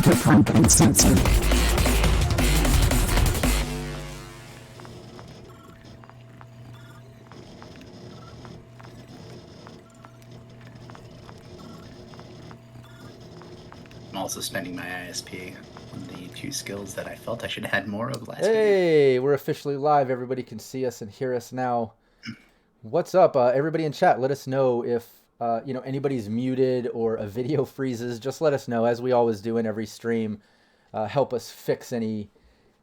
Cyberpunk Uncensored. I'm also spending my ISP on the two skills that I felt I should have had more of last video. Hey, we're officially live. Everybody can see us and hear us now. What's up, everybody in chat? Let us know if anybody's muted or a video freezes. Just let us know, as we always do in every stream. Help us fix any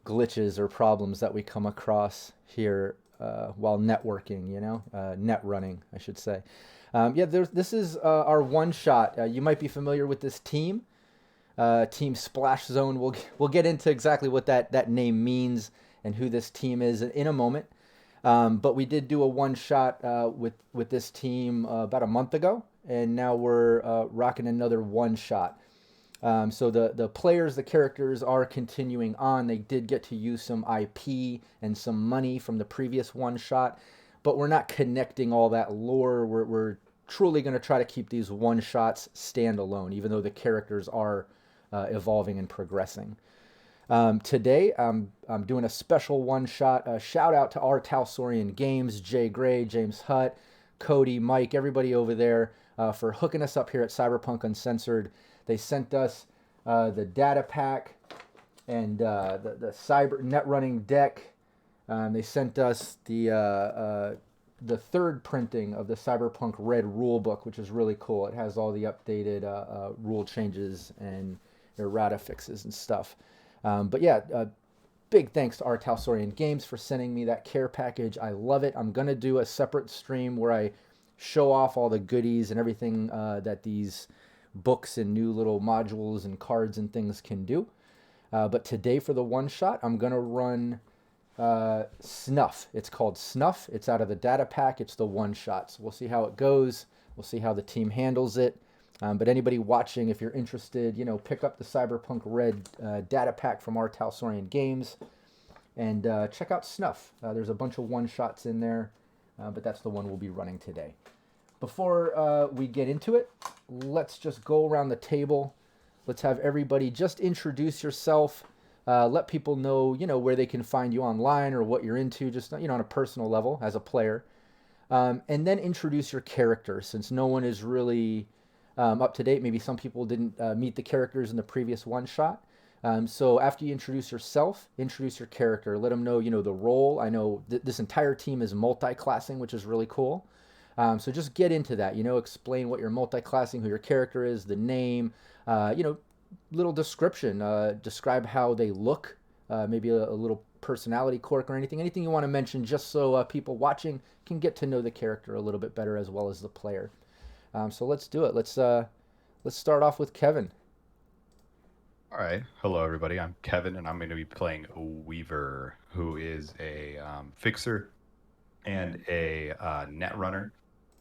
glitches or problems that we come across here while networking. Net running, I should say. This is our one shot. You might be familiar with this team. Team SplZone. We'll get into exactly what that name means and who this team is in a moment. But we did do a one shot with this team about a month ago, and now we're rocking another one shot. So the players, the characters are continuing on. They did get to use some IP and some money from the previous one shot, but we're not connecting all that lore. We're truly going to try to keep these one shots standalone, even though the characters are evolving and progressing. Today, I'm doing a special one-shot. Shout out to r.talsorian Games, Jay Gray, James Hutt, Cody, Mike, everybody over there for hooking us up here at Cyberpunk Uncensored. They sent us the data pack and the cyber net running deck. They sent us the third printing of the Cyberpunk Red rulebook, which is really cool. It has all the updated rule changes and errata fixes and stuff. Big thanks to r.talsorian Games for sending me that care package. I love it. I'm going to do a separate stream where I show off all the goodies and everything that these books and new little modules and cards and things can do. But today for the one shot, I'm going to run Snuff. It's called Snuff. It's out of the data pack. It's the one shot. So we'll see how it goes. We'll see how the team handles it. But anybody watching, if you're interested, pick up the Cyberpunk Red data pack from r.talsorian Games and check out Snuff. There's a bunch of one-shots in there, but that's the one we'll be running today. Before we get into it, let's just go around the table. Let's have everybody just introduce yourself. Let people know, where they can find you online or what you're into, just, on a personal level as a player. And then introduce your character, since no one is really up to date. Maybe some people didn't meet the characters in the previous one shot. So after you introduce yourself, introduce your character. Let them know, the role. I know this entire team is multi-classing, which is really cool. So just get into that, explain what you're multi-classing, who your character is, the name, little description. Describe how they look, maybe a little personality quirk or anything you want to mention, just so people watching can get to know the character a little bit better as well as the player. So let's do it. Let's start off with Kevin. All right. Hello, everybody. I'm Kevin, and I'm going to be playing a Weaver, who is a fixer and a Netrunner.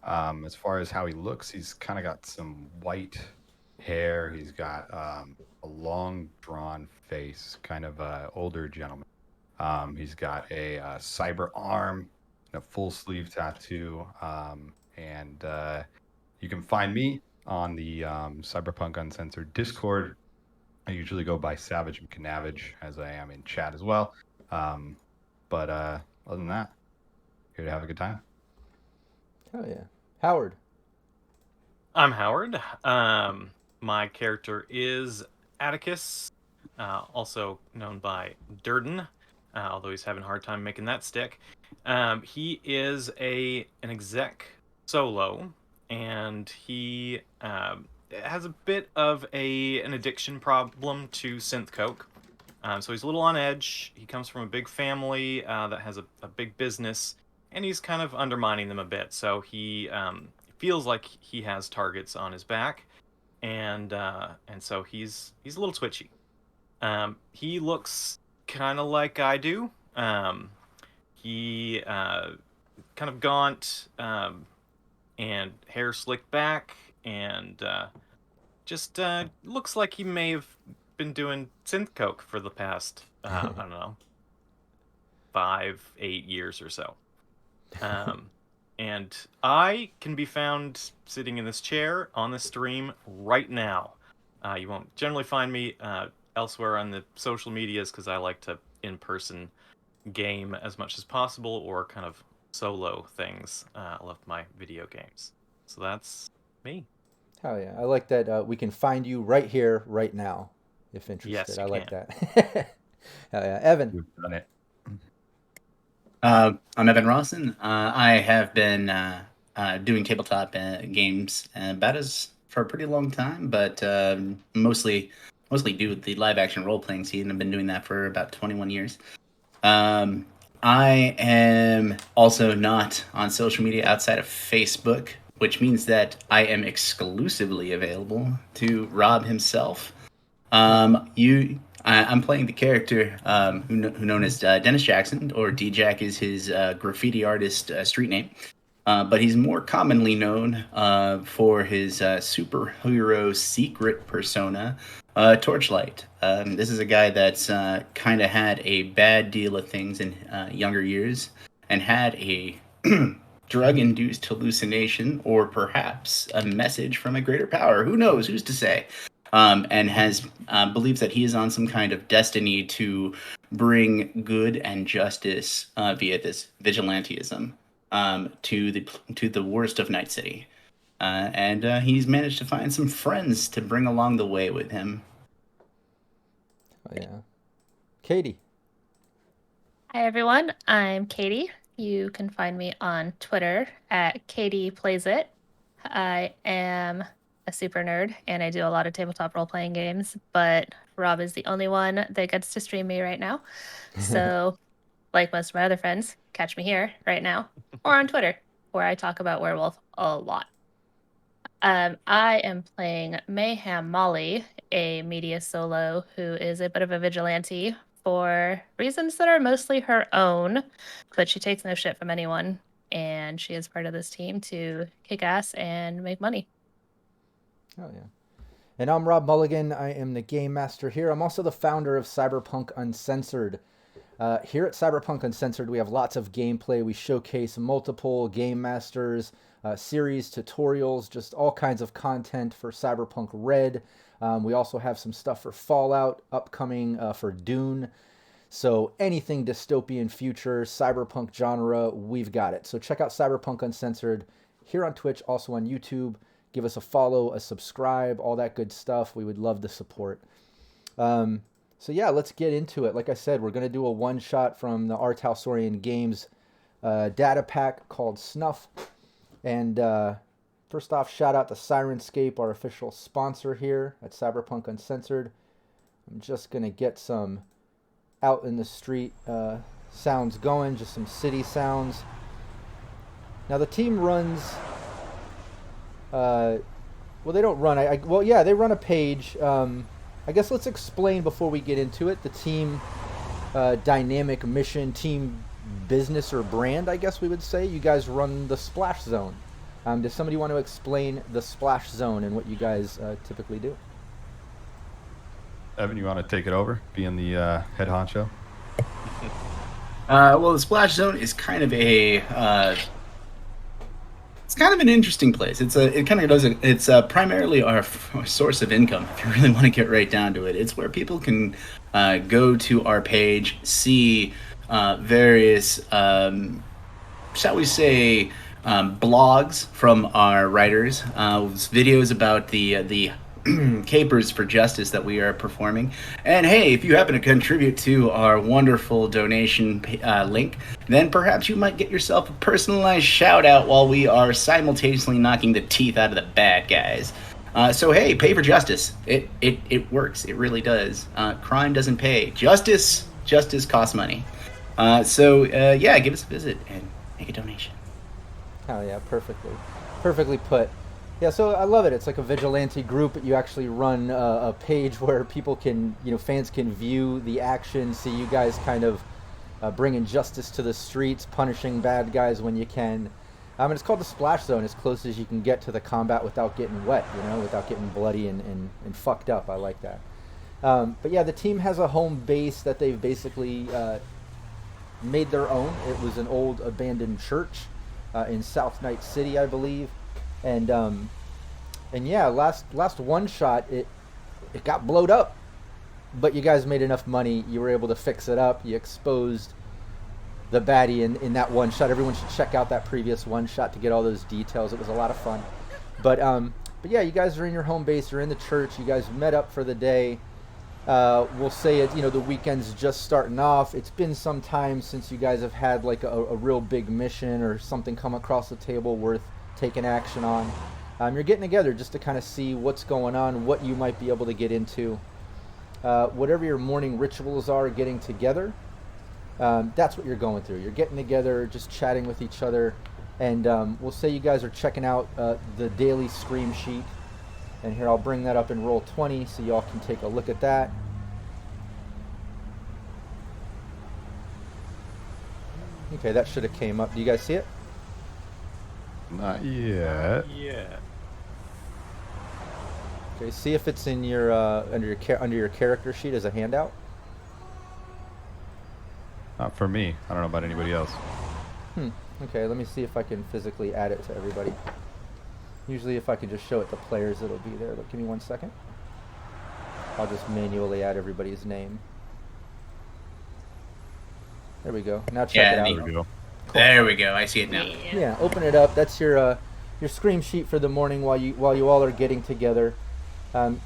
As far as how he looks, he's kind of got some white hair. He's got a long, drawn face, kind of an older gentleman. He's got a cyber arm, and a full sleeve tattoo, and you can find me on the Cyberpunk Uncensored Discord. I usually go by Savage and Canavage, as I am in chat as well. But other than that, here to have a good time. Hell yeah. Howard. I'm Howard. My character is Atticus, also known by Durden, although he's having a hard time making that stick. He is an exec solo, and he has a bit of an addiction problem to synth coke. So he's a little on edge. He comes from a big family that has a big business, and he's kind of undermining them a bit. So he feels like he has targets on his back, and so he's a little twitchy. He looks kind of like I do. He kind of gaunt, and hair slicked back, and just looks like he may have been doing synth coke for the past I don't know, 5-8 years or so. And I can be found sitting in this chair on the stream right now. You won't generally find me elsewhere on the social medias because I like to in-person game as much as possible or kind of solo things. I love my video games. So that's me. Hell yeah. I like that we can find you right here, right now, if interested. Yes, you I like can. that. Hell yeah. Evan. We've done it. I'm Evan Rawson. I have been doing tabletop games for a pretty long time, but mostly do the live action role playing scene. I've been doing that for about 21 years. I am also not on social media outside of Facebook, which means that I am exclusively available to Rob himself. I'm playing the character known as Dennis Jackson, or D-Jack is his graffiti artist street name. But he's more commonly known for his superhero secret persona, Torchlight. This is a guy that's kind of had a bad deal of things in younger years and had a drug-induced hallucination, or perhaps a message from a greater power. Who knows? Who's to say? And has believes that he is on some kind of destiny to bring good and justice via this vigilantism to the worst of Night City, and he's managed to find some friends to bring along the way with him. Oh, yeah. Katie. Hi everyone, I'm Katie. You can find me on Twitter at KatiePlaysIt. I am a super nerd and I do a lot of tabletop role-playing games, but Rob is the only one that gets to stream me right now. So, like most of my other friends, catch me here right now or on Twitter, where I talk about Werewolf a lot. I am playing Mayhem Molly, a media solo who is a bit of a vigilante for reasons that are mostly her own, but she takes no shit from anyone, and she is part of this team to kick ass and make money. Oh yeah. And I'm Rob Mulligan. I am the game master here. I'm also the founder of Cyberpunk Uncensored. Here at Cyberpunk Uncensored, we have lots of gameplay. We showcase multiple game masters, series, tutorials, just all kinds of content for Cyberpunk Red. We also have some stuff for Fallout, upcoming for Dune. So anything dystopian future, cyberpunk genre, we've got it. So check out Cyberpunk Uncensored here on Twitch, also on YouTube. Give us a follow, a subscribe, all that good stuff. We would love the support. So yeah, let's get into it. Like I said, we're going to do a one-shot from the r.talsorian Games data pack called Snuff. And first off, shout out to Sirenscape, our official sponsor here at Cyberpunk Uncensored. I'm just going to get some out in the street sounds going, just some city sounds. Now the team runs... well, they don't run. They run a page. I guess let's explain before we get into it the team dynamic mission, team business or brand, I guess we would say. You guys run the SplZone. Does somebody want to explain the SplZone and what you guys typically do? Evan, you want to take it over, being the head honcho? Well, the SplZone is kind of it's kind of an interesting place. It's primarily our source of income. If you really want to get right down to it, it's where people can go to our page, see various, shall we say, blogs from our writers, videos about the capers for justice that we are performing. And hey, if you happen to contribute to our wonderful donation link, then perhaps you might get yourself a personalized shout out while we are simultaneously knocking the teeth out of the bad guys. So hey, pay for justice. It works. It really does. Crime doesn't pay. Justice costs money. So give us a visit and make a donation. Oh yeah, perfectly put. Yeah, so I love it. It's like a vigilante group, but you actually run a page where people can, fans can view the action, see you guys kind of bringing justice to the streets, punishing bad guys when you can. And it's called the SplZone, as close as you can get to the combat without getting wet, without getting bloody and fucked up. I like that. But yeah, the team has a home base that they've basically made their own. It was an old abandoned church in South Night City, I believe. And yeah, last one shot, it got blowed up, but you guys made enough money. You were able to fix it up. You exposed the baddie in that one shot. Everyone should check out that previous one shot to get all those details. It was a lot of fun. But yeah, you guys are in your home base. You're in the church. You guys met up for the day. We'll say it. The weekend's just starting off. It's been some time since you guys have had like a real big mission or something come across the table worth taking action on. You're getting together just to kind of see what's going on, what you might be able to get into. Whatever your morning rituals are, getting together. That's what you're going through. You're getting together, just chatting with each other, and we'll say you guys are checking out the daily scream sheet. And here, I'll bring that up in roll 20 so y'all can take a look at that. Okay, that should have came up. Do you guys see it? Not yet. Yeah. Okay, see if it's in your under your character sheet as a handout. Not for me. I don't know about anybody else. Okay, let me see if I can physically add it to everybody. Usually if I can just show it to players, it'll be there. But give me 1 second. I'll just manually add everybody's name. There we go. Now check it out. There we go. There we go. I see it now. Yeah, open it up. That's your scream sheet for the morning while you all are getting together. You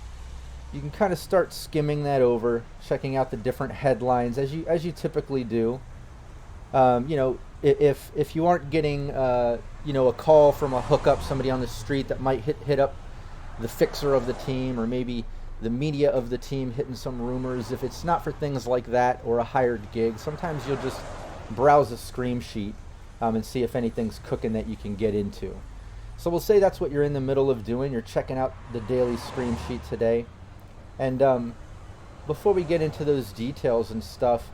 can kind of start skimming that over, checking out the different headlines as you typically do. If you aren't getting a call from a hookup, somebody on the street that might hit up the fixer of the team, or maybe the media of the team hitting some rumors. If it's not for things like that or a hired gig, sometimes you'll just browse a scream sheet and see if anything's cooking that you can get into. So we'll say that's what you're in the middle of doing. You're checking out the daily scream sheet today. And before we get into those details and stuff,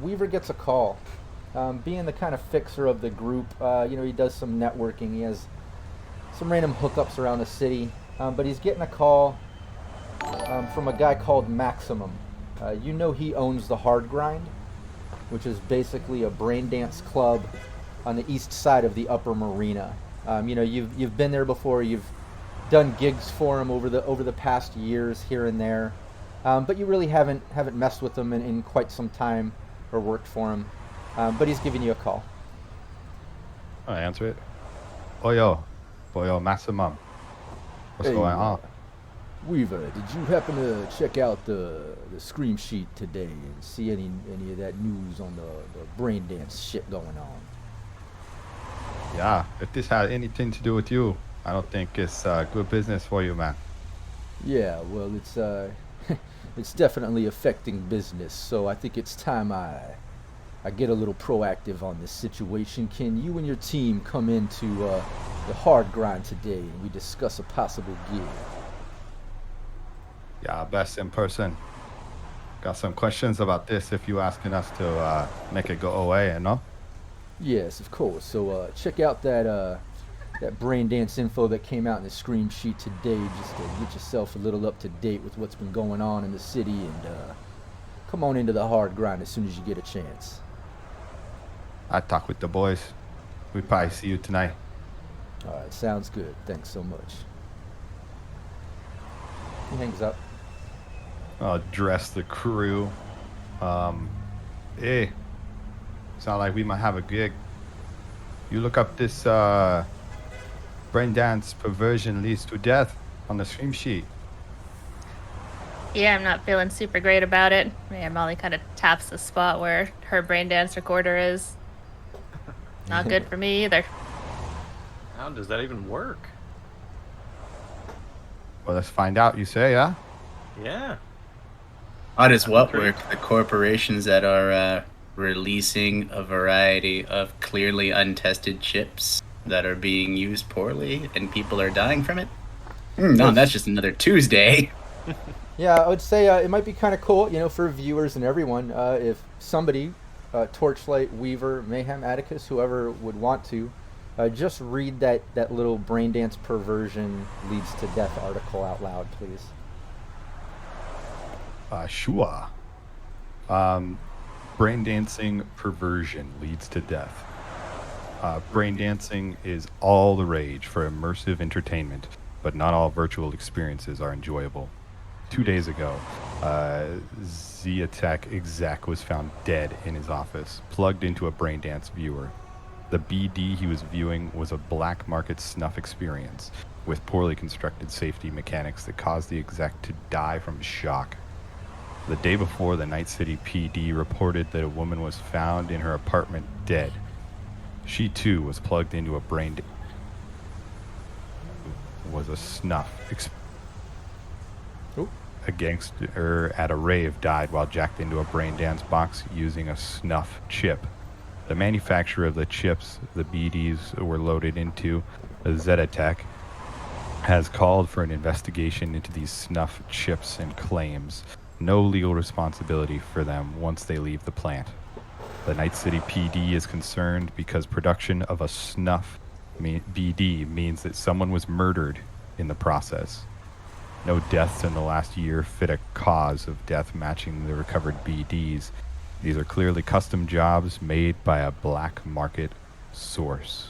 Weaver gets a call. Being the kind of fixer of the group, he does some networking. He has some random hookups around the city, but he's getting a call from a guy called Maximum. He owns the Hard Grind, which is basically a brain dance club on the east side of the Upper Marina. You've been there before. You've done gigs for him over the past years here and there, but you really haven't messed with him in quite some time or worked for him. But he's giving you a call. I answer it. Boyo, Maximum. What's going on? Weaver, did you happen to check out the scream sheet today and see any of that news on the brain dance shit going on? Yeah, if this had anything to do with you, I don't think it's good business for you, man. Yeah, well, it's it's definitely affecting business, so I think it's time I get a little proactive on this situation. Can you and your team come into the Hard Grind today and we discuss a possible gig? Yeah, best in person. Got some questions about this if you asking us to make it go away, Yes, of course. So check out that brain dance info that came out in the scream sheet today, just to get yourself a little up to date with what's been going on in the city, and come on into the Hard Grind as soon as you get a chance. I talk with the boys. We probably see you tonight. All right, sounds good. Thanks so much. He hangs up. I'll address the crew. Hey, sound like we might have a gig. You look up this brain dance perversion leads to death on the stream sheet. Yeah, I'm not feeling super great about it. Yeah, Molly kind of taps the spot where her brain dance recorder is. Not good for me either. How does that even work? Well, let's find out, you say, yeah? Yeah. How does what work? The corporations that are releasing a variety of clearly untested chips that are being used poorly and people are dying from it? No, that's just another Tuesday. Yeah, I would say it might be kind of cool, for viewers and everyone, if somebody, Torchlight, Weaver, Mayhem, Atticus, whoever would want to, just read that little brain dance perversion leads to death article out loud, please. Sure. Brain dancing perversion leads to death. Brain dancing is all the rage for immersive entertainment, but not all virtual experiences are enjoyable. 2 days ago, Zetech exec was found dead in his office, plugged into a brain dance viewer. The BD he was viewing was a black market snuff experience with poorly constructed safety mechanics that caused the exec to die from shock. The day before, the Night City PD reported that a woman was found in her apartment dead. She too was plugged into a brain was a snuff a gangster at a rave died while jacked into a brain dance box using a snuff chip. The manufacturer of the chips the BDs were loaded into, Zetech, has called for an investigation into these snuff chips and claims no legal responsibility for them once they leave the plant. The Night City PD is concerned because production of a snuff BD means that someone was murdered in the process. No deaths in the last year fit a cause of death matching the recovered BDs. These are clearly custom jobs made by a black market source.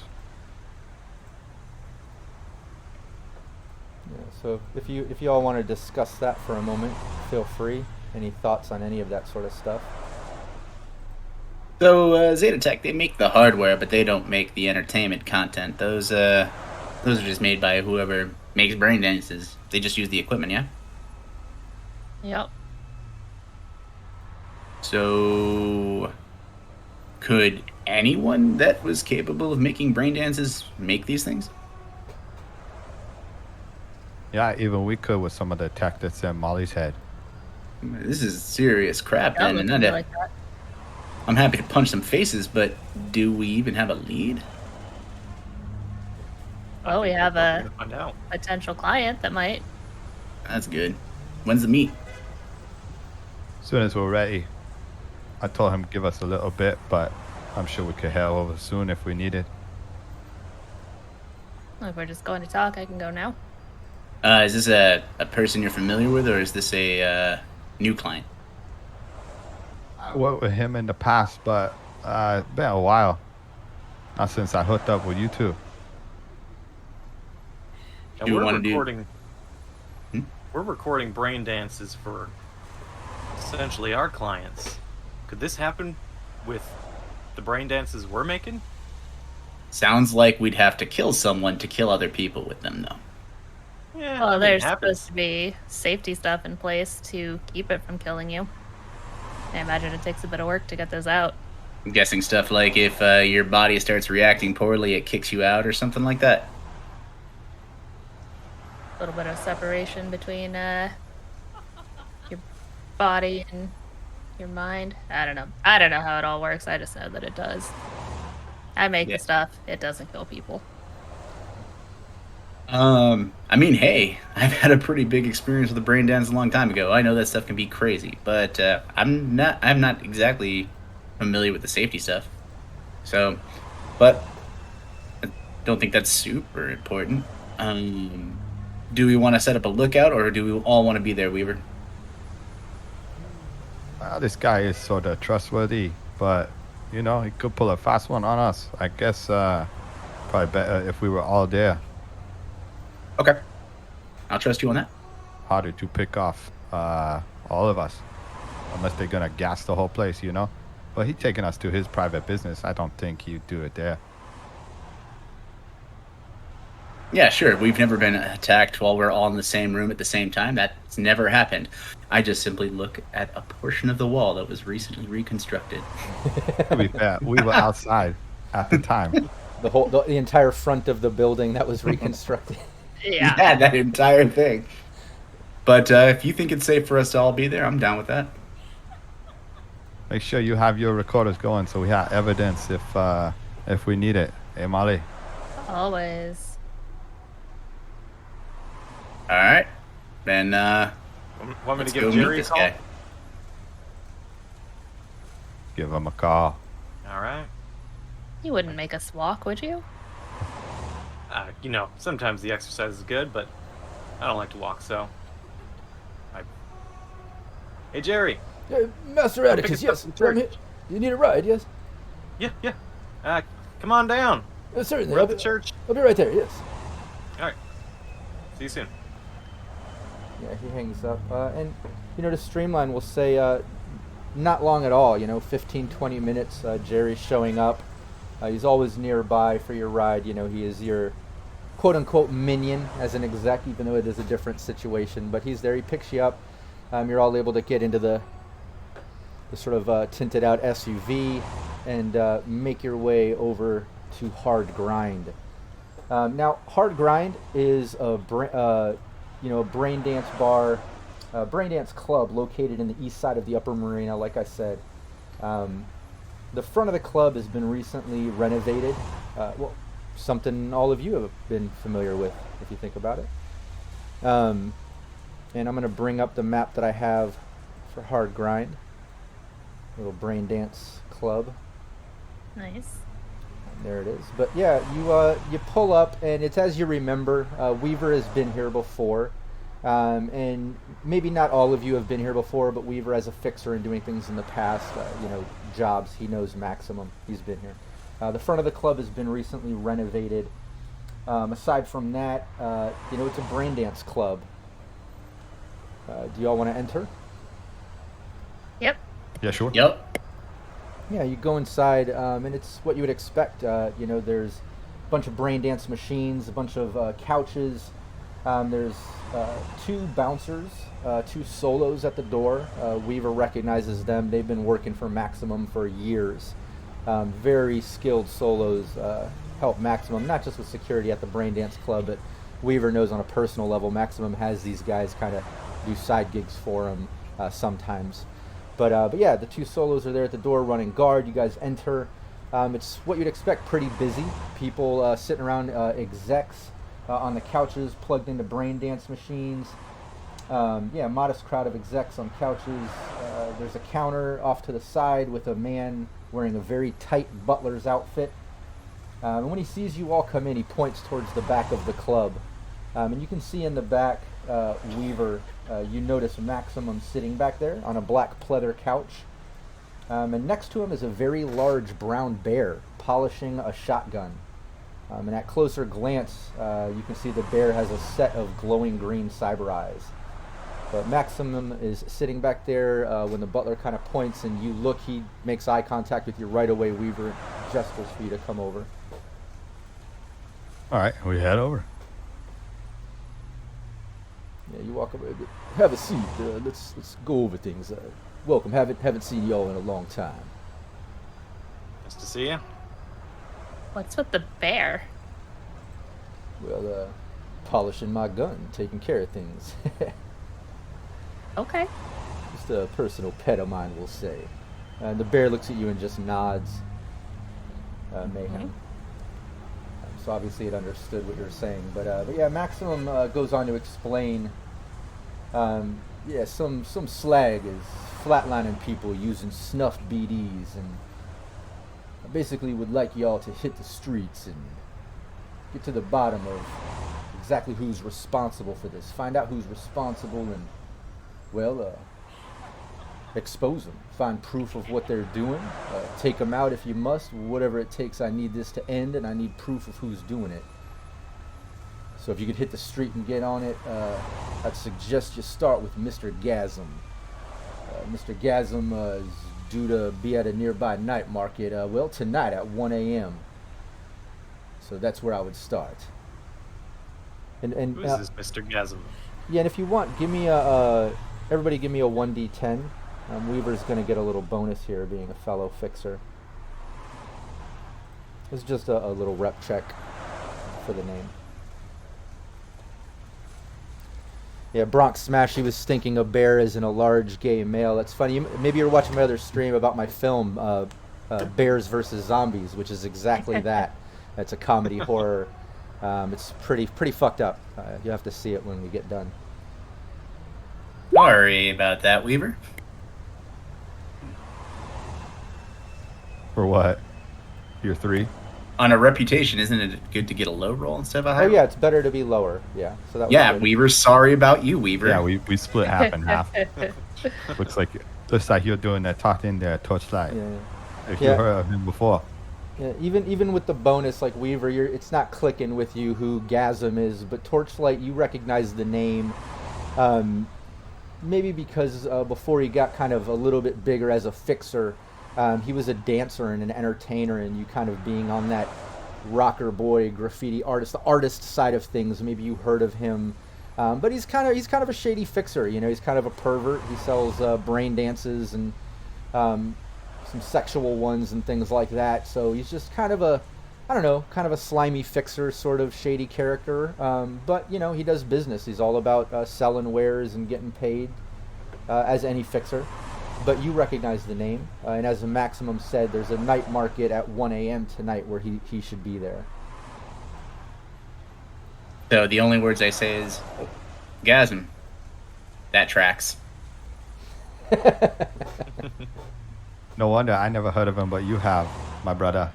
Yeah, so if you all want to discuss that for a moment, feel free. Any thoughts on any of that sort of stuff? So Zetech, they make the hardware, but they don't make the entertainment content. Those are just made by whoever makes brain dances. They just use the equipment, yeah? Yep. So could anyone that was capable of making brain dances make these things? Yeah, even we could with some of the tech that's in Molly's head. This is serious crap, That then. looks And like that. I'm happy to punch some faces, but do we even have a lead? Well, we have We're a gonna find out. potential client that might. That's good. When's the meet? As soon as we're ready. I told him give us a little bit, but I'm sure we could head over soon if we need it. If we're just going to talk, I can go now. Is this a person you're familiar with, or is this a new client? I worked with him in the past, but it's been a while. Not since I hooked up with you two. And Do you we're wanna do- recording. Hmm? We're recording brain dances for essentially our clients. Could this happen with the brain dances we're making? Sounds like we'd have to kill someone to kill other people with them, though. Yeah. Well, I mean, there's it happens. supposed to be safety stuff in place to keep it from killing you. I imagine it takes a bit of work to get those out. I'm guessing stuff like if your body starts reacting poorly, it kicks you out or something like that. A little bit of separation between your body and your mind. I don't know. I don't know how it all works. I just know that it does. I make Yeah. the stuff. It doesn't kill people. I mean, hey, I've had a pretty big experience with a brain dance a long time ago. I know that stuff can be crazy, but I'm not exactly familiar with the safety stuff. So, but I don't think that's super important. Do we want to set up a lookout, or do we all want to be there, Weaver? Well, this guy is sort of trustworthy, but you know, he could pull a fast one on us. I guess probably better if we were all there. Okay, I'll trust you on that. Harder to pick off all of us, unless they're gonna gas the whole place, you know. But he's taking us to his private business. I don't think he'd do it there. Yeah, sure. We've never been attacked while we're all in the same room at the same time. That's never happened. I just simply look at a portion of the wall that was recently reconstructed. To be fair, we were outside at the time. The entire front of the building that was reconstructed. Yeah. Yeah, that entire thing. But if you think it's safe for us to all be there, I'm down with that. Make sure you have your recorders going so we have evidence if we need it. Hey, Molly. Always. All right. Then Want me let's to go give meet Jerry a this call? guy. Give him a call. All right. You wouldn't make us walk, would you? You know, sometimes the exercise is good, but I don't like to walk, so. Hey, Jerry. Master Atticus, pick us up yes. some I'm here. You need a ride, yes? Yeah. come on down. Certainly. We're at the church. I'll be right there. Yes. All right. See you soon. Yeah, he hangs up. And, to streamline, we'll say not long at all, 15, 20 minutes, Jerry's showing up. He's always nearby for your ride. He is your quote-unquote minion as an exec, even though it is a different situation. But he's there. He picks you up. You're all able to get into the sort of tinted-out SUV and make your way over to Hard Grind. Now, Hard Grind is a brain dance bar, brain dance club located in the east side of the Upper Marina. Like I said, the front of the club has been recently renovated. Something all of you have been familiar with, if you think about it. And I'm going to bring up the map that I have for Hard Grind. Little brain dance club. Nice. There it is. But yeah, you pull up, and it's as you remember. Weaver has been here before, and maybe not all of you have been here before, but Weaver, as a fixer and doing things in the past, jobs, he knows maximum. He's been here. The front of the club has been recently renovated. Aside from that, it's a brain dance club. Do y'all want to enter? Yep. Yeah, sure. Yep. Yeah, you go inside, and it's what you would expect. There's a bunch of brain dance machines, a bunch of couches. There's 2 bouncers, 2 solos at the door. Weaver recognizes them. They've been working for Maximum for years. Very skilled solos help Maximum, not just with security at the brain dance club, but Weaver knows on a personal level Maximum has these guys kind of do side gigs for him sometimes. But yeah, the 2 solos are there at the door running guard. You guys enter. It's what you'd expect, pretty busy. People sitting around, execs on the couches plugged into brain dance machines. Modest crowd of execs on couches. There's a counter off to the side with a man wearing a very tight butler's outfit. And when he sees you all come in, he points towards the back of the club. And you can see in the back, Weaver, you notice Maximum sitting back there on a black pleather couch. And next to him is a very large brown bear polishing a shotgun. And at closer glance, you can see the bear has a set of glowing green cyber eyes. But Maximum is sitting back there. When the butler kind of points and you look, he makes eye contact with you right away. Weaver gestures for you to come over. All right, we head over. Yeah, you walk over. Have a seat. Let's go over things. Welcome. Haven't seen y'all in a long time. Nice to see you. What's with the bear? Well, polishing my gun, taking care of things. Okay. Just a personal pet of mine, we'll say. And the bear looks at you and just nods. Mayhem. So obviously it understood what you were saying. But yeah, Maximum goes on to explain. Some slag is flatlining people using Snuff BDs, and I basically would like y'all to hit the streets and get to the bottom of exactly who's responsible for this. Find out who's responsible and, expose them. Find proof of what they're doing. Take them out if you must. Whatever it takes, I need this to end, and I need proof of who's doing it. So if you could hit the street and get on it, I'd suggest you start with Mr. Gasm. Mr. Gasm is due to be at a nearby night market, tonight at 1 a.m. So that's where I would start. And Who is this Mr. Gasm? Yeah, and if you want, everybody give me a 1d10. Weaver's going to get a little bonus here, being a fellow fixer. It's just a little rep check for the name. Yeah, Bronx Smash, he was thinking a bear as in a large gay male. That's funny. Maybe you're watching my other stream about my film, Bears vs. Zombies, which is exactly that. It's a comedy horror. It's pretty fucked up. You'll have to see it when we get done. Sorry about that, Weaver. For what? You're 3? On a reputation, isn't it good to get a low roll instead of a high? Oh yeah, it's better to be lower. Yeah. So that. Yeah, Weaver. Sorry about you, Weaver. Yeah, we split half and half. looks like you're doing that talking there, Torchlight. Yeah. If you heard of him before. Yeah, even with the bonus, like Weaver, it's not clicking with you who Gasm is, but Torchlight, you recognize the name. Um, Maybe because before he got kind of a little bit bigger as a fixer, he was a dancer and an entertainer, and you kind of being on that rocker boy graffiti artist, the artist side of things. Maybe you heard of him, but he's kind of a shady fixer. You know, he's kind of a pervert. He sells brain dances and um, some sexual ones and things like that. So he's just kind of a, I don't know, kind of a slimy fixer, sort of shady character. But you know, he does business. He's all about selling wares and getting paid, as any fixer. But you recognize the name, and as Maximum said, there's a night market at 1 a.m. tonight where he should be there. So the only words I say is, "Gasm." That tracks. No wonder I never heard of him, but you have, my brother.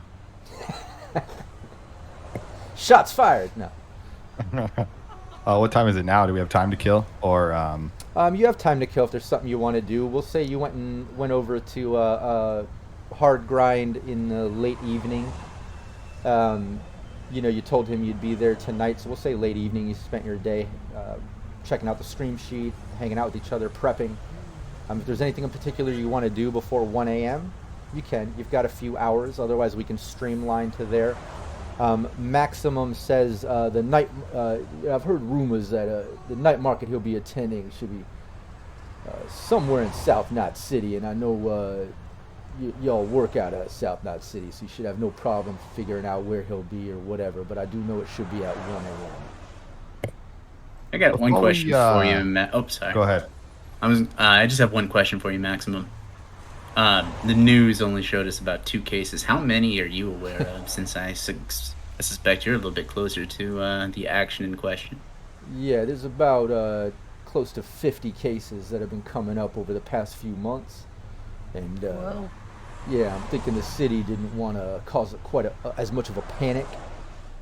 Shots fired. No. What time is it now? Do we have time to kill? Or You have time to kill if there's something you want to do. We'll say you went over to hard grind in the late evening. You know, you told him you'd be there tonight, so we'll say late evening. You spent your day checking out the stream sheet, hanging out with each other, prepping. If there's anything in particular you want to do before 1 a.m., you can. You've got a few hours. Otherwise, we can streamline to there. Maximum says the night. I've heard rumors that the night market he'll be attending should be somewhere in South Knot City, and I know y'all work out of South Knot City, so you should have no problem figuring out where he'll be or whatever. But I do know it should be at 1 a.m. I got one question for you, Oh, sorry. Go ahead. I just have one question for you, Maximum. The news only showed us about 2 cases. How many are you aware of? Since I suspect you're a little bit closer to the action in question. Yeah, there's about close to 50 cases that have been coming up over the past few months, and Whoa. yeah, I'm thinking the city didn't want to cause quite as much of a panic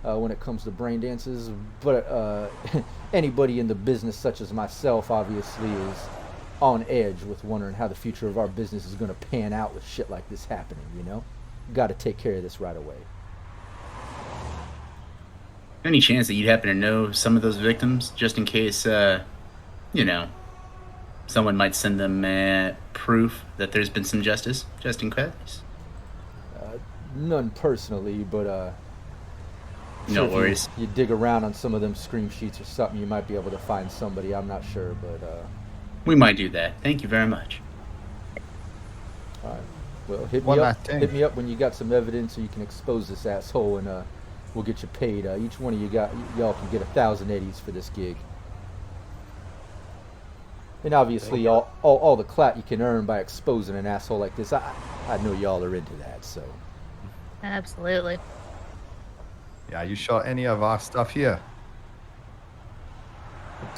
when it comes to brain dances, but anybody in the business, such as myself, obviously is on edge with wondering how the future of our business is going to pan out with shit like this happening. You know, got to take care of this right away. Any chance that you'd happen to know some of those victims, just in case, you know, someone might send them proof that there's been some justice, just in case? None personally, but No worries. You dig around on some of them scream sheets or something, you might be able to find somebody. I'm not sure, but We might do that. Thank you very much. all right. Well, hit One me last up. thing. Hit me up when you got some evidence, so you can expose this asshole, and we'll get you paid. Each one of y'all can get 1,000 eddies for this gig. And obviously, all the clout you can earn by exposing an asshole like this, I know y'all are into that. So Absolutely. Yeah, you shot any of our stuff here?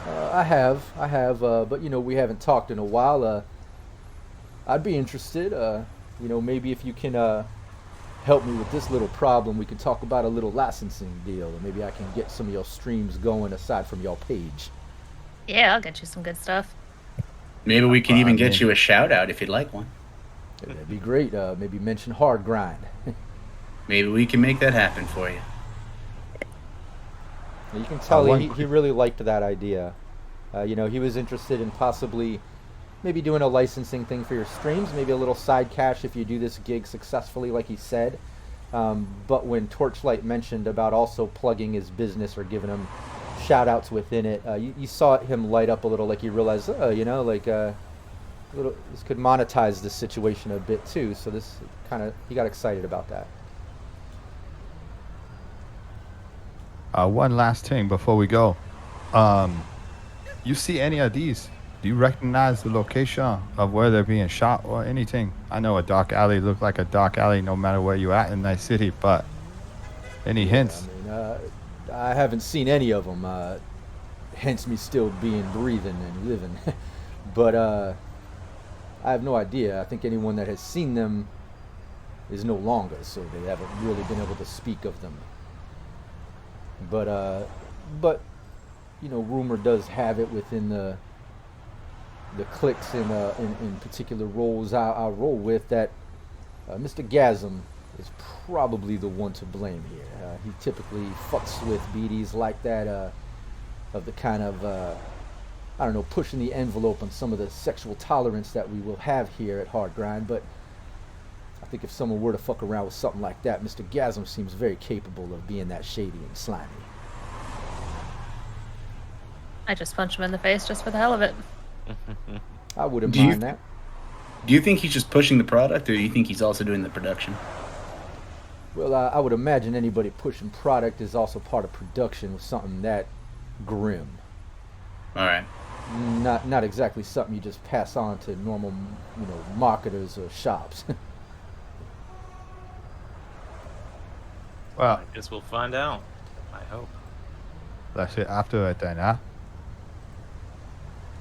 I have, but you know, we haven't talked in a while. I'd be interested. You know, maybe if you can help me with this little problem, we can talk about a little licensing deal, and maybe I can get some of your streams going aside from your page. Yeah, I'll get you some good stuff. Maybe we could even I get mean- you a shout out if you'd like one. That'd be great. Maybe mention hard grind. Maybe we can make that happen for you. You can tell one he quick- really liked that idea. You know, he was interested in possibly maybe doing a licensing thing for your streams, maybe a little side cash if you do this gig successfully, like he said. But when Torchlight mentioned about also plugging his business or giving him shout outs within it, you saw him light up a little, like he realized, you know, like this could monetize this situation a bit too. So this he got excited about that. One last thing before we go. You see any of these? Do you recognize the location of where they're being shot or anything? I know a dark alley looked like a dark alley no matter where you at in that city, but any hints? I mean, I haven't seen any of them, hence me still being breathing and living. But I have no idea. I think anyone that has seen them is no longer, so they haven't really been able to speak of them. But you know, rumor does have it within the cliques in particular roles I roll with that Mr. Gasm is probably the one to blame here. He typically fucks with BDs like that, of the kind of, I don't know, pushing the envelope on some of the sexual tolerance that we will have here at Hard Grind, but I think if someone were to fuck around with something like that, Mr. Gasm seems very capable of being that shady and slimy. I just punch him in the face just for the hell of it. I wouldn't mind that. Do you think he's just pushing the product, or do you think he's also doing the production? Well, I would imagine anybody pushing product is also part of production with something that grim. All right. Not exactly something you just pass on to normal, marketers or shops. Well, I guess we'll find out. I hope. that's it after it then, huh?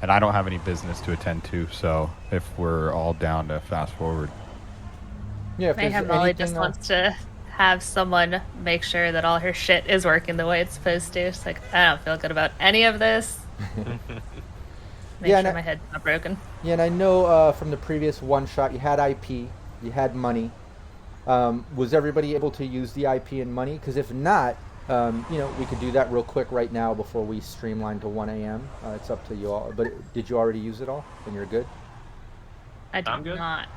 And I don't have any business to attend to, so if we're all down to fast forward. Yeah, if there's Mayhem Molly anything, just wants to have someone make sure that all her shit is working the way it's supposed to. It's like, I don't feel good about any of this. Make Yeah, sure and my head's not broken. Yeah, and I know from the previous one shot you had IP, you had money. Was everybody able to use the IP and money? Because if not, we could do that real quick right now before we streamline to 1 a.m. It's up to you all. But did you already use it all? And you're good? I'm good. Not.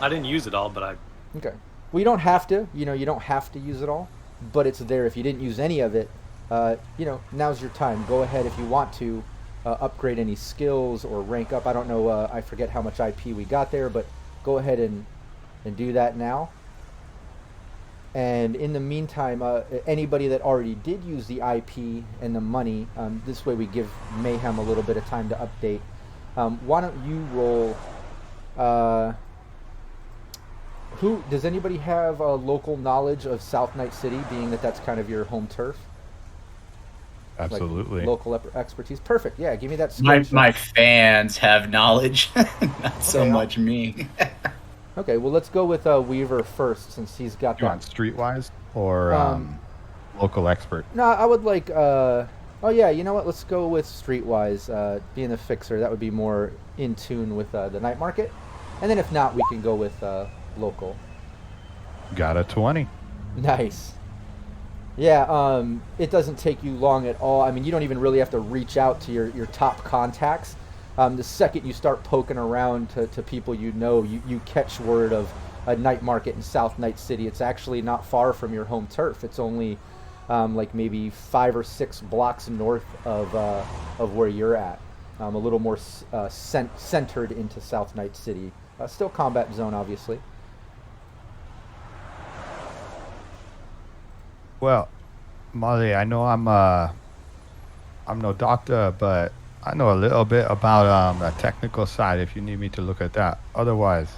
I didn't use it all, but I. Okay. Well, you don't have to. You don't have to use it all. But it's there. If you didn't use any of it, now's your time. Go ahead if you want to upgrade any skills or rank up. I don't know. I forget how much IP we got there, but go ahead and do that now. And in the meantime, anybody that already did use the IP and the money, this way we give Mayhem a little bit of time to update. Why don't you roll? Who does anybody have local knowledge of South Night City, being that that's kind of your home turf? Absolutely. Like local expertise. Perfect. Yeah, give me that skill. My fans have knowledge, not so much me. Okay, well, let's go with Weaver first, since he's got Do you that. want streetwise or local expert? No, I would like. Oh yeah, you know what? Let's go with streetwise. Being the fixer, that would be more in tune with the night market. And then if not, we can go with local. Got a 20. Nice. Yeah, it doesn't take you long at all. I mean, you don't even really have to reach out to your top contacts. The second you start poking around to people you catch word of a night market in South Night City. It's actually not far from your home turf. It's only like maybe 5 or 6 blocks north of where you're at. A little more centered into South Night City. Still combat zone, obviously. Well, Molly, I know I'm no doctor, but I know a little bit about the technical side if you need me to look at that. Otherwise,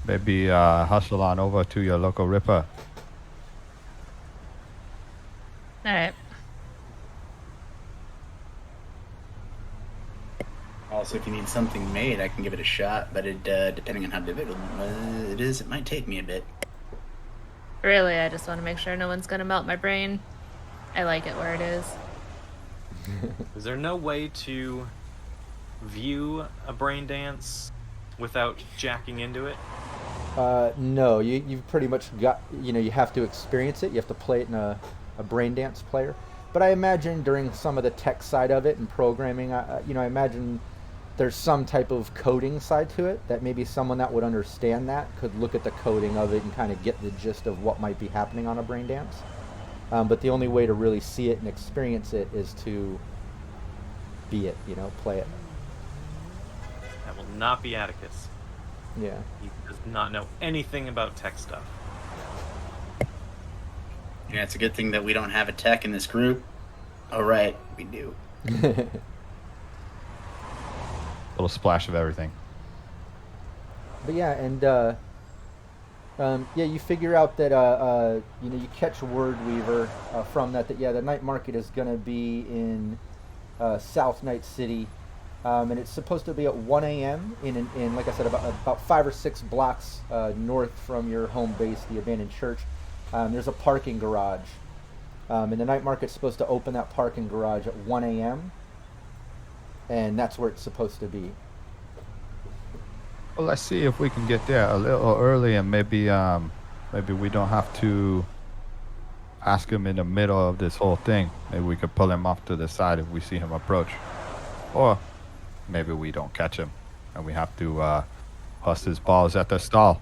maybe hustle on over to your local Ripper. All right. Also, if you need something made, I can give it a shot, but it depending on how difficult it is, it might take me a bit. Really, I just want to make sure no one's going to melt my brain. I like it where it is. Is there no way to view a brain dance without jacking into it? No, you've pretty much got, you have to experience it. You have to play it in a brain dance player. But I imagine during some of the tech side of it and programming, I imagine there's some type of coding side to it that maybe someone that would understand that could look at the coding of it and kind of get the gist of what might be happening on a brain dance. But the only way to really see it and experience it is to be it, play it. That will not be Atticus. Yeah. He does not know anything about tech stuff. Yeah, it's a good thing that we don't have a tech in this group. All right, we do. Little splash of everything. But yeah, and you figure out that you catch word, Weaver, from that the night market is going to be in South Night City, and it's supposed to be at 1 a.m. in like I said, about 5 or 6 blocks north from your home base, the abandoned church. There's a parking garage, and the night market's supposed to open that parking garage at 1 a.m. and that's where it's supposed to be. Well, let's see if we can get there a little early, and maybe we don't have to ask him in the middle of this whole thing. Maybe we could pull him off to the side if we see him approach, or maybe we don't catch him, and we have to bust his balls at the stall.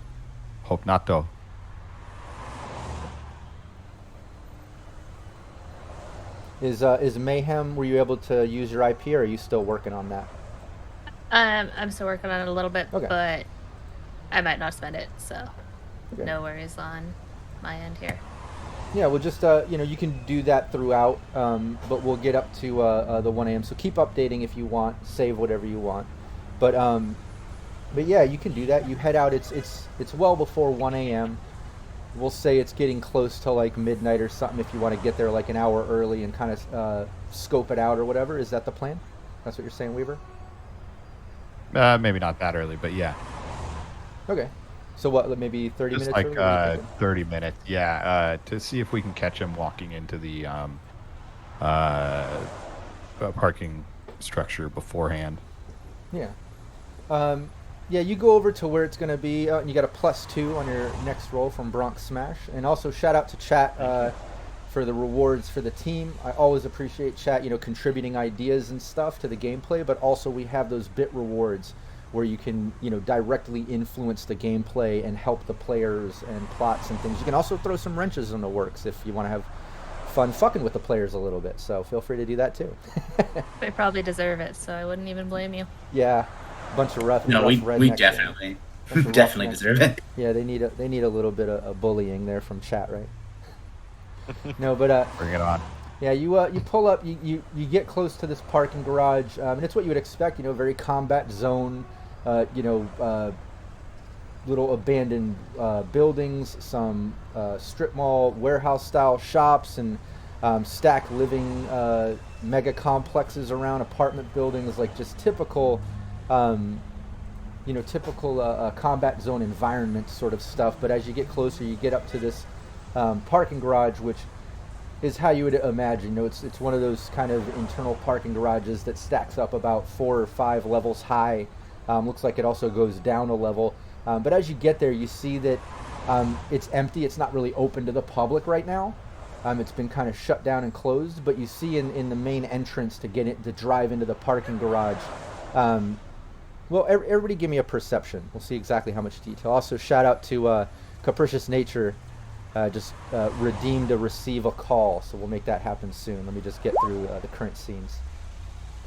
Hope not, though. Is Mayhem? Were you able to use your IP, or are you still working on that? I'm still working on it a little bit, Okay. but I might not spend it, so Okay. no worries on my end here. Yeah, well, just you can do that throughout, but we'll get up to the 1 a.m. So keep updating if you want, save whatever you want, but yeah, you can do that. You head out. It's well before 1 a.m. We'll say it's getting close to like midnight or something. If you want to get there like an hour early and kind of scope it out or whatever, is that the plan? That's what you're saying, Weaver? Maybe not that early, but yeah. Okay. So what? Maybe 30 Just minutes like early? What are you thinking? 30 minutes, yeah, to see if we can catch him walking into the parking structure beforehand. Yeah. Yeah, you go over to where it's going to be, and you got a +2 on your next roll from Bronx Smash. And also shout out to chat for the rewards for the team. I always appreciate chat, contributing ideas and stuff to the gameplay, but also we have those bit rewards where you can, directly influence the gameplay and help the players and plots and things. You can also throw some wrenches in the works if you want to have fun fucking with the players a little bit. So feel free to do that too. They probably deserve it, so I wouldn't even blame you. Yeah, bunch of rough. No, rough we rednecks definitely Bunch of definitely roughnecks. deserve it. Yeah, they need a little bit of bullying there from chat, right? No, but Bring it on. yeah, you pull up, you get close to this parking garage, and it's what you would expect, very combat zone, little abandoned buildings, some strip mall warehouse style shops, and stacked living mega complexes around apartment buildings, like just typical combat zone environment sort of stuff. But as you get closer, you get up to this parking garage, which is how you would imagine. It's one of those kind of internal parking garages that stacks up about 4 or 5 levels high. Looks like it also goes down a level. But as you get there, you see that it's empty. It's not really open to the public right now. It's been kind of shut down and closed. But you see in the main entrance to drive into the parking garage. Well, everybody give me a perception. We'll see exactly how much detail. Also, shout out to Capricious Nature. Just redeemed to receive a call, so we'll make that happen soon. Let me just get through the current scenes.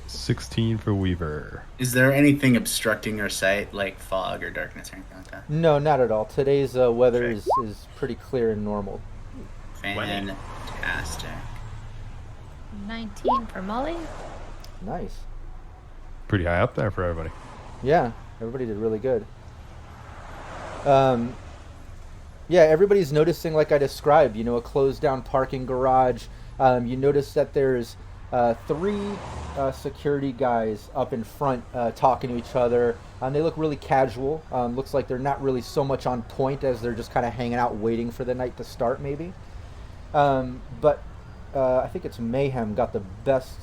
16 for Weaver. Is there anything obstructing our sight, like fog or darkness or anything like that? No, not at all. Today's weather is pretty clear and normal. Fantastic. 19 for Molly. Nice. Pretty high up there for everybody. Yeah, everybody did really good. Yeah, everybody's noticing, like I described, a closed down parking garage. You notice that there's 3 security guys up in front talking to each other. They look really casual. Looks like they're not really so much on point as they're just kind of hanging out waiting for the night to start, maybe. But I think it's Mayhem got the best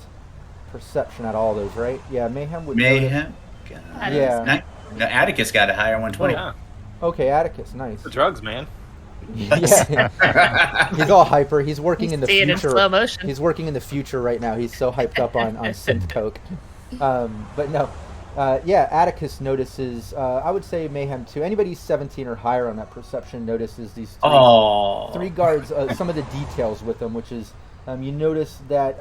perception out of all those, right? Yeah, Mayhem would Mayhem? Yeah. No, Atticus got a higher 120. Yeah. Okay, Atticus, nice. The drugs, man. Yeah. He's all hyper. He's working in the See it in future. slow motion. He's working in the future right now. He's so hyped up on synth coke. But no, yeah, Atticus notices. I would say Mayhem too. Anybody 17 or higher on that perception notices these 3 guards. Some of the details with them, which is you notice that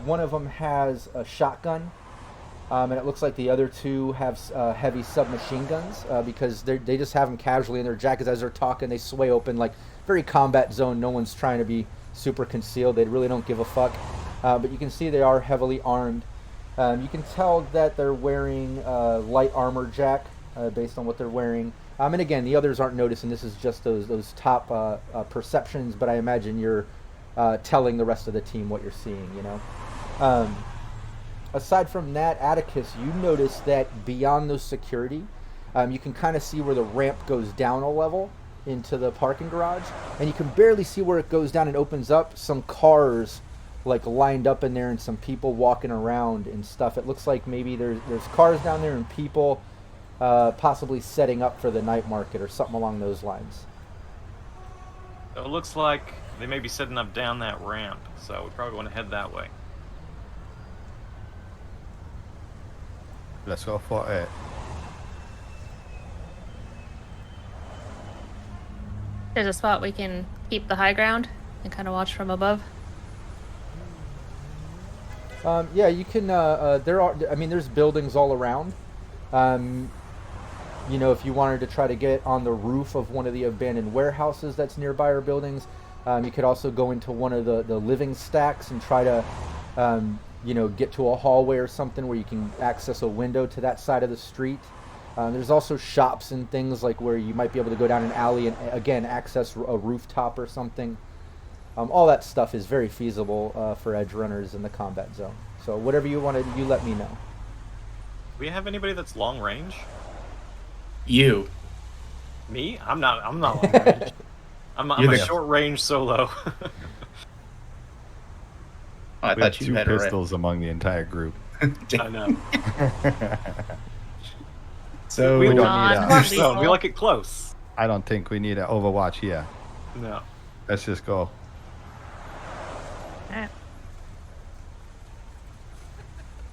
one of them has a shotgun. And it looks like the other 2 have heavy submachine guns because they just have them casually in their jackets as they're talking. They sway open, like very combat zone. No one's trying to be super concealed. They really don't give a fuck. But you can see they are heavily armed. You can tell that they're wearing light armor jack based on what they're wearing. And again, the others aren't noticing. This is just those top perceptions. But I imagine you're telling the rest of the team what you're seeing, Aside from that, Atticus, you notice that beyond those security, you can kind of see where the ramp goes down a level into the parking garage, and you can barely see where it goes down and opens up. Some cars like lined up in there and some people walking around and stuff. It looks like maybe there's cars down there and people. possibly setting up for the night market or something along those lines. So it looks like they may be setting up down that ramp, so we probably want to head that way. Let's go for it. There's a spot we can keep the high ground and kind of watch from above. Yeah, you can. There's buildings all around. If you wanted to try to get on the roof of one of the abandoned warehouses that's nearby our buildings, you could also go into one of the living stacks and try to, get to a hallway or something where you can access a window to that side of the street. There's also shops and things like where you might be able to go down an alley and, again, access a rooftop or something. All that stuff is very feasible for edge runners in the combat zone. So whatever you want to, you let me know. Do we have anybody that's long range? You. Me? I'm not long range. I'm a short range solo. I We thought have you two had pistols among the entire group. I know. So We don't God, need lethal. so we like it close. I don't think we need an Overwatch here. No. Let's just go. Alright.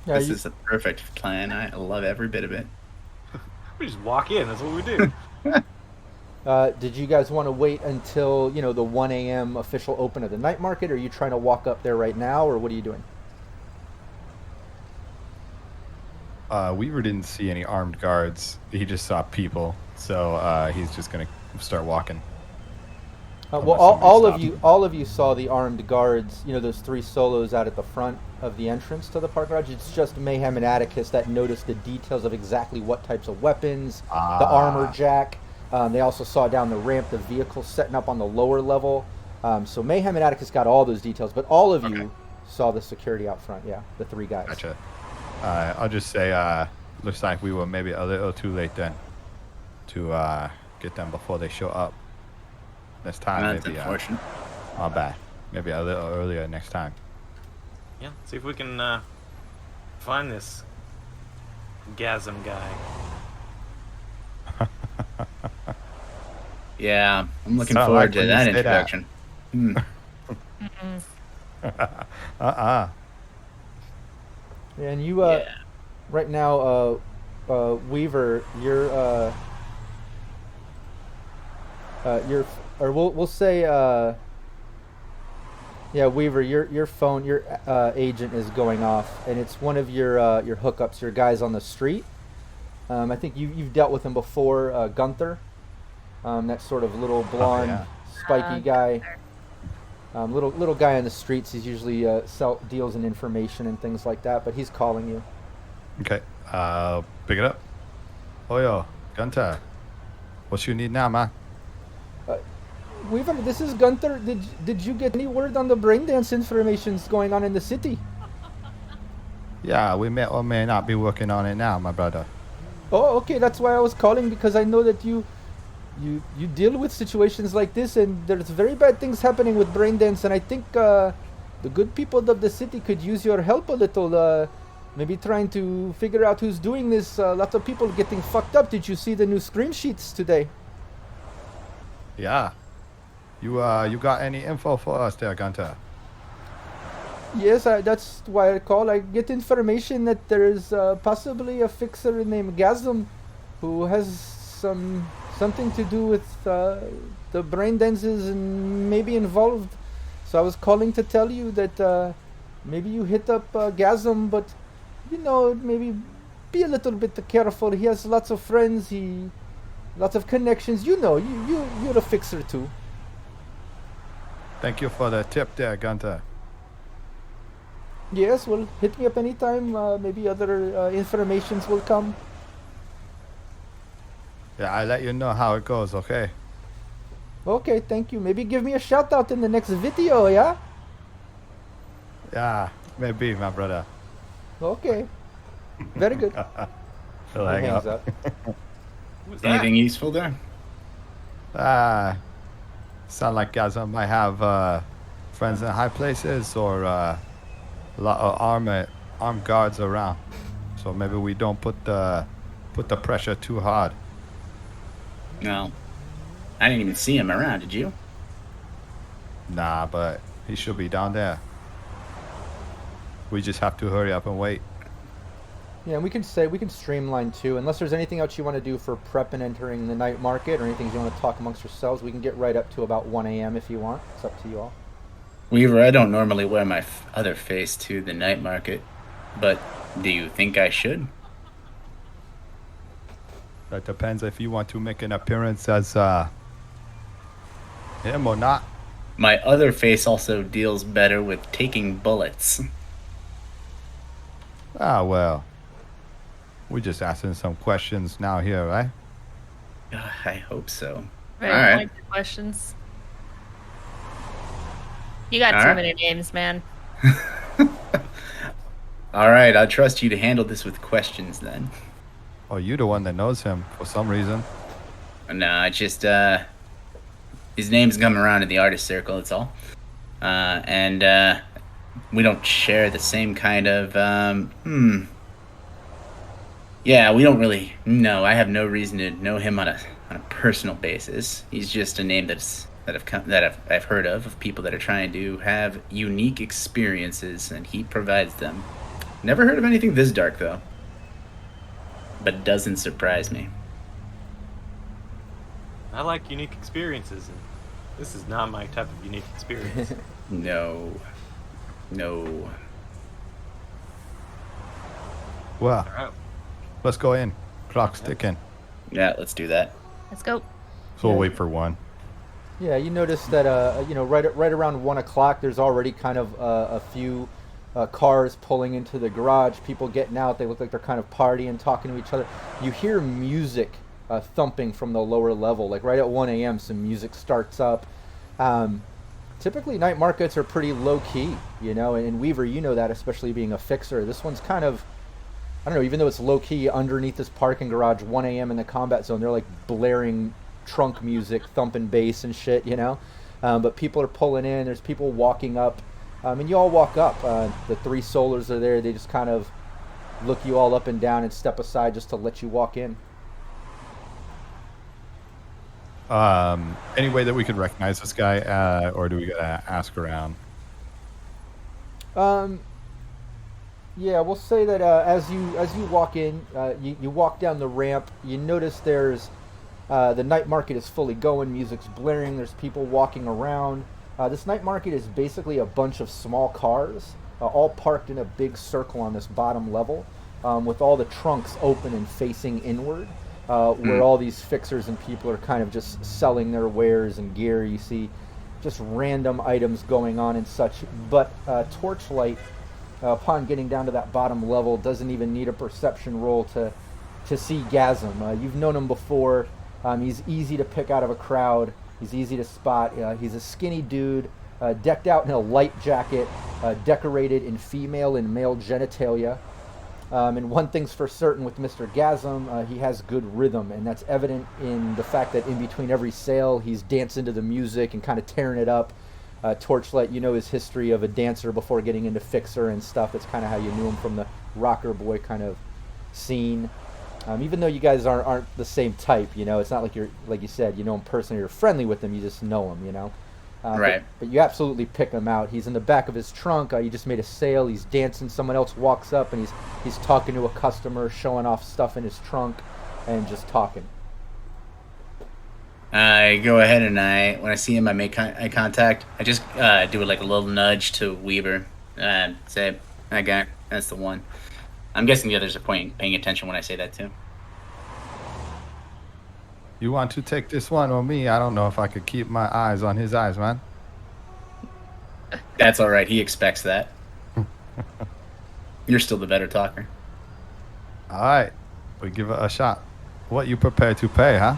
Yeah, this is a perfect plan. I love every bit of it. We just walk in. That's what we do. Did you guys want to wait until the 1 a.m. official open of the night market, or are you trying to walk up there right now, or what are you doing? Weaver didn't see any armed guards. He just saw people, so he's just gonna start walking. Well, Unless all somebody all of you saw the armed guards. Those 3 solos out at the front of the entrance to the park garage. It's just Mayhem and Atticus that noticed the details of exactly what types of weapons, the armor jack. They also saw down the ramp the vehicles setting up on the lower level. So Mayhem and Atticus got all those details, but all of you saw the security out front. Yeah, the 3 guys. Gotcha. I'll just say, looks like we were maybe a little too late then to get them before they show up. Next time, That's maybe. unfortunate. I'll bet. Maybe a little earlier next time. Yeah. See if we can find this gasm guy. Yeah, I'm looking Sound forward like to when you that say that. introduction. And you, Yeah. right now, Weaver, we'll say, Weaver, your phone, your agent is going off, and it's one of your hookups, your guys on the street. I think you've dealt with him before, Gunther, that sort of little blonde, spiky guy. Little guy on the streets. He's usually deals in information and things like that, but he's calling you. Okay. Pick it up. Oh, yo, Gunter. What you need now, man? Weaver, this is Gunther. Did you get any word on the braindance information's going on in the city? Yeah, we may or may not be working on it now, my brother. Oh, okay. That's why I was calling, because I know that you deal with situations like this, and there's very bad things happening with braindance, and I think the good people of the city could use your help a little. Maybe trying to figure out who's doing this. Lots of people getting fucked up. Did you see the new screen sheets today? Yeah. You got any info for us there, Gunter? Yes, that's why I call. I get information that there is possibly a fixer named Gasm who has something to do with the brain dances and maybe involved. So I was calling to tell you that maybe you hit up Gasm, but maybe be a little bit careful. He has lots of friends. Lots of connections. You're a fixer too. Thank you for the tip there, Gunter. Yes, well, hit me up anytime. Maybe other informations will come. Yeah, I'll let you know how it goes, okay? Okay, thank you. Maybe give me a shout out in the next video, yeah? Yeah, maybe, my brother. Okay. Very good. He'll He hang hangs up. up. Who's that? Anything useful there? Sound like guys might have friends in high places or a lot of armed guards around. So maybe we don't put put the pressure too hard. No, I didn't even see him around. Did you? Nah, but he should be down there. We just have to hurry up and wait. Yeah, and we can streamline too. Unless there's anything else you want to do for prep and entering the night market, or anything you want to talk amongst yourselves, we can get right up to about 1 a.m. if you want. It's up to you all. Weaver, I don't normally wear my other face to the night market, but do you think I should? That depends if you want to make an appearance as him or not. My other face also deals better with taking bullets. Ah, well. We're just asking some questions now here, right? I hope so. Very All right. pointed questions. You got All too right. many names, man. All right, I'll trust you to handle this with questions then. Oh, you're the one that knows him for some reason. No, it's just his name's come around in the artist circle. That's all. And we don't share the same kind of. Yeah, we don't really. No, I have no reason to know him on a personal basis. He's just a name that I've heard of people that are trying to have unique experiences, and he provides them. Never heard of anything this dark though, but it doesn't surprise me. I like unique experiences, and this is not my type of unique experience. No. Well, All right. let's go in. Clock's ticking. Yeah, let's do that. Let's go. So we'll wait for 1. Yeah, you notice that right around 1 o'clock, there's already kind of a few cars pulling into the garage. People getting out. They look like they're kind of partying, talking to each other. You hear music thumping from the lower level. Like right at 1 a.m., some music starts up. Typically, night markets are pretty low key, and Weaver, you know that, especially being a fixer. This one's kind of, I don't know, even though it's low key underneath this parking garage, 1 a.m. in the combat zone, they're like blaring trunk music, thumping bass and shit, but people are pulling in. There's people walking up, and you all walk up. The 3 solars are there. They just kind of look you all up and down and step aside just to let you walk in. Any way that we could recognize this guy, or do we gotta ask around? Yeah, we'll say that as you walk in, you walk down the ramp. You notice there's the night market is fully going. Music's blaring. There's people walking around. This night market is basically a bunch of small cars, all parked in a big circle on this bottom level, with all the trunks open and facing inward. Where all these fixers and people are kind of just selling their wares and gear. You see just random items going on and such. But Torchlight, upon getting down to that bottom level, doesn't even need a perception roll to see Gasm. You've known him before. He's easy to pick out of a crowd. He's easy to spot. He's a skinny dude, decked out in a light jacket, decorated in female and male genitalia. And one thing's for certain with Mr. Gasm, he has good rhythm, and that's evident in the fact that in between every sale, he's dancing to the music and kind of tearing it up. Torchlight, his history of a dancer before getting into fixer and stuff. That's kind of how you knew him from the rocker boy kind of scene. Even though you guys aren't the same type, it's not like you're, like you said, you know him personally, you're friendly with him, you just know him, Right. But you absolutely pick him out. He's in the back of his trunk. You just made a sale. He's dancing. Someone else walks up and he's talking to a customer, showing off stuff in his trunk, and just talking. I go ahead and when I see him, I make eye contact. I just do it like a little nudge to Weaver and say, "That guy, that's the one." I'm guessing the others are paying attention when I say that too. You want to take this one or me? I don't know if I could keep my eyes on his eyes, man. That's all right. He expects that. You're still the better talker. All right, we give it a shot. What you prepared to pay, huh?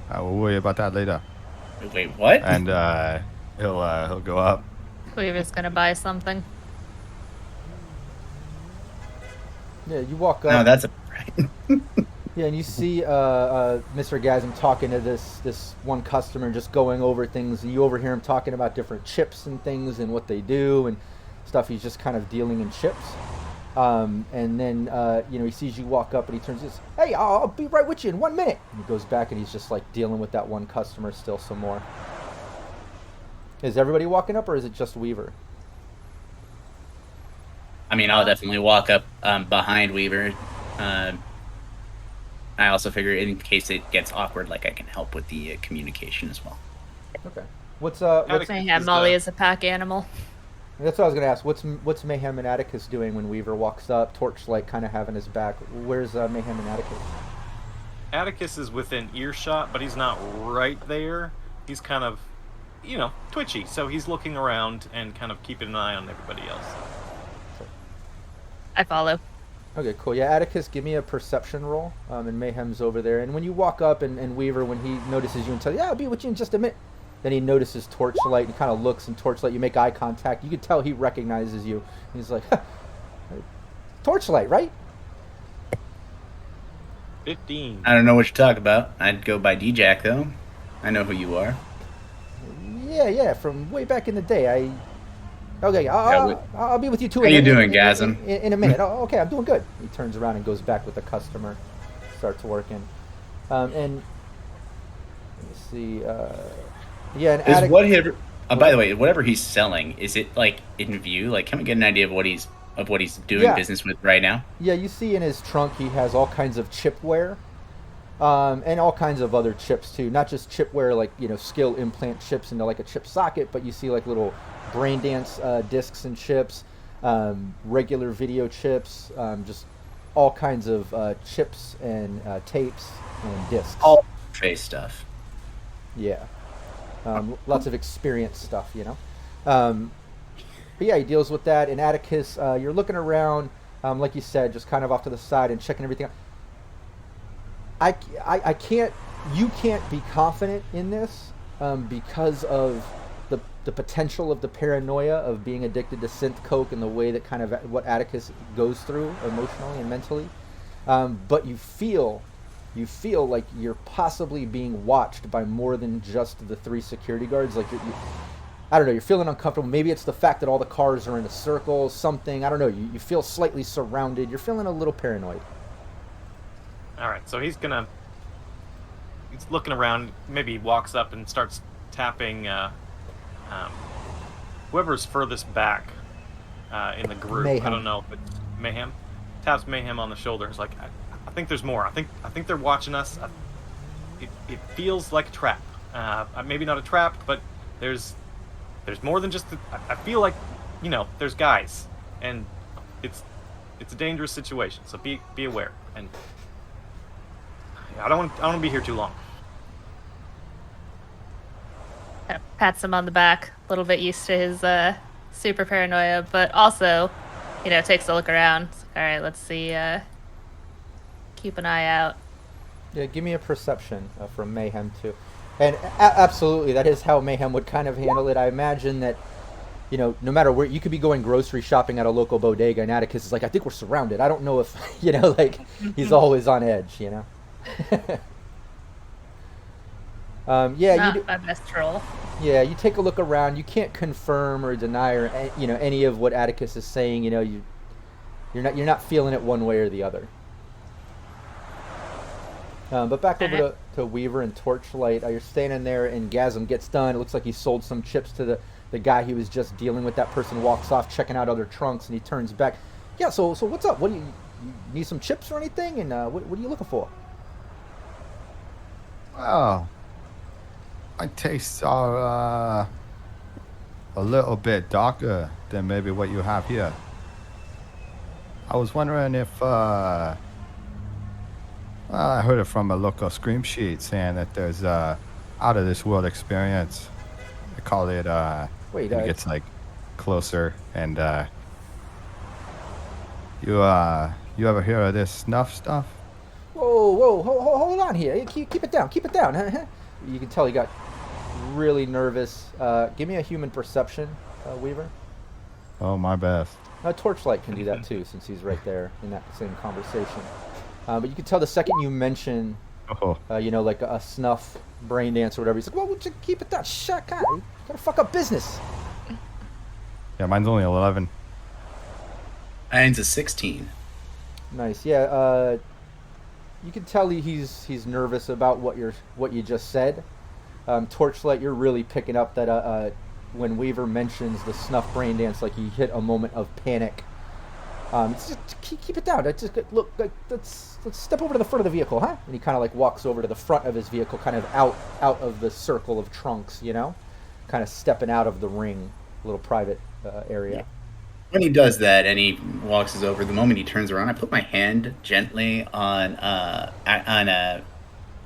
I will worry about that later. Wait, what? And he'll go up. Weaver's gonna buy something. Yeah, you walk up. No, that's a right. Yeah, and you see Mr. Gasm talking to this one customer, just going over things, and you overhear him talking about different chips and things and what they do and stuff. He's just kind of dealing in chips. And then he sees you walk up and he turns. He says, "Hey, I'll be right with you in 1 minute." And he goes back and he's just like dealing with that one customer still some more. Is everybody walking up or is it just Weaver? I mean, I'll definitely walk up behind Weaver. I also figure in case it gets awkward, like I can help with the communication as well. Okay. What's Mayhem Molly is a pack animal. That's what I was gonna ask. What's Mayhem and Atticus doing when Weaver walks up? Torchlight kind of having his back. Where's Mayhem and Atticus? Atticus is within earshot, but he's not right there. He's kind of, twitchy. So he's looking around and kind of keeping an eye on everybody else. I follow. Okay, cool. Yeah, Atticus, give me a perception roll. And Mayhem's over there. And when you walk up and Weaver, when he notices you and tells you, "Yeah, I'll be with you in just a minute," then he notices Torchlight and kind of looks, and Torchlight, you make eye contact. You can tell he recognizes you. He's like, "Torchlight, right?" 15. I don't know what you're talking about. I'd go by D-Jack, though. I know who you are. Yeah, from way back in the day. I'll be with you too. How you doing, Gasm? In a minute. Oh, okay, I'm doing good. He turns around and goes back with the customer, starts working. And let me see. And by the way, whatever he's selling, is it like in view? Like, can we get an idea of what he's doing business with right now? Yeah, you see in his trunk he has all kinds of chipware, and all kinds of other chips too. Not just chipware like skill implant chips into like a chip socket, but you see like little brain dance discs and chips, regular video chips, just all kinds of chips and tapes and discs. All face stuff. Yeah. Lots of experience stuff, But yeah, he deals with that. And Atticus, you're looking around, like you said, just kind of off to the side and checking everything out. You can't be confident in this because of the potential of the paranoia of being addicted to synth coke and the way that kind of what Atticus goes through emotionally and mentally. But you feel like you're possibly being watched by more than just the 3 security guards. Like I don't know, you're feeling uncomfortable. Maybe it's the fact that all the cars are in a circle, something. I don't know. You feel slightly surrounded. You're feeling a little paranoid. All right, so he's looking around. Maybe he walks up and starts tapping whoever's furthest back in the group. Mayhem. I don't know if it's Mayhem. Taps Mayhem on the shoulder. It's like, I think there's more. I think they're watching us. It feels like a trap. Maybe not a trap, but there's more than just. I feel like, there's guys, and it's a dangerous situation. So be aware. And I don't want to be here too long. Kind of pats him on the back, a little bit used to his super paranoia, but also, takes a look around. All right, let's see. Keep an eye out. Yeah, give me a perception from Mayhem too. And absolutely, that is how Mayhem would kind of handle it. I imagine that, no matter where, you could be going grocery shopping at a local bodega, and Atticus is like, "I think we're surrounded." I don't know if, he's always on edge, Not my best troll. Yeah, you take a look around. You can't confirm or deny or any of what Atticus is saying. You're not feeling it one way or the other. But back over to Weaver and Torchlight. You're standing there, and Gasm gets done. It looks like he sold some chips to the guy he was just dealing with. That person walks off, checking out other trunks, and he turns back. Yeah, so what's up? What do you need some chips or anything? And what are you looking for? Well, my tastes are a little bit darker than maybe what you have here. I was wondering if I heard it from a local scream sheet saying that there's out of this world experience. They call it it gets like closer, and you ever hear of this Snuff stuff? Whoa, hold on here. Keep it down. You can tell he got really nervous. Give me a human perception, Weaver. Oh, my best. Torchlight can do that too, since he's right there in that same conversation. But you can tell the second you mention, like a Snuff brain dance or whatever, he's like, "Well, we'll just keep it down. Shut up. You gotta fuck up business." Yeah, mine's only 11. Mine's a 16. Nice. Yeah. You can tell he's nervous about what you just said. Torchlight, you're really picking up that when Weaver mentions the Snuff brain dance, like he hit a moment of panic. Just keep it down. Just look. Let's step over to the front of the vehicle, huh? And he kind of like walks over to the front of his vehicle, kind of out of the circle of trunks, kind of stepping out of the ring, little private area. Yeah. When he does that and he walks us over, the moment he turns around, I put my hand gently on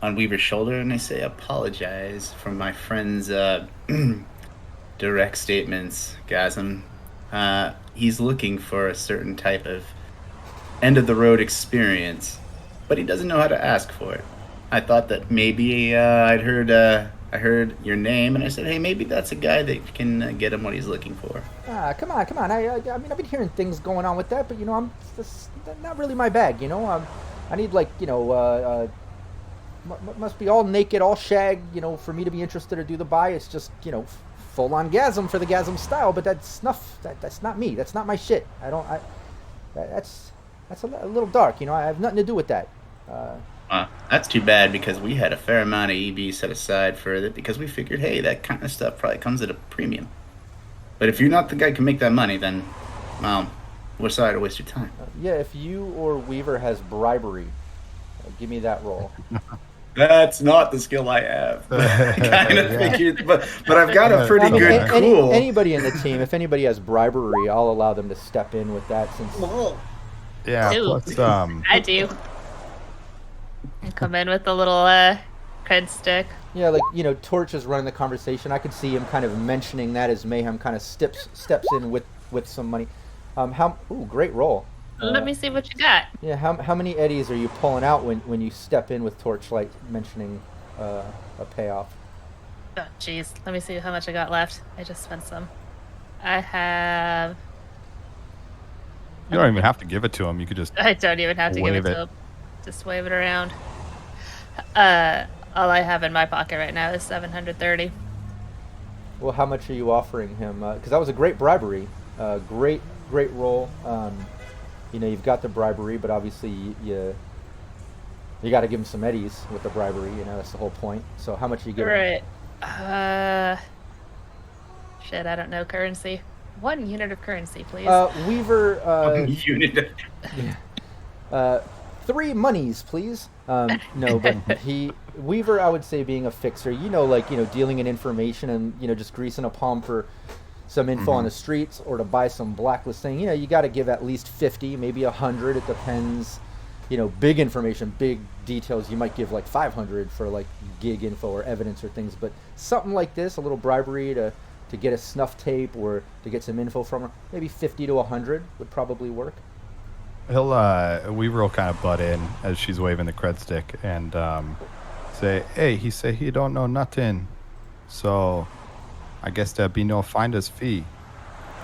Weaver's shoulder and I say, "Apologize for my friend's direct statements, Gasm. He's looking for a certain type of end of the road experience, but he doesn't know how to ask for it. I thought that maybe I heard your name, and I said, hey, maybe that's a guy that can get him what he's looking for." Come on. I mean, I've been hearing things going on with that, but that's not really my bag. I need must be all naked, all shag, for me to be interested or do the buy. It's just full on gasm for the gasm style, but that's Snuff. That's not me. That's not my shit. That's a little dark. I have nothing to do with that. That's too bad, because we had a fair amount of EB set aside for it, because we figured, hey, that kind of stuff probably comes at a premium. But if you're not the guy who can make that money, then, well, we're sorry to waste your time. Yeah, if you or Weaver has bribery, give me that roll. That's not the skill I have. I kind of figured, but I've got a pretty good cool. Anybody in the team, if anybody has bribery, I'll allow them to step in with that. Since yeah, plus, I do. And come in with a little cred stick. Yeah, like Torch is running the conversation. I could see him kind of mentioning that as Mayhem kind of steps in with some money. Great roll. Let me see what you got. Yeah, how many eddies are you pulling out when you step in with Torchlight mentioning a payoff? Oh, jeez. Let me see how much I got left. I just spent some. I have... You don't even have to give it to him. You could just... I don't even have to give it to him. Just wave it around. All I have in my pocket right now is 730. Well, how much are you offering him? Because that was a great bribery. Great roll. You've got the bribery, but obviously you got to give him some eddies with the bribery. That's the whole point. So how much are you giving? Right. Shit, I don't know currency. 1 unit of currency, please. Weaver. 1 unit. Yeah. 3 monies, please. No, but Weaver, I would say, being a fixer, dealing in information and just greasing a palm for some info on the streets or to buy some blacklist thing. You got to give at least 50, maybe 100. It depends. Big information, big details. You might give like 500 for like gig info or evidence or things. But something like this, a little bribery to get a snuff tape or to get some info from her, maybe 50 to 100 would probably work. Weaver will kind of butt in as she's waving the cred stick and say, hey, he say he don't know nothing, so I guess there'd be no finder's fee.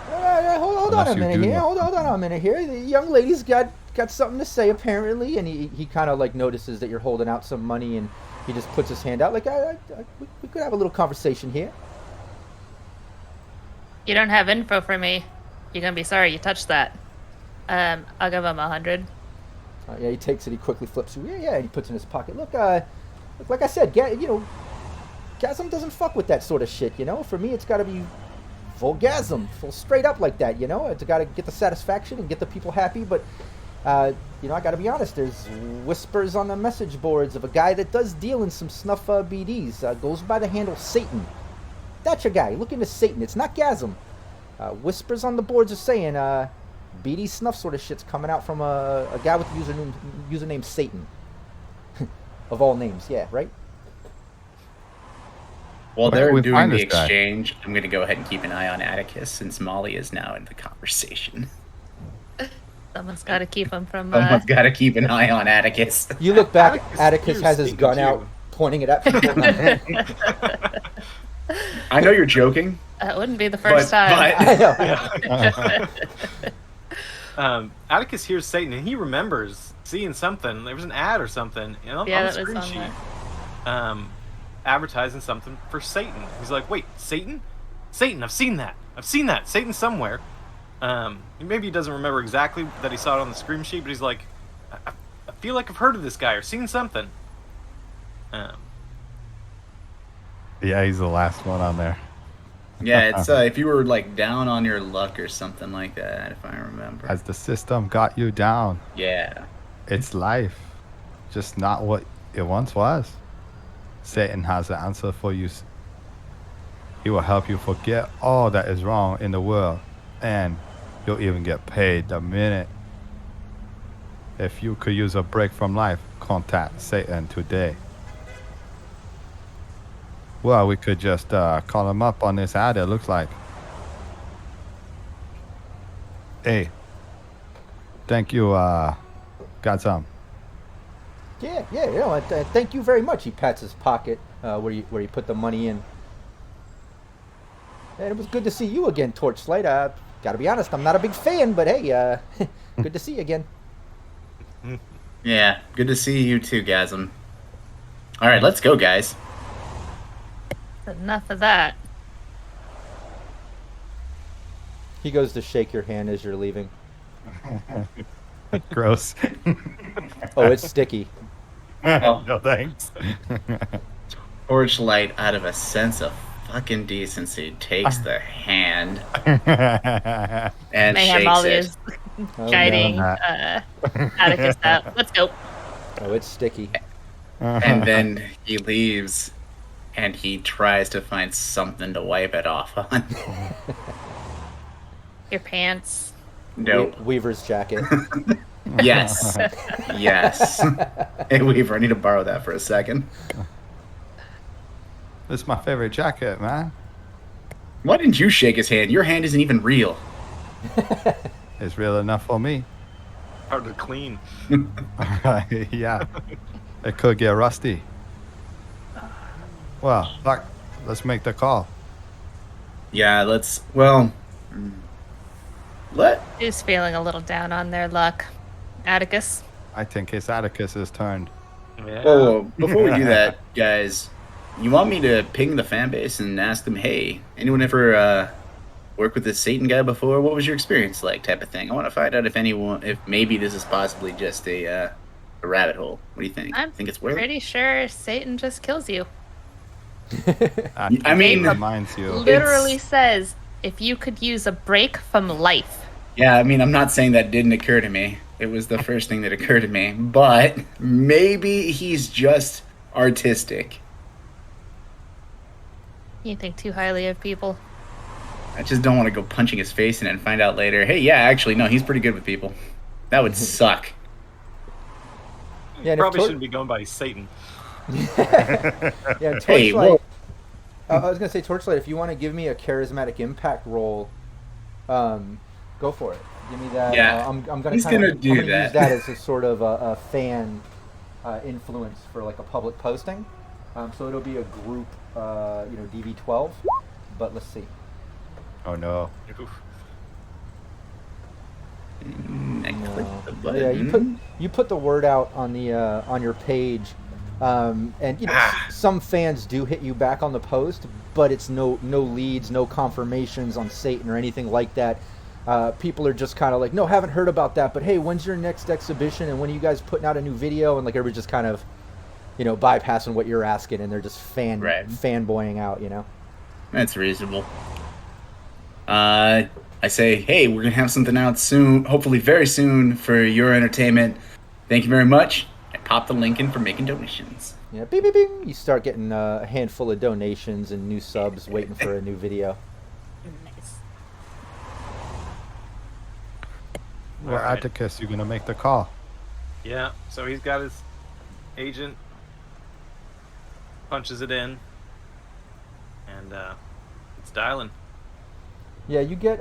Hold on a minute here. Hold on a minute here. The young lady's got something to say apparently, and he kind of like notices that you're holding out some money, and he just puts his hand out like, we could have a little conversation here. You don't have info for me. You're gonna be sorry you touched that. I'll give him 100. Yeah, he takes it. He quickly flips it. Yeah, and he puts it in his pocket. Look, like I said, Gasm doesn't fuck with that sort of shit. For me, it's got to be full Gasm, full straight up like that. It's got to get the satisfaction and get the people happy. But I got to be honest. There's whispers on the message boards of a guy that does deal in some snuff BDs. Goes by the handle Satan. That's your guy. Look into Satan. It's not Gasm. Whispers on the boards are saying BD snuff sort of shit's coming out from a guy with the username Satan. Of all names, yeah, right? While they're doing the exchange, I'm going to go ahead and keep an eye on Atticus, since Molly is now in the conversation. Someone's got to keep him from... Someone's got to keep an eye on Atticus. You look back, Atticus has his gun out, pointing it at people. I know you're joking. That wouldn't be the first time. I know. Atticus hears Satan, and he remembers seeing something. There was an ad or something on the screen sheet advertising something for Satan. He's like, wait, Satan? Satan, I've seen that. Satan's somewhere. Maybe he doesn't remember exactly that he saw it on the scream sheet, but he's like, I feel like I've heard of this guy or seen something. Yeah, he's the last one on there. Yeah, it's if you were like down on your luck or something like that, if I remember. Has the system got you down? Yeah. It's life, just not what it once was. Satan has the answer for you. He will help you forget all that is wrong in the world, and you'll even get paid the minute. If you could use a break from life, contact Satan today. Well, we could just call him up on this ad, it looks like. Hey, thank you, got some. Yeah, you know, thank you very much. He pats his pocket where you put the money in. And it was good to see you again, Torchlight. Gotta be honest, I'm not a big fan, but hey, good to see you again. Yeah, good to see you too, Gasm. All right, let's go, guys. Enough of that. He goes to shake your hand as you're leaving. Gross. Oh, it's sticky. No thanks. Torchlight, out of a sense of fucking decency, takes the hand and Mayhem shakes always it. guiding no, Atticus out. Let's go. Oh, it's sticky. And then he leaves, and he tries to find something to wipe it off on. Your pants. Nope. Weaver's jacket. Yes. Yes. Hey, Weaver, I need to borrow that for a second. This is my favorite jacket, man. Why didn't you shake his hand? Your hand isn't even real. It's real enough for me. Hard to clean. Yeah. It could get rusty. Well, fuck. Let's make the call. Yeah, let... Who's feeling a little down on their luck? Atticus? I think it's Atticus's turn. Yeah. Oh, before we do that, guys, you want me to ping the fan base and ask them, hey, anyone ever worked with this Satan guy before? What was your experience like, type of thing? I want to find out if maybe this is possibly just a rabbit hole. What do you think? I'm think it's worth it? pretty sure Satan just kills you. I mean, reminds you. Literally says, if you could use a break from life. Yeah, I mean, I'm not saying that didn't occur to me. It was the first thing that occurred to me. But maybe he's just artistic. You think too highly of people. I just don't want to go punching his face in it and find out later, hey, yeah, actually, no, he's pretty good with people. That would suck. Yeah, and Probably if shouldn't be going by Satan. Yeah, Torchlight. Hey, well- I was gonna say, Torchlight, if you want to give me a charismatic impact roll, go for it. Give me that. Yeah, I'm gonna he's gonna do use that. that as a sort of a fan influence for like a public posting. So it'll be a group, DV12. But let's see. Oh no. Oof. I clicked the button. Yeah, you put the word out on the on your page, and some fans do hit you back on the post, but it's no leads, no confirmations on Satan or anything like that. People are just kind of like, no, haven't heard about that, but hey, when's your next exhibition, and when are you guys putting out a new video? And like everybody's just kind of, bypassing what you're asking, and they're just fanboying out, That's reasonable. I say, hey, we're going to have something out soon, hopefully very soon, for your entertainment. Thank you very much. I pop the link in for making donations. Yeah, bing, bing, bing. You start getting a handful of donations and new subs waiting for a new video. Nice. Well, All right. Atticus, you're gonna make the call. Yeah, so he's got his agent, punches it in, and it's dialing. Yeah, you get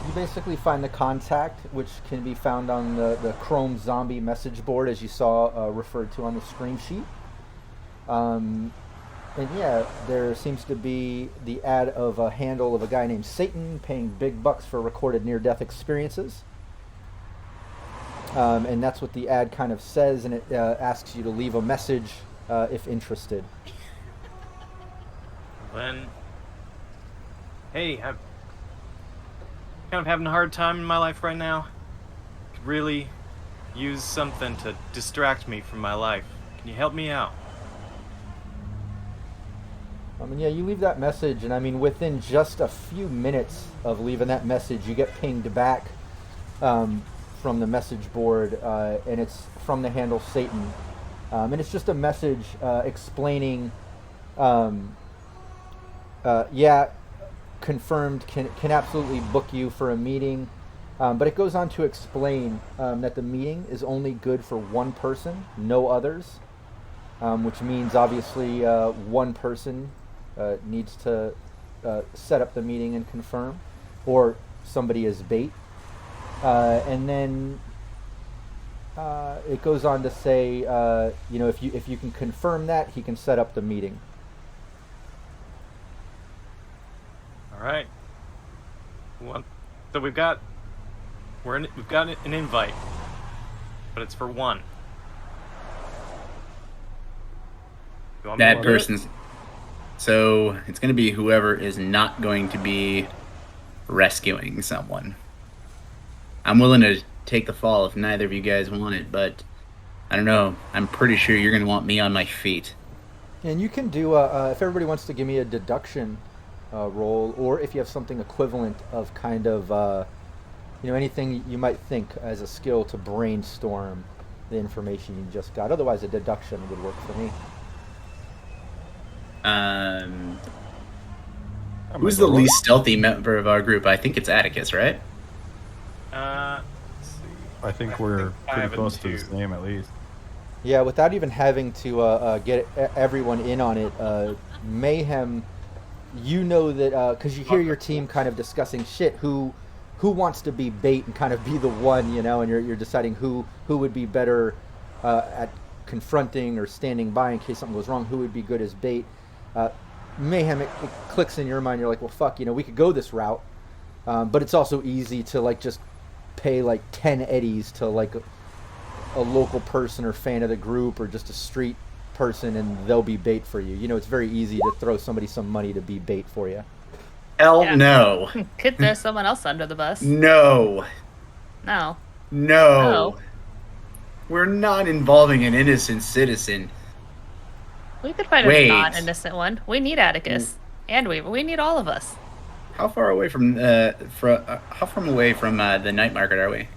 you basically find the contact, which can be found on the Chrome Zombie message board, as you saw referred to on the screen sheet. And yeah, there seems to be the ad of a handle of a guy named Satan paying big bucks for recorded near-death experiences. And that's what the ad kind of says, and it asks you to leave a message if interested. Then, hey, kind of having a hard time in my life right now. Could really use something to distract me from my life. Can you help me out? I mean, yeah, you leave that message, and I mean, within just a few minutes of leaving that message, you get pinged back from the message board, and it's from the handle Satan. And it's just a message explaining, yeah, confirmed, can absolutely book you for a meeting. But it goes on to explain that the meeting is only good for one person, no others, which means obviously one person needs to set up the meeting and confirm, or somebody is bait. And then it goes on to say, if you can confirm that, he can set up the meeting. All right. So we've got an invite, but it's for one. You want me That to do it? person's. So it's going to be whoever is not going to be rescuing someone. I'm willing to take the fall if neither of you guys want it, but I don't know. I'm pretty sure you're going to want me on my feet. And you can do, if everybody wants to give me a deduction roll, or if you have something equivalent of kind of, anything you might think as a skill to brainstorm the information you just got. Otherwise, a deduction would work for me. Who's the least stealthy member of our group? I think it's Atticus, right? Let's see. I think we're 5 pretty and close to 2. the same at least. Yeah, without even having to get everyone in on it, Mayhem, you know that because you hear your team kind of discussing shit, who wants to be bait and kind of be the one, and you're deciding who would be better at confronting or standing by in case something goes wrong, who would be good as bait. Mayhem, it clicks in your mind. You're like, well, fuck, we could go this route, but it's also easy to just pay 10 eddies to a local person or fan of the group or just a street person, and they'll be bait for you. It's very easy to throw somebody some money to be bait for you. Hell Yeah. no. Could throw someone else under the bus. No. No. No. We're not involving an innocent citizen. We could find Wait. a non-innocent one. We need Atticus. And we need all of us. How far away from the night market are we?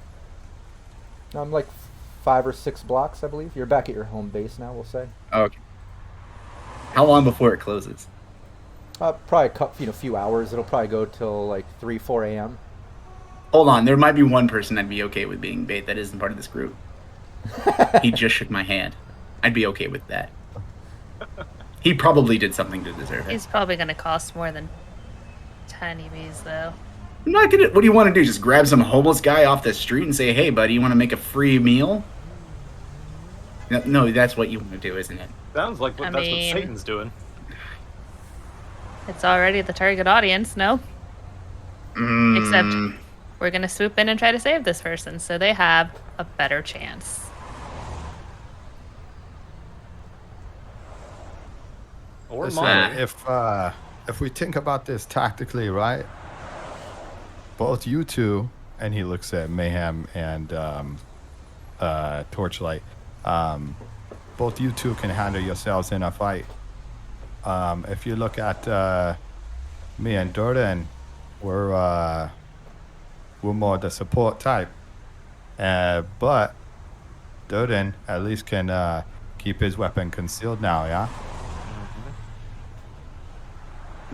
I'm 5 or 6 blocks, I believe. You're back at your home base now, we'll say. Okay. How long before it closes? Probably a few hours. It'll probably go till 3, 4 a.m. Hold on, there might be one person I'd be okay with being bait that isn't part of this group. He just shook my hand. I'd be okay with that. He probably did something to deserve it. He's probably going to cost more than 10 EVs, though. I'm not gonna. What do you want to do? Just grab some homeless guy off the street and say, "Hey, buddy, you want to make a free meal?" No, that's what you want to do, isn't it? Sounds like I that's mean- what Satan's doing. It's already the target audience, no? Except we're going to swoop in and try to save this person, so they have a better chance. Or Listen, mine. if we think about this tactically, right? Both you two, and he looks at Mayhem and Torchlight. Both you two can handle yourselves in a fight. If you look at me and Durden, we're more the support type. But Durden at least can keep his weapon concealed now, yeah?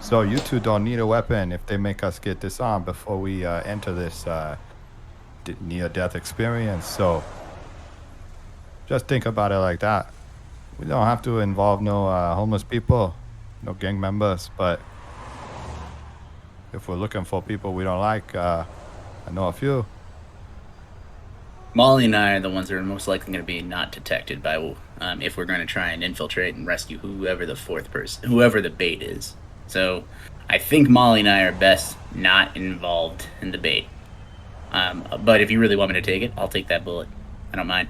So you two don't need a weapon if they make us get disarmed before we enter this near-death experience. So just think about it like that. We don't have to involve no homeless people, no gang members, but if we're looking for people we don't like, I know a few. Molly and I are the ones that are most likely going to be not detected by if we're going to try and infiltrate and rescue whoever the bait is. So I think Molly and I are best not involved in the bait. But if you really want me to take it, I'll take that bullet. I don't mind.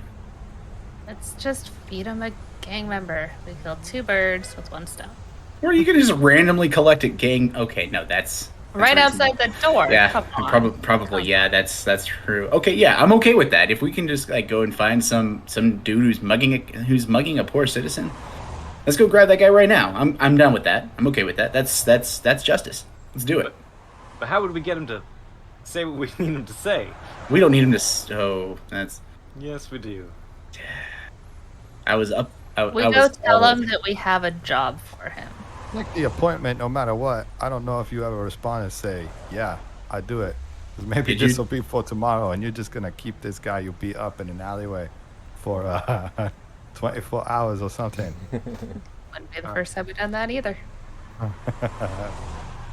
Let's just feed him a gang member. We killed 2 birds with 1 stone. Or you can just randomly collect a gang. Okay, no, that's Right outside the door. Yeah, Come on. probably. Yeah, that's true. Okay, yeah, I'm okay with that. If we can just like go and find some dude who's mugging a poor citizen, let's go grab that guy right now. I'm down with that. I'm okay with that. That's justice. Let's do it. But how would we get him to say what we need him to say? We don't need him to. Oh, that's. Yes, we do. I was up. We I go was tell all- him that we have a job for him. Make the appointment no matter what. I don't know if you ever respond and say, yeah, I do it. 'Cause maybe Did this you- will be for tomorrow, and you're just going to keep this guy you beat up in an alleyway for 24 hours or something. Wouldn't be the first time we've done that either. All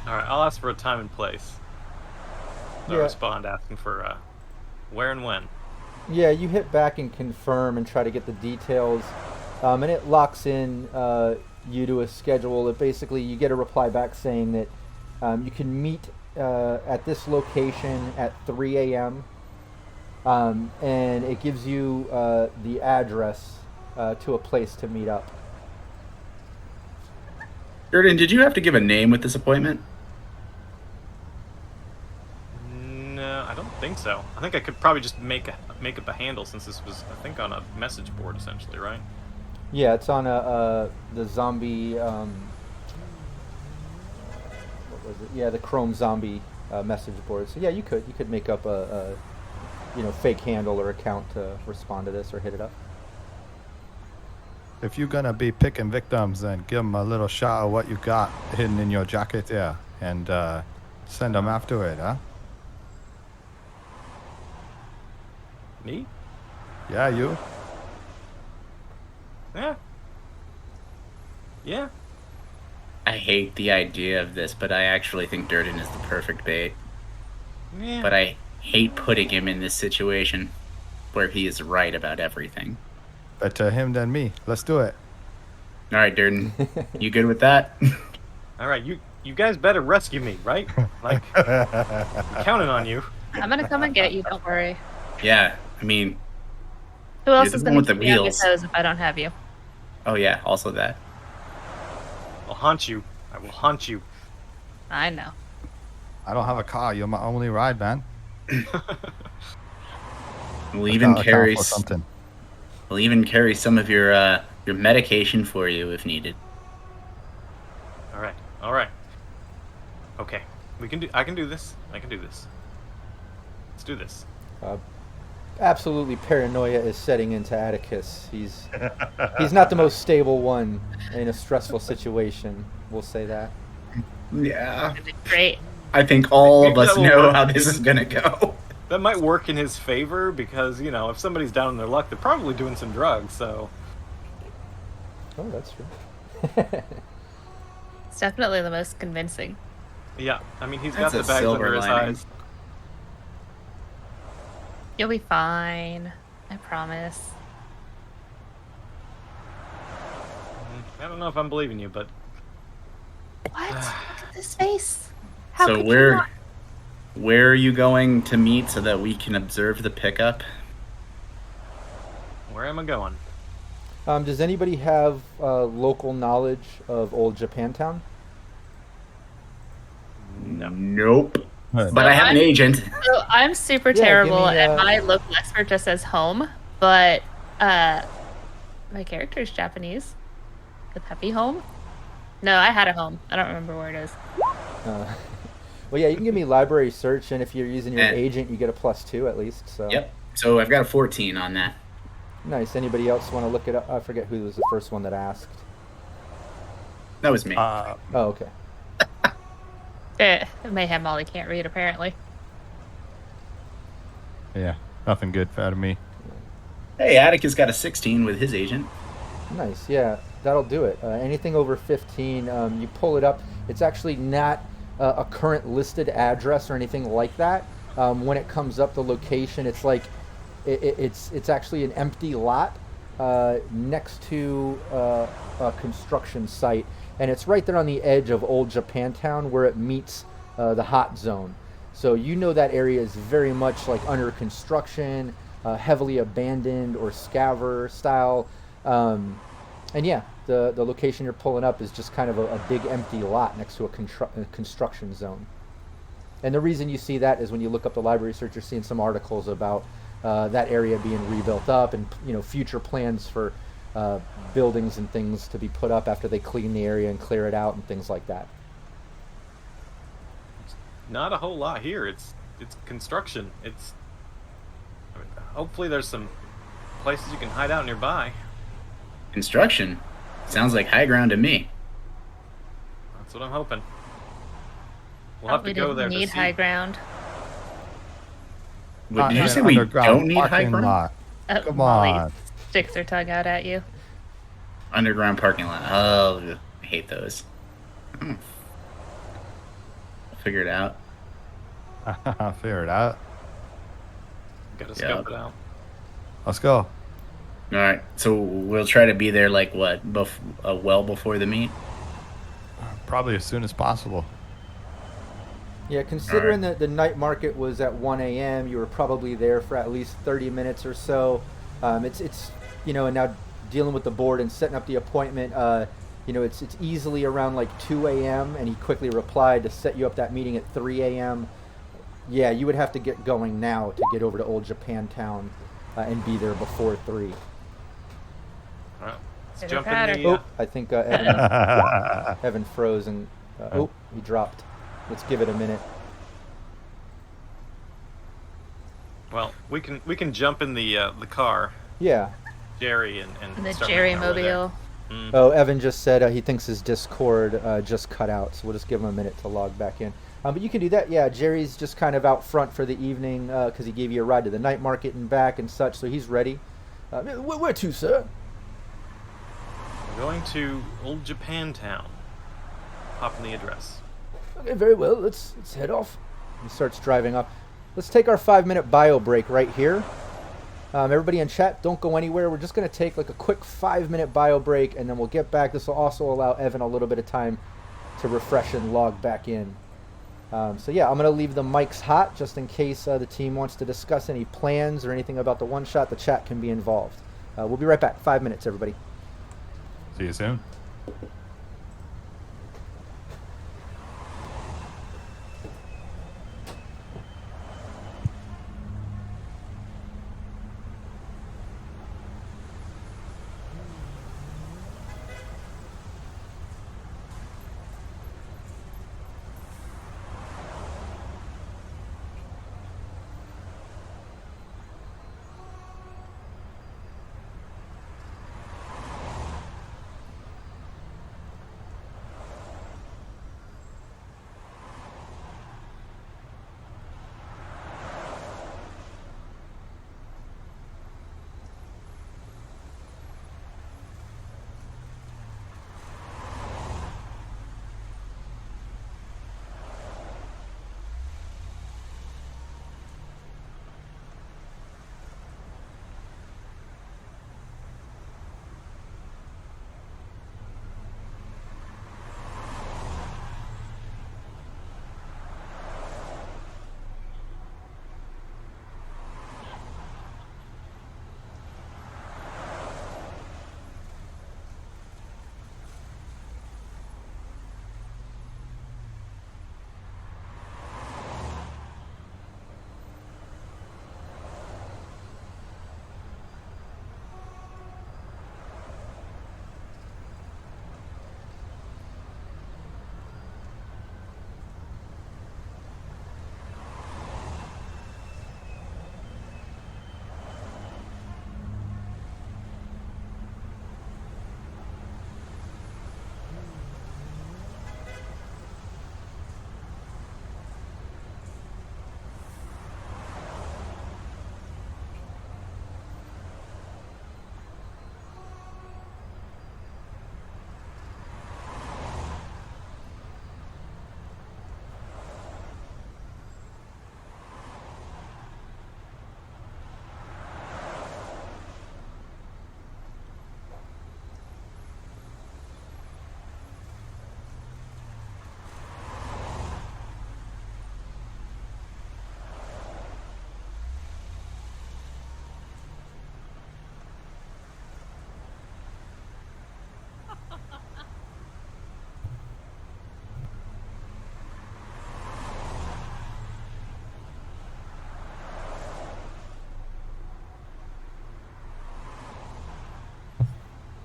right, I'll ask for a time and place. They'll Yeah. respond asking for where and when. Yeah, you hit back and confirm and try to get the details, and it locks in you to a schedule. That basically you get a reply back saying that you can meet at this location at 3 a.m. And it gives you the address to a place to meet up. Jordan, did you have to give a name with this appointment? No, I don't think so. I think I could probably just make up a handle since this was, I think, on a message board essentially, right? Yeah, it's on the zombie. What was it? Yeah, the Chrome zombie message board. So yeah, you could make up a fake handle or account to respond to this or hit it up. If you're going to be picking victims, then give them a little shot of what you got hidden in your jacket there, and send them after it, huh? Me? Yeah, you. Yeah. Yeah. I hate the idea of this, but I actually think Durden is the perfect bait. Yeah. But I hate putting him in this situation where he is right about everything. Better him than me. Let's do it. All right, Durden, you good with that? All right, you guys better rescue me, right? Like, I'm counting on you. I'm gonna come and get you. Don't worry. Yeah, I mean, Who else You're is the one gonna with the keep me on your wheels. toes if I don't have you? oh yeah, also that. I'll haunt you. I will haunt you. I know. I don't have a car. You're my only ride, man. We'll even Gotta carry account for something. we'll even carry some of your medication for you if needed. All right. Okay, I can do this. I can do this. Let's do this. Absolutely, paranoia is setting into Atticus. He's not the most stable one in a stressful situation. We'll say that. Yeah, It'd be great. I think all of Maybe us that'll know work. how this is gonna go. That might work in his favor because, if somebody's down on their luck, they're probably doing some drugs, so... Oh, that's true. It's definitely the most convincing. Yeah, I mean, he's That's got a the bags silver under his lining. eyes. You'll be fine. I promise. I don't know if I'm believing you, but... What? Look at this face. How So could you where not? where are you going to meet so that we can observe the pickup? Where am I going? Does anybody have local knowledge of Old Japantown? No. Nope. But But I have an I'm- agent. So I'm super Yeah, give terrible, me, and my local expert just says home, but my character is Japanese. Could that be home? No, I had a home. I don't remember where it is. Well, yeah, you can give me library search, and if you're using your Eh. agent, you get a +2 at least. So Yep. So I've got a 14 on that. nice. Anybody else want to look it up? I forget who was the first one that asked. That was me. Oh, okay. Mayhem Molly can't read, apparently. yeah, nothing good out of me. Hey, Atticus got a 16 with his agent. Nice. Yeah, that'll do it. Anything over 15, you pull it up. It's actually not a current listed address or anything like that. When it comes up, the location, it's like it's actually an empty lot next to a construction site, and it's right there on the edge of Old Japantown where it meets the hot zone. So you know that area is very much like under construction, heavily abandoned or scaver style. And yeah, the location you're pulling up is just kind of a big empty lot next to a construction zone. And the reason you see that is when you look up the library search, you're seeing some articles about that area being rebuilt up, and future plans for buildings and things to be put up after they clean the area and clear it out and things like that. Not a whole lot here. It's construction. Hopefully there's some places you can hide out nearby. Construction? Sounds like high ground to me. That's what I'm hoping. We'll have to We go didn't there to need see. high ground. What, did you say we don't need high ground? Lot. Come Molly on. sticks her tongue out at you. Underground parking lot. Oh, I hate those. I'll figure it out. Figure it out. Gotta scope it out. Let's go. All right, so we'll try to be there like what, well before the meet. Probably as soon as possible. Yeah, considering that the night market was at 1 a.m., you were probably there for at least 30 minutes or so. It's and now dealing with the board and setting up the appointment, it's easily around like 2 a.m., and he quickly replied to set you up that meeting at 3 a.m. Yeah, you would have to get going now to get over to Old Japantown and be there before 3. All right, let's Pitter jump patter. in the. Oh, I think Evan froze and he dropped. Let's give it a minute. Well, we can jump in the car, Yeah. Jerry, and The start Jerry making our way there. Mobile. Oh, Evan just said he thinks his Discord just cut out, so we'll just give him a minute to log back in. But you can do that. Yeah, Jerry's just kind of out front for the evening because he gave you a ride to the night market and back and such, so he's ready. Where to, sir? We're going to Old Japantown. Pop in the address. Okay, very well. Let's head off. He starts driving up. Let's take our 5-minute bio break right here. Everybody in chat, don't go anywhere. We're just going to take like a quick 5-minute bio break, and then we'll get back. This will also allow Evan a little bit of time to refresh and log back in. So yeah, I'm going to leave the mics hot just in case the team wants to discuss any plans or anything about the one-shot. The chat can be involved. We'll be right back. 5 minutes, everybody. See you soon.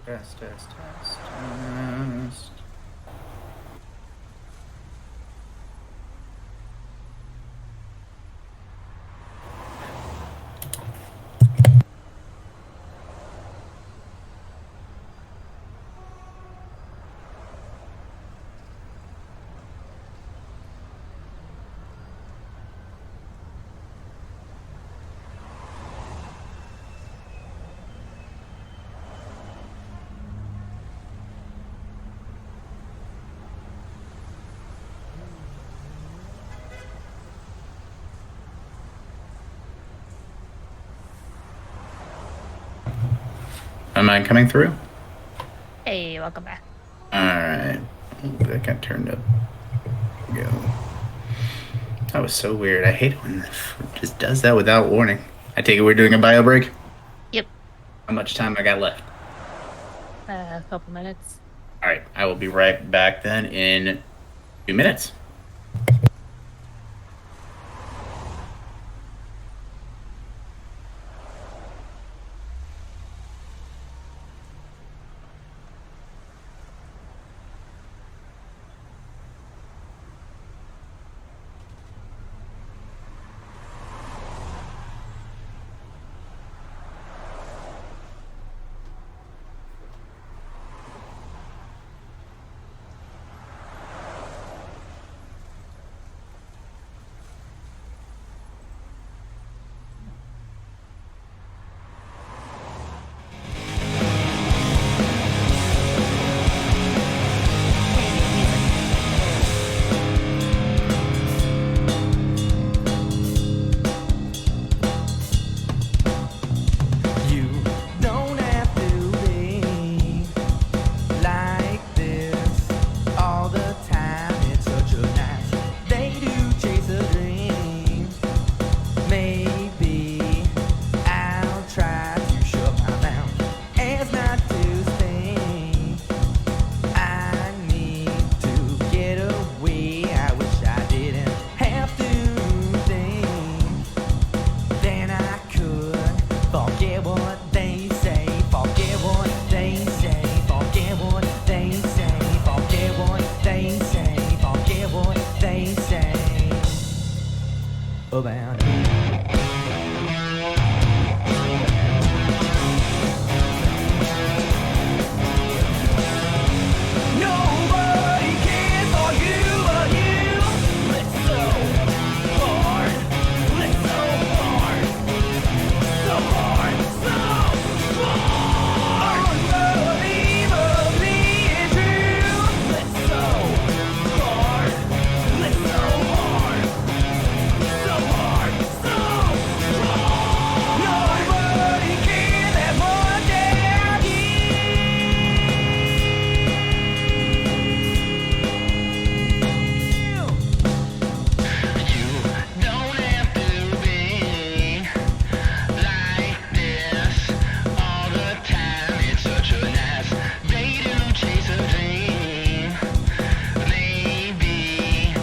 Test. Am I coming through? Hey, welcome back. All right. That got turned up. There we go. That was so weird. I hate it when it just does that without warning. I take it we're doing a bio break? Yep. How much time I got left? A couple minutes. All right. I will be right back then in 2 minutes. about nobody cares for you but you. It's so hard, it's so hard, so hard, so hard. Unbelievably true. It's so hard, it's so hard, so hard, so hard. Nobody cares that much about you. You don't have to be like this all the time. It's such a nice day to chase a dream. Maybe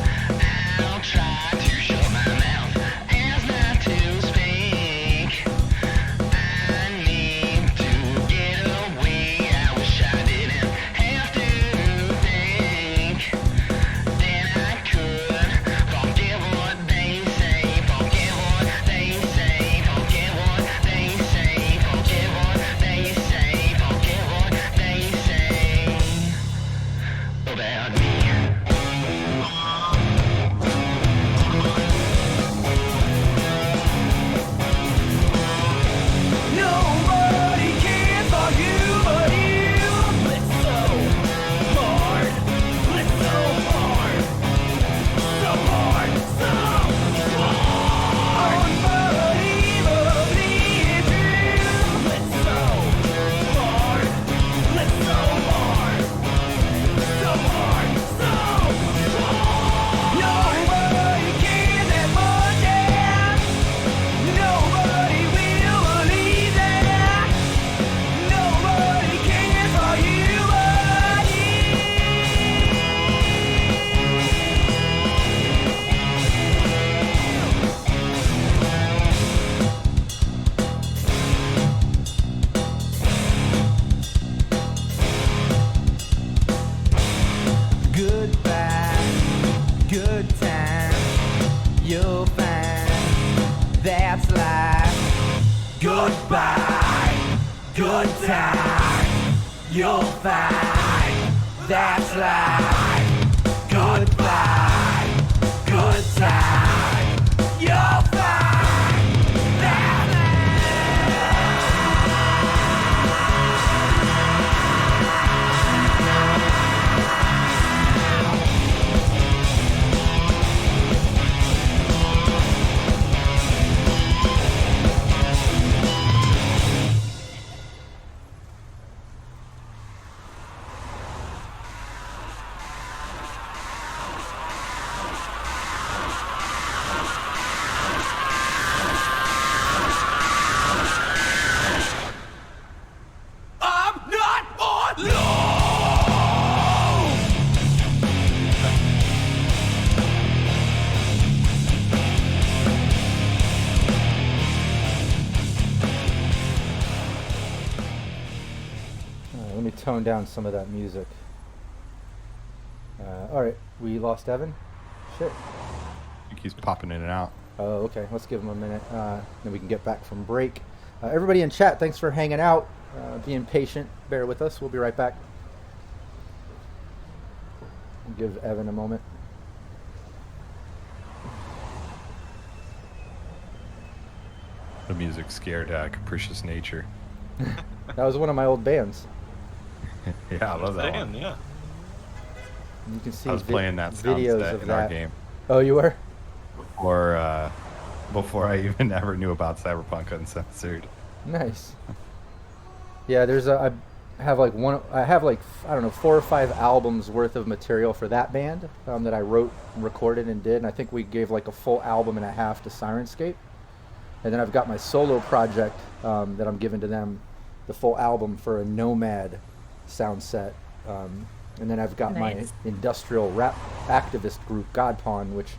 I'll try to shut my mouth as not to speak. I need to get away. I wish I didn't have to think. Then I could forget what they say, forget what they say, forget what they say, forget what they say, forget what they say about me. Nobody cares for you but you. It's so hard, it's so hard, so hard, so hard. Unbelievably true. It's so hard, it's so hard, so hard, time, you'll find that's life. Goodbye, good time, you'll find that's tone down some of that music. Alright, we lost Evan? Shit. I think he's popping in and out. Oh, okay. Let's give him a minute. Then we can get back from break. Everybody in chat, thanks for hanging out, being patient. Bear with us. We'll be right back. Give Evan a moment. The music scared Capricious Nature. That was one of my old bands. Yeah, I love that one. Yeah. You can see I was playing that sound videos set of in that. our game. Oh, you were? Before I even ever knew about Cyberpunk Uncensored. Nice. Yeah, I have like I don't know, 4 or 5 albums worth of material for that band that I wrote and recorded and did, and I think we gave like a full album and a half to Sirenscape. And then I've got my solo project that I'm giving to them, the full album for a Nomad sound set. And then I've got my industrial rap activist group, Godpawn, which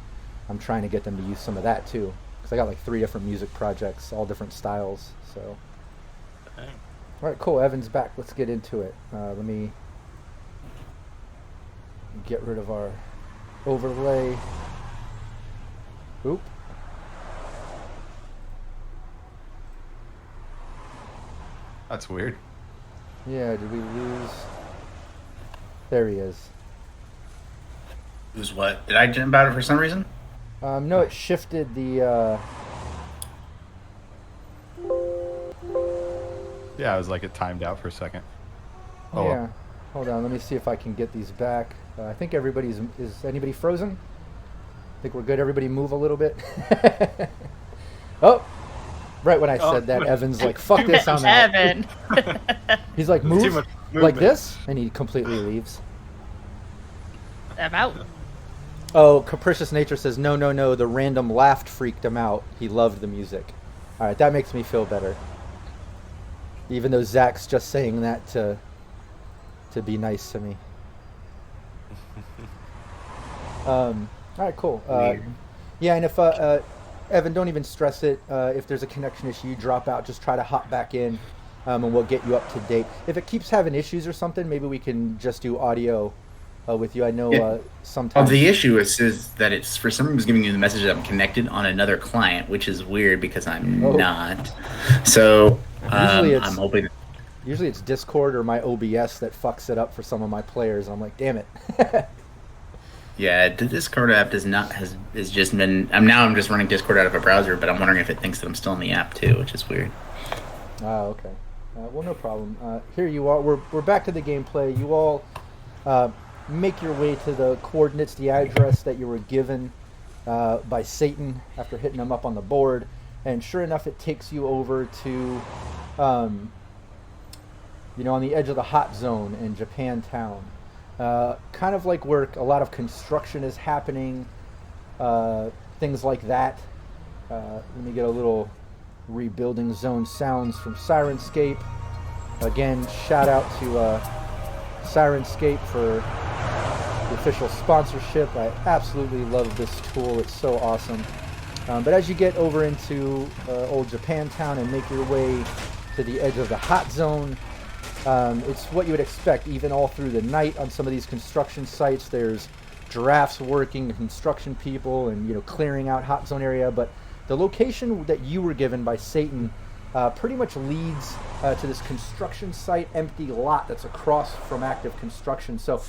I'm trying to get them to use some of that too. Because I got like 3 different music projects, all different styles. So, Dang. all right, cool. Evan's back. Let's get into it. Let me get rid of our overlay. Oop. That's weird. Yeah, did we lose? There he is. Who's what? Did I jump out of it for some reason? No, it shifted the. Yeah, I was like it timed out for a second. Oh, Yeah. well. Hold on, let me see if I can get these back. I think is anybody frozen? I think we're good. Everybody move a little bit. Oh, right when I said that, Evan's like, "Fuck this, I'm out." Evan. He's like, Too "Move much like movement. this," and he completely leaves. I'm out. Oh, Capricious Nature says, no, the random laughed freaked him out. He loved the music. All right, that makes me feel better. Even though Zach's just saying that to be nice to me. All right, cool. Yeah, and if Evan, don't even stress it. If there's a connection issue, you drop out. Just try to hop back in, and we'll get you up to date. If it keeps having issues or something, maybe we can just do audio with you. I know sometimes. Well, the issue is that it's for some reason giving you the message that I'm connected on another client, which is weird because I'm not. So I'm hoping. Usually it's Discord or my OBS that fucks it up for some of my players. I'm like, damn it. Yeah, the Discord app has just been. I'm just running Discord out of a browser, but I'm wondering if it thinks that I'm still in the app too, which is weird. Oh, okay. Well, no problem. Here you are. We're back to the gameplay. You all make your way to the coordinates, the address that you were given by Satan after hitting him up on the board, and sure enough, it takes you over to, on the edge of the hot zone in Japantown. Kind of like where a lot of construction is happening, things like that. Let me get a little rebuilding zone sounds from Sirenscape. Again, shout out to Sirenscape for the official sponsorship. I absolutely love this tool. It's so awesome. But as you get over into old Japantown and make your way to the edge of the hot zone, it's what you would expect even all through the night on some of these construction sites. There's giraffes working, construction people, and clearing out hot zone area. But the location that you were given by Satan pretty much leads to this construction site empty lot that's across from active construction. So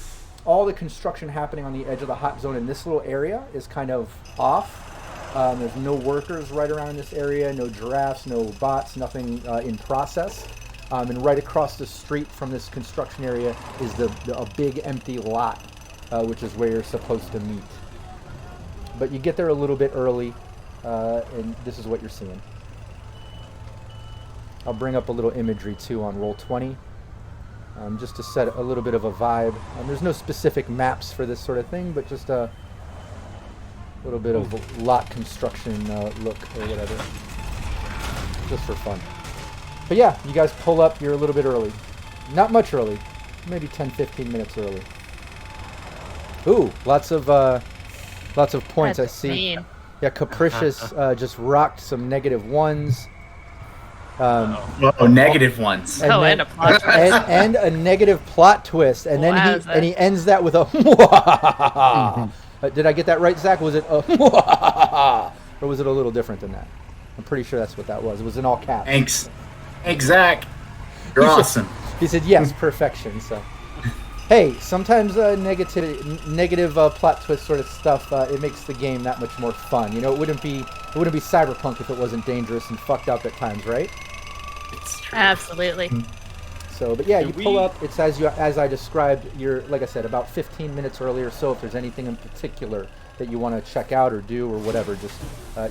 all the construction happening on the edge of the hot zone in this little area is kind of off. There's no workers right around this area, no giraffes, no bots, nothing in process. And right across the street from this construction area is a big empty lot, which is where you're supposed to meet. But you get there a little bit early, and this is what you're seeing. I'll bring up a little imagery too on Roll20, just to set a little bit of a vibe. There's no specific maps for this sort of thing, but just a little bit of lot construction look or whatever, just for fun. But yeah, you guys pull up. You're a little bit early, not much early, maybe 10-15 minutes early. Ooh, lots of points. That's I see. mean. Yeah, Capricious just rocked some -1s. Negative ones. And Oh, then- and a plot twist. and a negative plot twist, and then Wowza. he ends that with a did I get that right, Zach? Was it a or was it a little different than that? I'm pretty sure that's what that was. It was in all caps. Thanks, Zach. You're awesome. He said yes, perfection. So hey, sometimes negative plot twist sort of stuff it makes the game that much more fun. You know, it wouldn't be Cyberpunk if it wasn't dangerous and fucked up at times, right? It's true. Absolutely. So, but yeah, Do you pull we- up. It's as I described. You're, like I said, about 15 minutes early or so. If there's anything in particular that you want to check out or do or whatever, just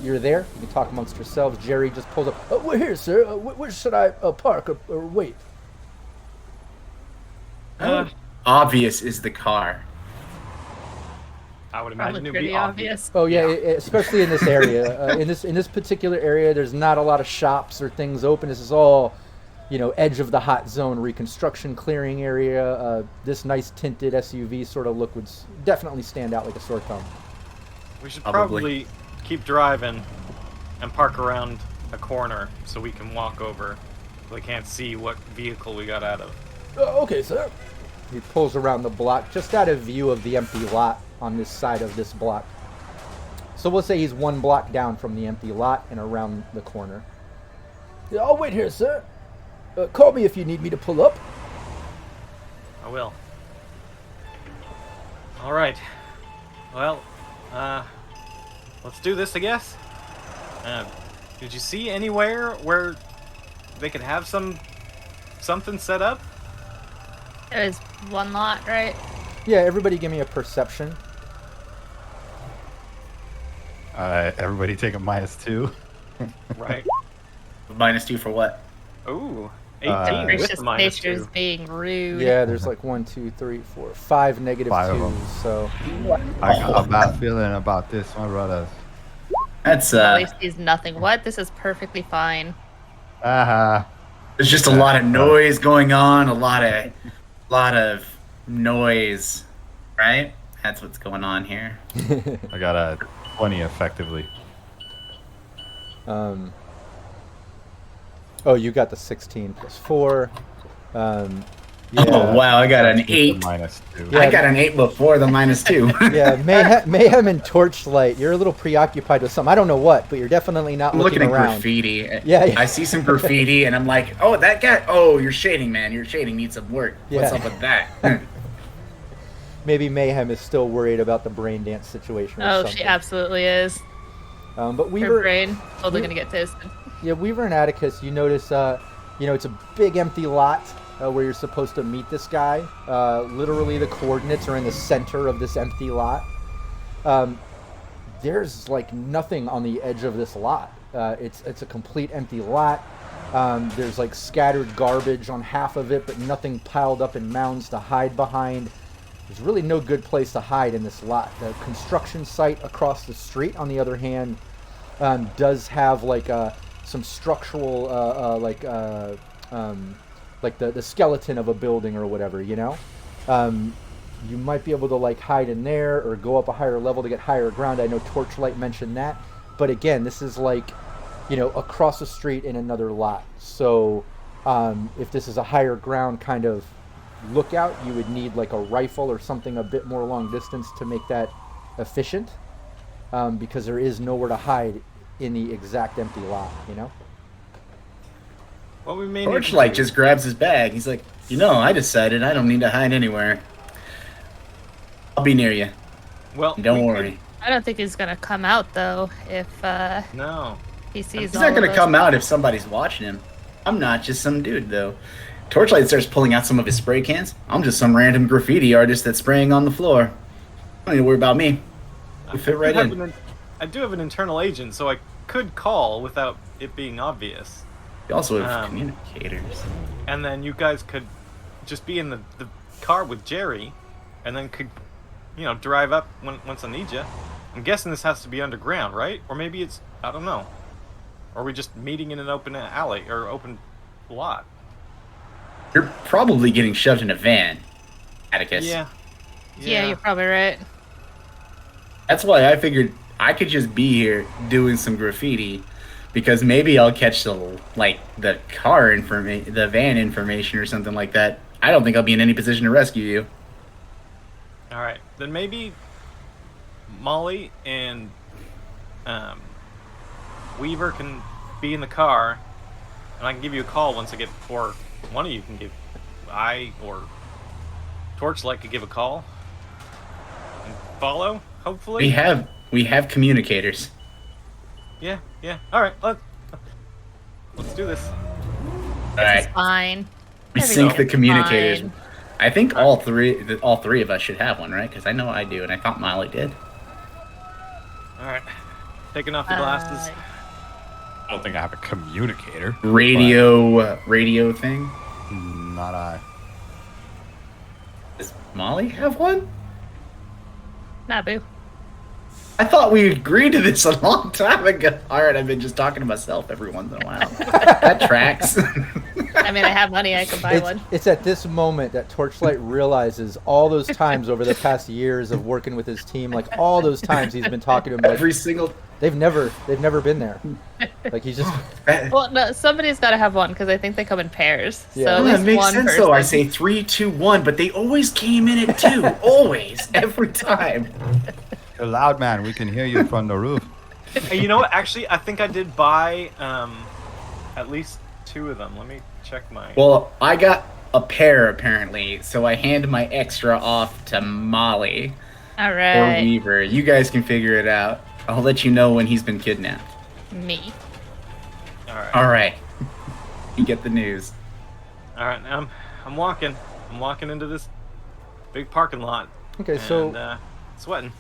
you're there. You can talk amongst yourselves. Jerry just pulls up. Oh, we're here, sir. Where should I park or wait? Obvious is the car. I would Probably imagine it would pretty be obvious. Oh yeah, especially in this area. In this particular area, there's not a lot of shops or things open. This is all, edge of the hot zone reconstruction clearing area. This nice tinted SUV sort of look would definitely stand out like a sore thumb. We should Probably. probably keep driving and park around a corner so we can walk over. They can't see what vehicle we got out of. Okay, sir. He pulls around the block, just out of view of the empty lot on this side of this block. So we'll say he's one block down from the empty lot and around the corner. Yeah, I'll wait here, sir. Call me if you need me to pull up. I will. All right. Well, let's do this, I guess. Did you see anywhere where they could have something set up? It was one lot, right? Yeah, everybody give me a perception. Everybody take a -2. Right. -2 for what? Ooh, 18 with Gracious the nature's -2. being rude. Yeah, there's like 1, 2, 3, 4, 5 negative Five of twos. them. So I got a bad feeling about this, my brothers. That's At least he's nothing. What? This is perfectly fine. Aha. there's just a lot of noise going on, a lot of noise, right? That's what's going on here. I got a 20 effectively. Oh, you got the 16 plus 4. Yeah. Oh wow, I got an 8. -2. Yeah. I got an 8 before the -2. Yeah, Mayhem and Torchlight. You're a little preoccupied with something. I don't know what, but you're definitely not I'm looking at around. graffiti. Yeah. I see some graffiti, and I'm like, oh, that guy. Oh, you're shading, man. Your shading needs some work. What's Yeah. up with that? Maybe Mayhem is still worried about the brain dance situation. Or Oh, something. she absolutely is. But Her Weaver, brain totally gonna get toasted. yeah, Weaver and Atticus. You notice, it's a big empty lot where you're supposed to meet this guy. Literally, the coordinates are in the center of this empty lot. There's like nothing on the edge of this lot. It's a complete empty lot. There's like scattered garbage on half of it, but nothing piled up in mounds to hide behind. There's really no good place to hide in this lot. The construction site across the street, on the other hand, does have like some structural, like the skeleton of a building or whatever, You might be able to like hide in there or go up a higher level to get higher ground. I know Torchlight mentioned that, but again, this is like, across the street in another lot. So if this is a higher ground kind of lookout, you would need like a rifle or something a bit more long distance to make that efficient, because there is nowhere to hide in the exact empty lot, What we may need to Torchlight do- just grabs his bag. He's like, I decided I don't need to hide anywhere. I'll be near you. Well, Don't we worry. I don't think he's gonna come out though if No. he sees He's all not of going to us. come out if somebody's watching him. I'm not just some dude, though. Torchlight starts pulling out some of his spray cans. I'm just some random graffiti artist that's spraying on the floor. Don't need to worry about me. We fit right in. I do have an internal agent, so I could call without it being obvious. We also have communicators. And then you guys could just be in the car with Jerry, and then could, drive up once I need you. I'm guessing this has to be underground, right? Or maybe it's, I don't know. Or are we just meeting in an open alley or open lot? You're probably getting shoved in a van, Atticus. Yeah, Yeah, you're probably right. That's why I figured I could just be here doing some graffiti, because maybe I'll catch the car information, the van information, or something like that. I don't think I'll be in any position to rescue you. All right, then maybe Molly and Weaver can be in the car, and I can give you a call once I get, or one of you can give, or Torchlight could give a call and follow, hopefully. We have communicators. Yeah. All right, let's do this. All right. It's fine. We Everything sync the is communicators. fine. I think all three of us should have one, right? Because I know I do, and I thought Molly did. All right, taking off the glasses. I don't think I have a communicator. Radio thing. Not I. Does Molly have one? Nah, boo. I thought we agreed to this a long time ago. All right, I've been just talking to myself every once in a while. That tracks. I mean, I have money. I can buy one. It's at this moment that Torchlight realizes all those times over the past years of working with his team, like all those times he's been talking to him, like, Every single. they've never been there. Like he's just Well, no, somebody's got to have one because I think they come in pairs. Yeah. So Well, at that least makes one sense, person. though. I say 3, 2, 1, but they always came in at 2. Always. Every time. You're loud, man. We can hear you from the roof. Hey, you know what? Actually, I think I did buy at least 2 of them. Let me check my. Well, I got a pair, apparently, so I hand my extra off to Molly All or right. Weaver. You guys can figure it out. I'll let you know when he's been kidnapped. Me. All right. All right. You get the news. All right. Now I'm walking. I'm walking into this big parking lot. okay. So And, sweating.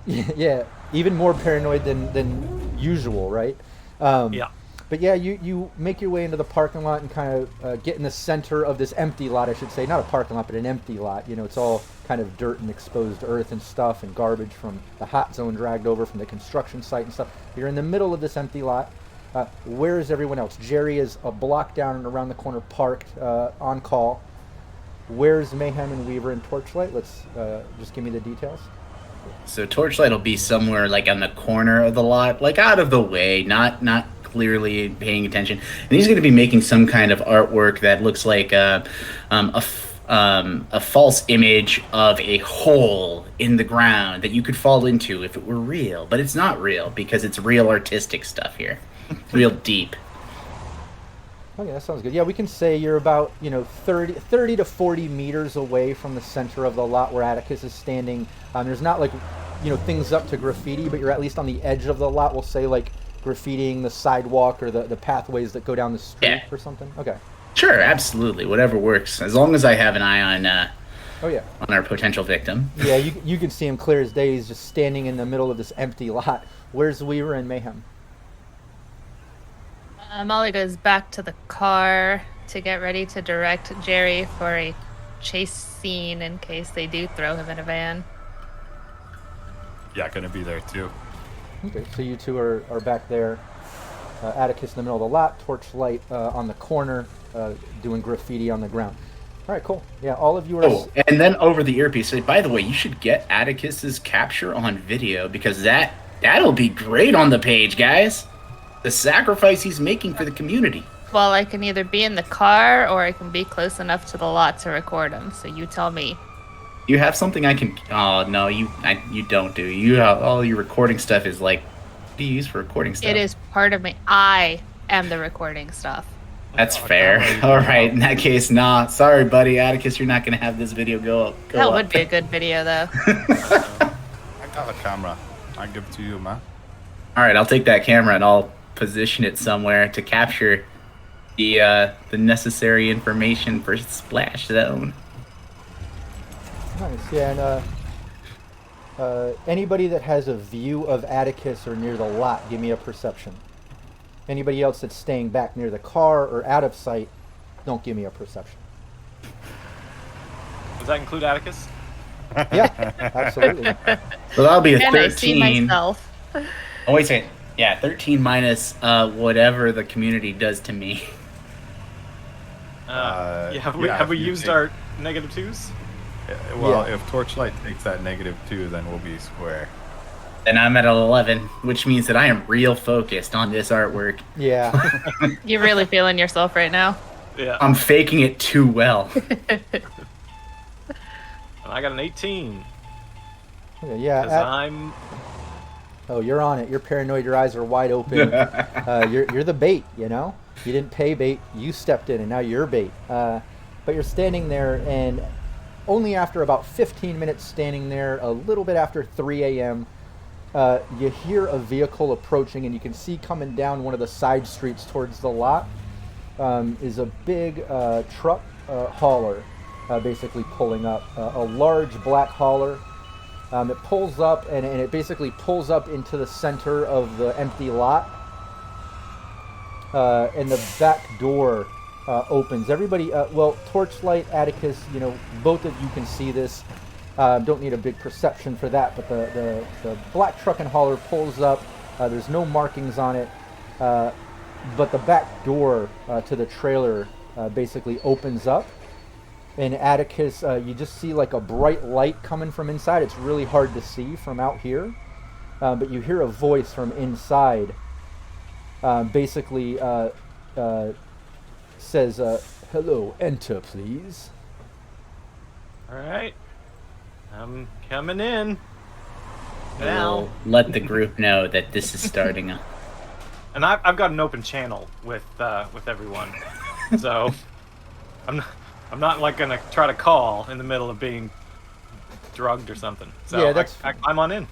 yeah, even more paranoid than usual, right? Yeah. But yeah, you make your way into the parking lot and kind of get in the center of this empty lot, I should say. Not a parking lot, but an empty lot. You know, it's all kind of dirt and exposed earth and stuff and garbage from the hot zone dragged over from the construction site and stuff. You're in the middle of this empty lot. Where is everyone else? Jerry is a block down and around the corner parked on call. Where's Mayhem and Weaver and Torchlight? Let's just give me the details. So Torchlight will be somewhere like on the corner of the lot, like out of the way, not clearly paying attention. And he's going to be making some kind of artwork that looks like a false image of a hole in the ground that you could fall into if it were real, but it's not real because it's real artistic stuff here, real deep. Okay, that sounds good. Yeah, we can say you're about 30 to 40 meters away from the center of the lot where Atticus is standing. There's not like things up to graffiti, but you're at least on the edge of the lot. We'll say like graffitiing the sidewalk or the pathways that go down the street Yeah. or something. Okay. Sure, absolutely, whatever works, as long as I have an eye on Oh yeah. on our potential victim. Yeah, you can see him clear as day. He's just standing in the middle of this empty lot. Where's Weaver and Mayhem? Molly goes back to the car to get ready to direct Jerry for a chase scene in case they do throw him in a van. Yeah, gonna be there too. Okay, so you two are back there. Atticus in the middle of the lot, Torchlight on the corner, doing graffiti on the ground. All right, cool. Yeah, all of you are. Oh, and then over the earpiece. Say, by the way, you should get Atticus's capture on video because that'll be great on the page, guys. The sacrifice he's making for the community. Well, I can either be in the car or I can be close enough to the lot to record him. So you tell me. You have something I can. Oh no, you don't do. You have all your recording stuff is like. What do you use for recording stuff? It is part of me. I am the recording stuff. That's Oh, fair. camera, All you right. know. In that case, nah. Sorry, buddy. Atticus, you're not going to have this video go up. That would be a good video, though. I got a camera. I give it to you, man. All right. I'll take that camera and I'll position it somewhere to capture the necessary information for SplZone. Nice. Yeah, and anybody that has a view of Atticus or near the lot, give me a perception. Anybody else that's staying back near the car or out of sight, don't give me a perception. Does that include Atticus? Yeah, absolutely. So that'll be a And I see 13. myself. Oh, wait a second. Yeah, 13 minus whatever the community does to me. Yeah, have yeah, we if you used take- our negative 2s? Well, Yeah. if Torchlight takes that -2, then we'll be square. And I'm at 11, which means that I am real focused on this artwork. Yeah. You're really feeling yourself right now. Yeah. I'm faking it too well. And I got an 18. Yeah. Because I'm. Oh, you're on it. You're paranoid. Your eyes are wide open. You're the bait, you know? You didn't pay bait. You stepped in, and now you're bait. But you're standing there, and only after about 15 minutes standing there, a little bit after 3 a.m., you hear a vehicle approaching, and you can see coming down one of the side streets towards the lot is a big truck hauler basically pulling up. A large black hauler. It pulls up, and it basically pulls up into the center of the empty lot. And the back door opens. Everybody, well, Torchlight, Atticus, you know, both of you can see this. Don't need a big perception for that, but the black truck and hauler pulls up. There's no markings on it, but the back door to the trailer basically opens up. And Atticus, you just see like a bright light coming from inside. It's really hard to see from out here, but you hear a voice from inside. Basically says, "Hello, enter, please." All right. I'm coming in. We'll Now. let the group know that this is starting up. And I've got an open channel with everyone. So I'm not like gonna try to call in the middle of being drugged or something. So Yeah, that's- I'm on in.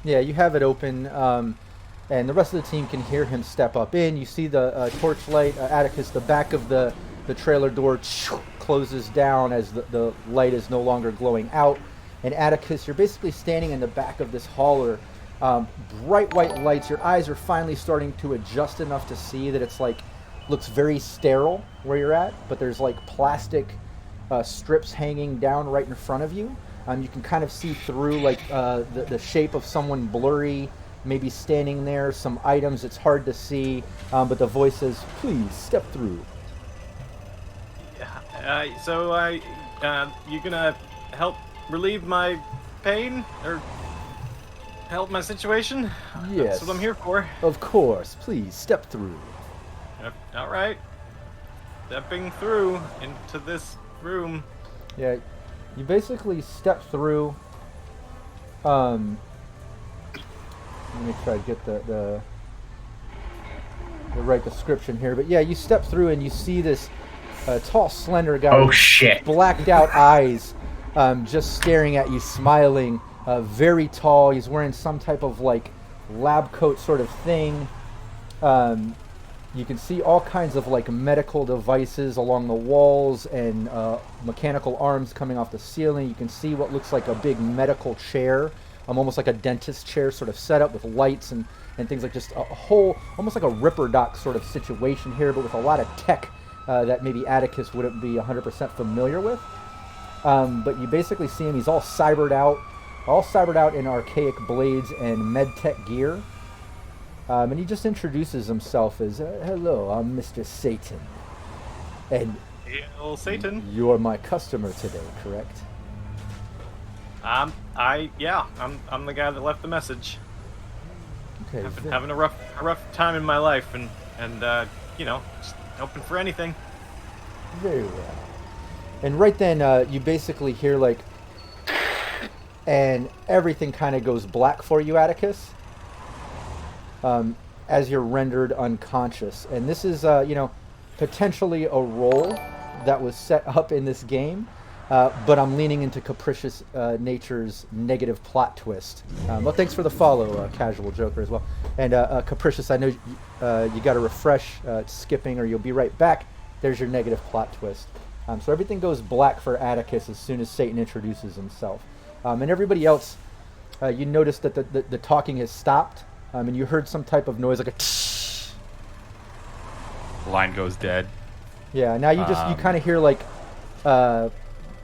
Yeah, you have it open, and the rest of the team can hear him step up in. You see the Torchlight, Atticus, the back of the trailer door closes down as the light is no longer glowing out. And Atticus, you're basically standing in the back of this hauler. Bright white lights. Your eyes are finally starting to adjust enough to see that it's like, looks very sterile where you're at, but there's like plastic strips hanging down right in front of you. You can kind of see through like the shape of someone blurry, maybe standing there, some items it's hard to see, but the voice says, "Please step through." You gonna help relieve my pain or help my situation? Yes. That's what I'm here for. Of course, please step through. All right. Stepping through into this room. Yeah, you basically step through. Let me try to get the right description here. But yeah, you step through and you see this tall, slender guy Oh with shit. blacked out eyes, just staring at you, smiling. Very tall. He's wearing some type of like lab coat sort of thing. You can see all kinds of like medical devices along the walls and mechanical arms coming off the ceiling. You can see what looks like a big medical chair, almost like a dentist chair sort of setup with lights and things, like just a whole, almost like a Ripper Doc sort of situation here, but with a lot of tech that maybe Atticus wouldn't be 100% familiar with. But you basically see him, he's all cybered out in archaic blades and medtech gear. And he just introduces himself as, "Hello, I'm Mr. Satan. And Hail Satan. you're my customer today, correct?" I'm the guy that left the message. Okay. I've been having a rough time in my life, and just open for anything. Very well. And right then, you basically hear like, and everything kind of goes black for you, Atticus, as you're rendered unconscious. And this is, potentially a role that was set up in this game, but I'm leaning into Capricious Nature's negative plot twist. Well, thanks for the follow, Casual Joker, as well. And Capricious, I know you got to refresh, skipping, or you'll be right back. There's your negative plot twist. So everything goes black for Atticus as soon as Satan introduces himself. And everybody else, you notice that the talking has stopped, and you heard some type of noise like a tsh. Line goes dead. Yeah, now you kind of hear like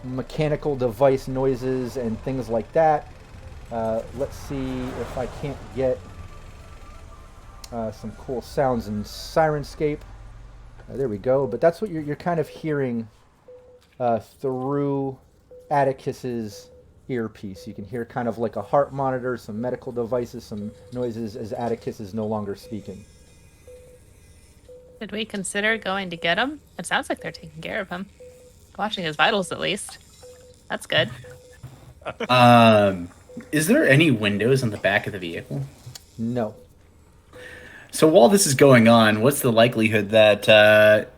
mechanical device noises and things like that. Let's see if I can't get some cool sounds in Sirenscape. There we go. But that's what you're kind of hearing through Atticus's earpiece. You can hear kind of like a heart monitor, some medical devices, some noises as Atticus is no longer speaking. Did we consider going to get him? It sounds like they're taking care of him. Watching his vitals, at least. That's good. Is there any windows on the back of the vehicle? No. So while this is going on, what's the likelihood that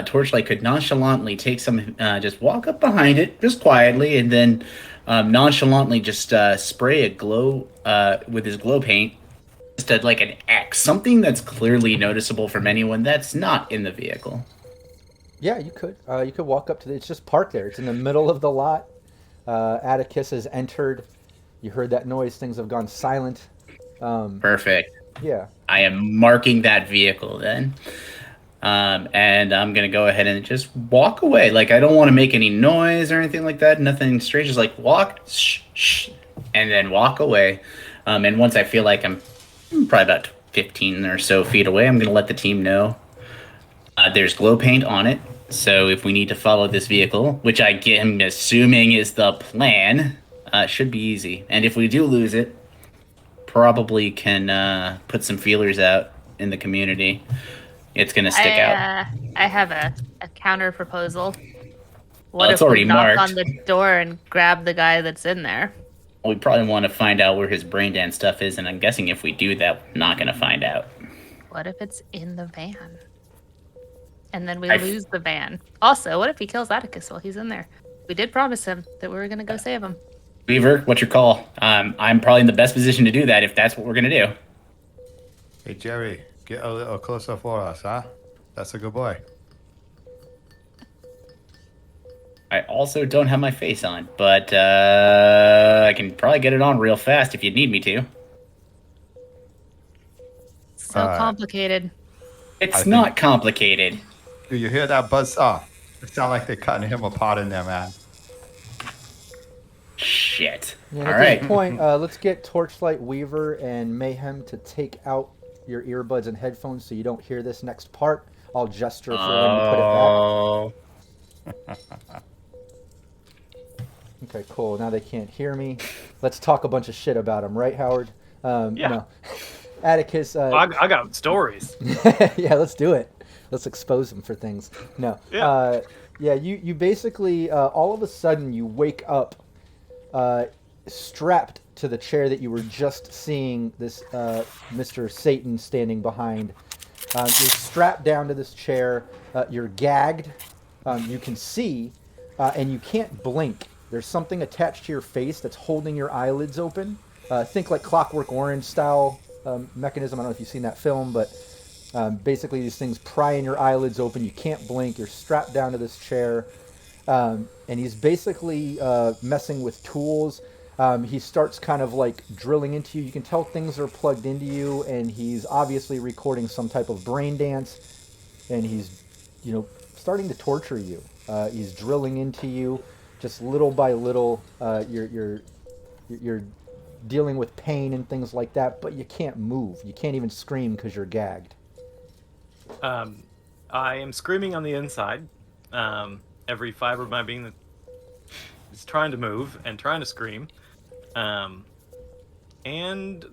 Torchlight could nonchalantly take some, just walk up behind it, just quietly, and then nonchalantly just spray a glow with his glow paint, just like an X, something that's clearly noticeable from anyone that's not in the vehicle? Yeah, you could. You could walk up to it's just parked there. It's in the middle of the lot. Atticus has entered. You heard that noise. Things have gone silent. Perfect. Yeah. I am marking that vehicle then. And I'm going to go ahead and just walk away. Like, I don't want to make any noise or anything like that. Nothing strange. Just like walk, shh, and then walk away. And once I feel like I'm probably about 15 or so feet away, I'm going to let the team know there's glow paint on it. So if we need to follow this vehicle, which I'm assuming is the plan, should be easy. And if we do lose it, probably can put some feelers out in the community. It's going to stick out. I have a counter proposal. Well, it's if already we knock marked on the door and grab the guy that's in there? We probably want to find out where his brain dance stuff is, and I'm guessing if we do that, we're not going to find out. What if it's in the van? And then we lose the van. Also, what if he kills Atticus while he's in there? We did promise him that we were going to go save him. Weaver, what's your call? I'm probably in the best position to do that if that's what we're going to do. Hey, Jerry, get a little closer for us, huh? That's a good boy. I also don't have my face on, but I can probably get it on real fast if you need me to. So complicated. It's not complicated. Do you hear that buzz saw? It sounds like they're cutting him apart in there, man. Shit. Yeah, All at right. this point, let's get Torchlight, Weaver, and Mayhem to take out your earbuds and headphones so you don't hear this next part. I'll gesture for when you put it back. Okay, cool. Now they can't hear me. Let's talk a bunch of shit about him, right, Howard? Yeah. No. Atticus. I got stories. Yeah, let's do it. Let's expose him for things. No. Yeah. Yeah. You basically all of a sudden you wake up, strapped to the chair that you were just seeing this Mr. Satan standing behind. You're strapped down to this chair. You're gagged. You can see, and you can't blink. There's something attached to your face that's holding your eyelids open. Think like Clockwork Orange style mechanism. I don't know if you've seen that film, but basically these things prying your eyelids open. You can't blink. You're strapped down to this chair. And he's basically messing with tools. He starts kind of like drilling into you. You can tell things are plugged into you, and he's obviously recording some type of brain dance. And he's, starting to torture you. He's drilling into you, just little by little. You're dealing with pain and things like that, but you can't move. You can't even scream because you're gagged. I am screaming on the inside. Every fiber of my being that is trying to move and trying to scream. And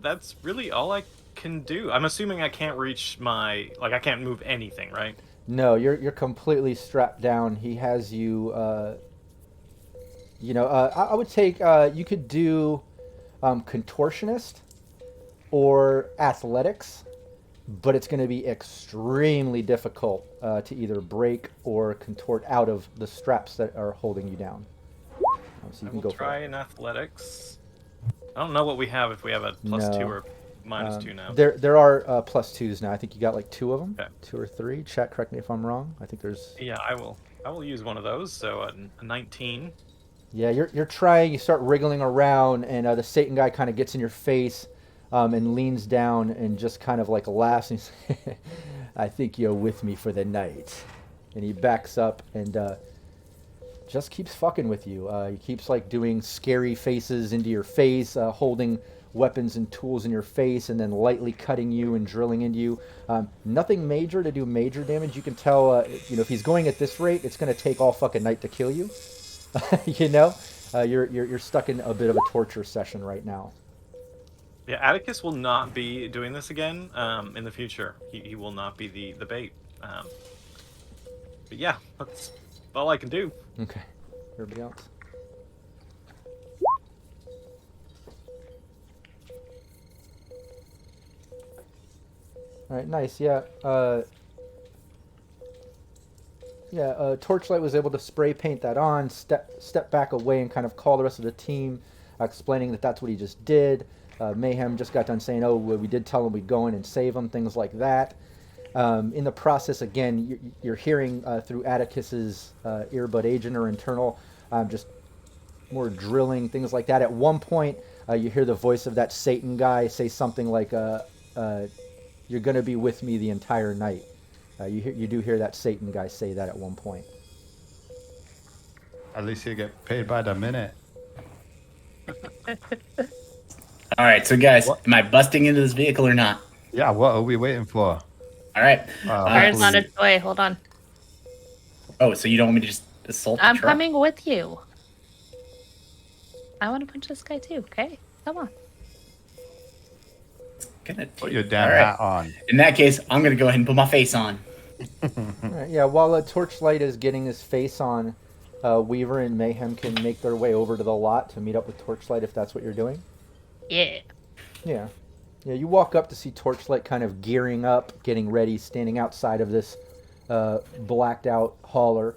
that's really all I can do. I'm assuming I can't reach I can't move anything, right? No, you're completely strapped down. He has you, I would take, you could do contortionist or athletics. but it's going to be extremely difficult to either break or contort out of the straps that are holding you down. So you I can will go try for it. in athletics. I don't know what we have if we have a +2 No. or -2 now. There are +2s now. I think you got like 2 of them, Okay. 2 or 3. Chat, correct me if I'm wrong. I think there's. Yeah, I will use one of those. So a 19. Yeah, you're trying. You start wriggling around, and the Satan guy kind of gets in your face, and leans down and just kind of like laughs. And he's, I think you're with me for the night. And he backs up and just keeps fucking with you. He keeps like doing scary faces into your face, holding weapons and tools in your face, and then lightly cutting you and drilling into you. Nothing major to do major damage. You can tell, if he's going at this rate, it's going to take all fucking night to kill you. You're stuck in a bit of a torture session right now. Yeah, Atticus will not be doing this again in the future. He will not be the bait. But yeah, that's all I can do. Okay. Everybody else? All right, nice. Yeah. Torchlight was able to spray paint that on, step back away, and kind of call the rest of the team, explaining that that's what he just did. Mayhem just got done saying, "Oh, we did tell him we'd go in and save him," things like that. In the process, again, you're hearing through Atticus's earbud agent or internal, just more drilling, things like that. At one point, you hear the voice of that Satan guy say something like, "You're going to be with me the entire night." You do hear that Satan guy say that at one point. At least you get paid by the minute. All right, so guys, am I busting into this vehicle or not? Yeah, what are we waiting for? All right. Car's not a toy. Hold on. Oh, so you don't want me to just assault the I'm truck? coming with you. I want to punch this guy too. Okay, come on. Put your damn hat on. In that case, I'm gonna go ahead and put my face on. All right, yeah, while Torchlight is getting his face on, Weaver and Mayhem can make their way over to the lot to meet up with Torchlight if that's what you're doing. Yeah. Yeah. Yeah, you walk up to see Torchlight kind of gearing up, getting ready, standing outside of this blacked out hauler.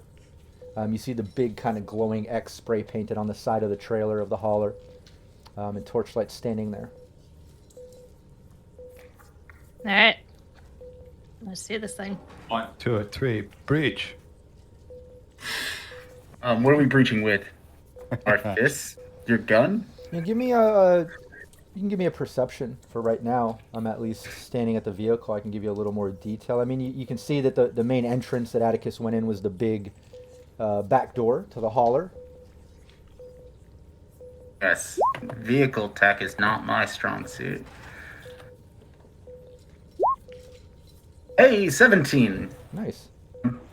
You see the big kind of glowing X spray painted on the side of the trailer of the hauler, and Torchlight standing there. All right. Let's do this thing. 1, 2, 3, breach. What are we breaching with? Our fists? Your gun? You give me you can give me a perception for right now. I'm at least standing at the vehicle. I can give you a little more detail. I mean, you can see that the main entrance that Atticus went in was the big back door to the hauler. Yes. Vehicle tech is not my strong suit. Hey, 17. Nice.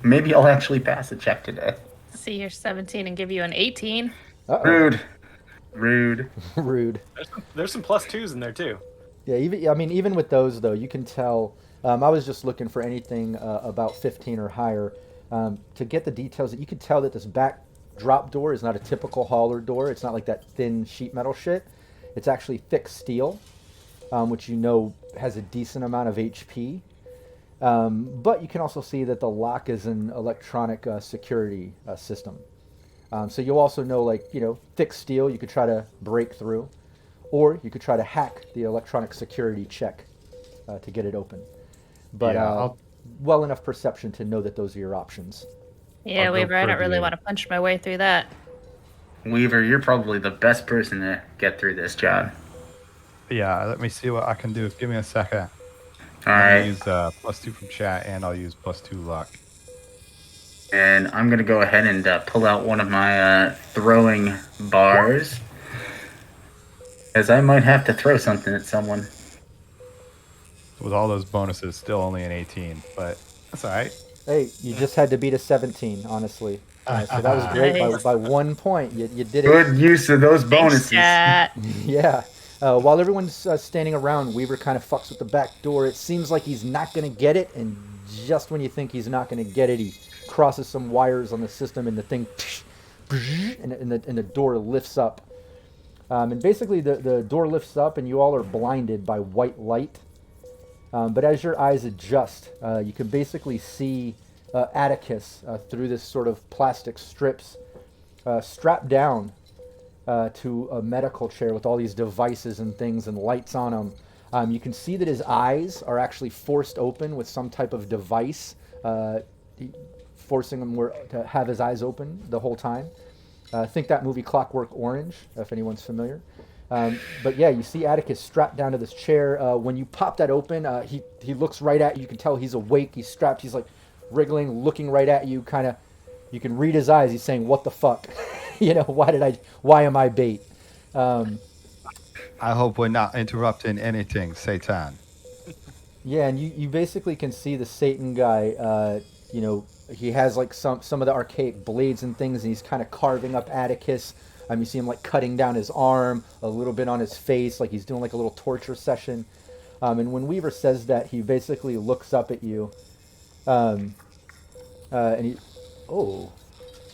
Maybe I'll actually pass a check today. See, you're 17 and give you an 18. Uh-oh. Rude. Rude. Rude. There's some +2s in there too. Yeah, even with those though, you can tell. I was just looking for anything about 15 or higher to get the details. That you can tell that this back drop door is not a typical hauler door. It's not like that thin sheet metal shit. It's actually thick steel, which you know has a decent amount of HP. But you can also see that the lock is an electronic security system. So you'll also know, thick steel you could try to break through, or you could try to hack the electronic security check to get it open. But well enough perception to know that those are your options. Yeah, Weaver, I don't really want to punch my way through that. Weaver, you're probably the best person to get through this job. Yeah, let me see what I can do. Give me a second. All I'll right. use +2 from chat, and I'll use +2 luck. And I'm going to go ahead and pull out one of my throwing bars. As I might have to throw something at someone. With all those bonuses, still only an 18, but that's all right. Hey, you just had to beat a 17, honestly. So that was great. Nice. By 1 point, you did it. Good use of those bonuses. Thanks, chat. Yeah. While everyone's standing around, Weaver kind of fucks with the back door. It seems like he's not going to get it, and just when you think he's not going to get it, he crosses some wires on the system, and the thing, and the door lifts up. And basically, the door lifts up, and you all are blinded by white light. But as your eyes adjust, you can basically see Atticus through this sort of plastic strips strapped down to a medical chair with all these devices and things and lights on them. You can see that his eyes are actually forced open with some type of device, forcing him to have his eyes open the whole time. Think that movie Clockwork Orange, if anyone's familiar. But yeah, you see Atticus strapped down to this chair. When you pop that open, he looks right at you. You can tell he's awake. He's strapped. He's like wriggling, looking right at you. Kind of, you can read his eyes. He's saying, "What the fuck? Why am I bait?" I hope we're not interrupting anything, Satan. Yeah, and you basically can see the Satan guy. He has like some of the archaic blades and things, and he's kind of carving up Atticus. You see him like cutting down his arm, a little bit on his face, like he's doing like a little torture session. And when Weaver says that, he basically looks up at you, and I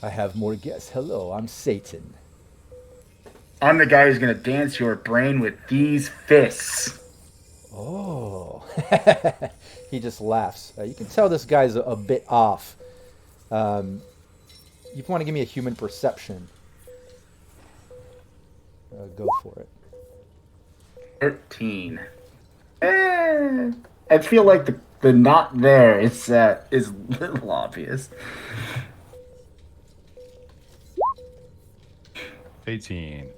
have more guests. Hello, I'm Satan. I'm the guy who's gonna dance your brain with these fists. Oh, he just laughs. You can tell this guy's a bit off. You want to give me a human perception? Go for it. 13. I feel like the not there is a little obvious. 18.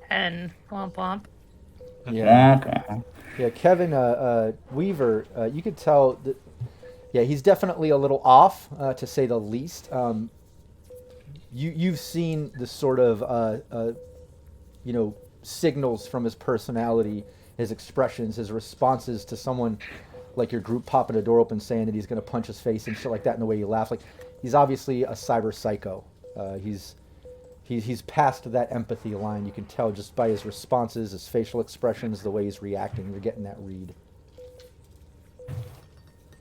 10. Womp womp. Yeah, Kevin Weaver, you could tell that, yeah, he's definitely a little off, to say the least. You've seen the sort of, signals from his personality, his expressions, his responses to someone like your group popping a door open saying that he's going to punch his face and shit like that, and the way you laugh. Like, he's obviously a cyber psycho. He's past that empathy line. You can tell just by his responses, his facial expressions, the way he's reacting. You're getting that read.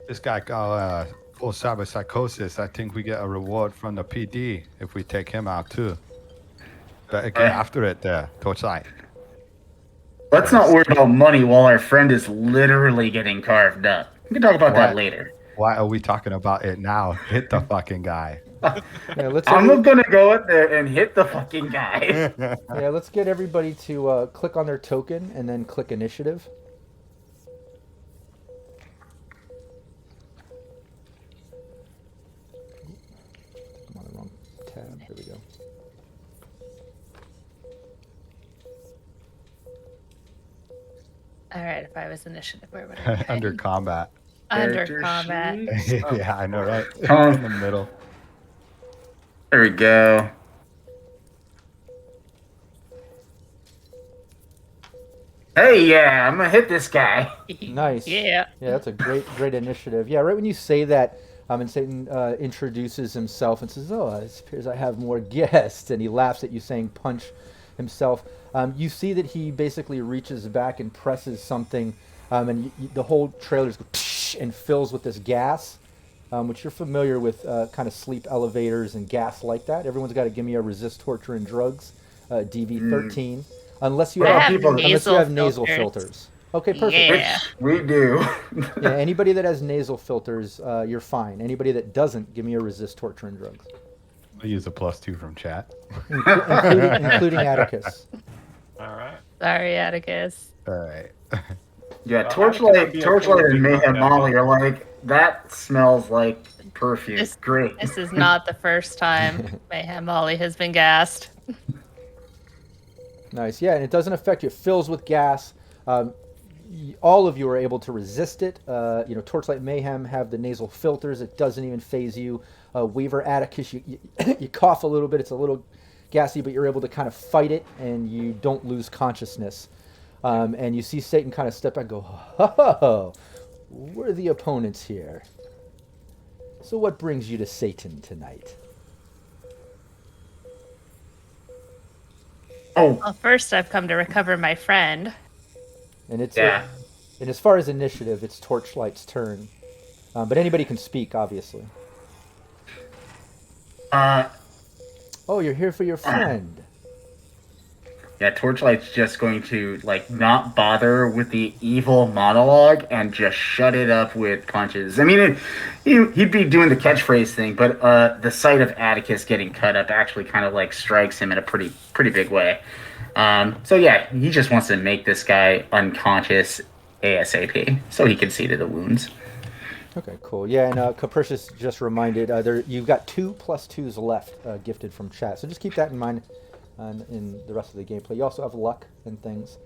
This guy got full cyber psychosis. I think we get a reward from the PD if we take him out too. Better get after it there, Torchlight. Let's not worry about money while our friend is literally getting carved up. We can talk about that later. Why are we talking about it now? Hit the fucking guy. Yeah, I'm gonna go up there and hit the fucking guy. Yeah, let's get everybody to click on their token and then click initiative. I'm on the wrong tab. Here we go. All right, if I was initiative, where would I be? Under combat. Under Character combat. sheet. Yeah, I know, right? Um, In the middle. There we go. Hey, yeah, I'm gonna hit this guy. Nice. Yeah. Yeah, that's a great initiative. Yeah, right when you say that, and Satan introduces himself and says, "Oh, it appears I have more guests," and he laughs at you saying "punch" himself. You see that he basically reaches back and presses something, and the whole trailer goes psh, and fills with this gas, which you're familiar with, kind of sleep elevators and gas like that. Everyone's got to give me a resist torture and drugs, DV13, unless you I have have nasal filters. Okay, perfect. Yeah. We do. Yeah, anybody that has nasal filters, you're fine. Anybody that doesn't, give me a resist torture and drugs, I'll use a +2 from chat. including Atticus. All right. Sorry, Atticus. All right. Yeah, Well, Torchlight Atticus would be a and Mayhem contact. Molly are like, that smells like perfume. This- Great. This is not the first time Mayhem Molly has been gassed. Nice, yeah, and it doesn't affect you. It fills with gas. All of you are able to resist it. Torchlight Mayhem have the nasal filters. It doesn't even phase you. Weaver, Atticus, you cough a little bit. It's a little gassy, but you're able to kind of fight it, and you don't lose consciousness. And you see Satan kind of step back and go, "Oh, we're the opponents here. So what brings you to Satan tonight?" Oh, Well, first I've come to recover my friend. And it's yeah. and as far as initiative, it's Torchlight's turn. But anybody can speak, obviously. Uh, Oh, you're here for your friend. Yeah, Torchlight's just going to like not bother with the evil monologue and just shut it up with punches. I mean, he'd be doing the catchphrase thing, but the sight of Atticus getting cut up actually kind of like strikes him in a pretty big way. So yeah, he just wants to make this guy unconscious ASAP so he can see to the wounds. Okay, cool. Yeah, and Capricious just reminded you've got 2+2s left gifted from chat, so just keep that in mind in the rest of the gameplay. You also have luck and things.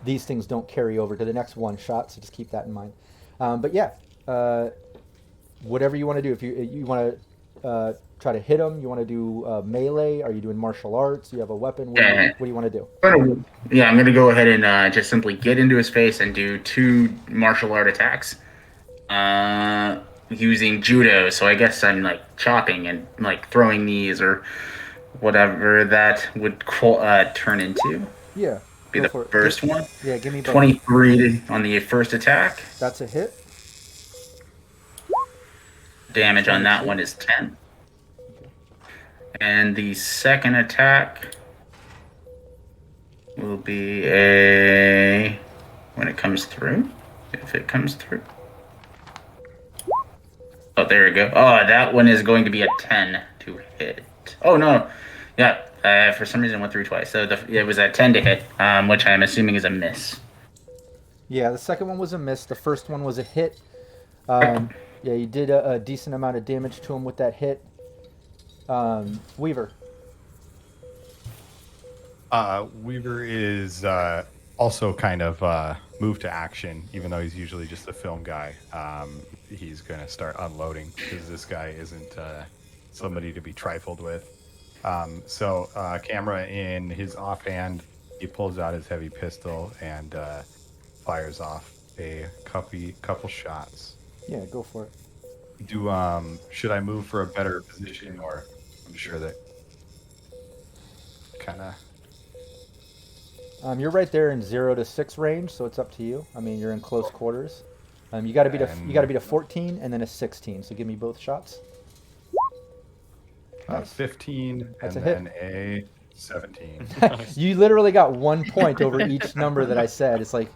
These things don't carry over to the next one shot, so just keep that in mind. But yeah, whatever you want to do. If you want to try to hit him, you want to do melee. Are you doing martial arts? You have a weapon. What do you want to do? Yeah, I'm gonna go ahead and just simply get into his face and do 2 martial art attacks. Using judo, so I guess I'm like chopping and like throwing knees or whatever that would turn into. Yeah. Be the first one. Yeah, give me both. 23 on the first attack. That's a hit. Damage on that one is 10. And the second attack will be when it comes through. If it comes through. Oh, there we go. Oh, that one is going to be a 10 to hit. Oh, no. Yeah, for some reason it went through twice. So it was a 10 to hit, which I'm assuming is a miss. Yeah, the second one was a miss. The first one was a hit. Yeah, you did a decent amount of damage to him with that hit. Weaver. Weaver is also kind of moved to action, even though he's usually just a film guy. He's going to start unloading because this guy isn't somebody to be trifled with. So camera in his offhand, he pulls out his heavy pistol and fires off a couple shots. Yeah, go for it. Should I move for a better position, or I'm sure that kind of... You're right there in 0 to 6 range, so it's up to you. I mean, you're in close quarters. You got to beat a 14 and then a 16. So give me both shots. Nice. 15 That's and a then a 17. You literally got 1 point over each number that I said. It's like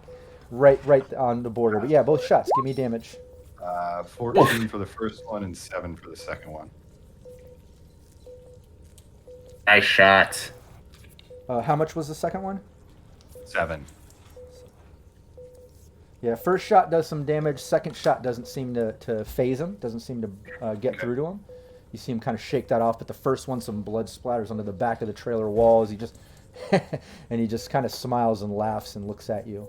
right on the border. But yeah, both shots. Give me damage. 14 for the first one and 7 for the second one. Nice shot. How much was the second one? 7. Yeah, first shot does some damage. Second shot doesn't seem to phase him. Doesn't seem to get through to him. You see him kind of shake that off, but the first one, some blood splatters onto the back of the trailer walls. He just and he just kind of smiles and laughs and looks at you.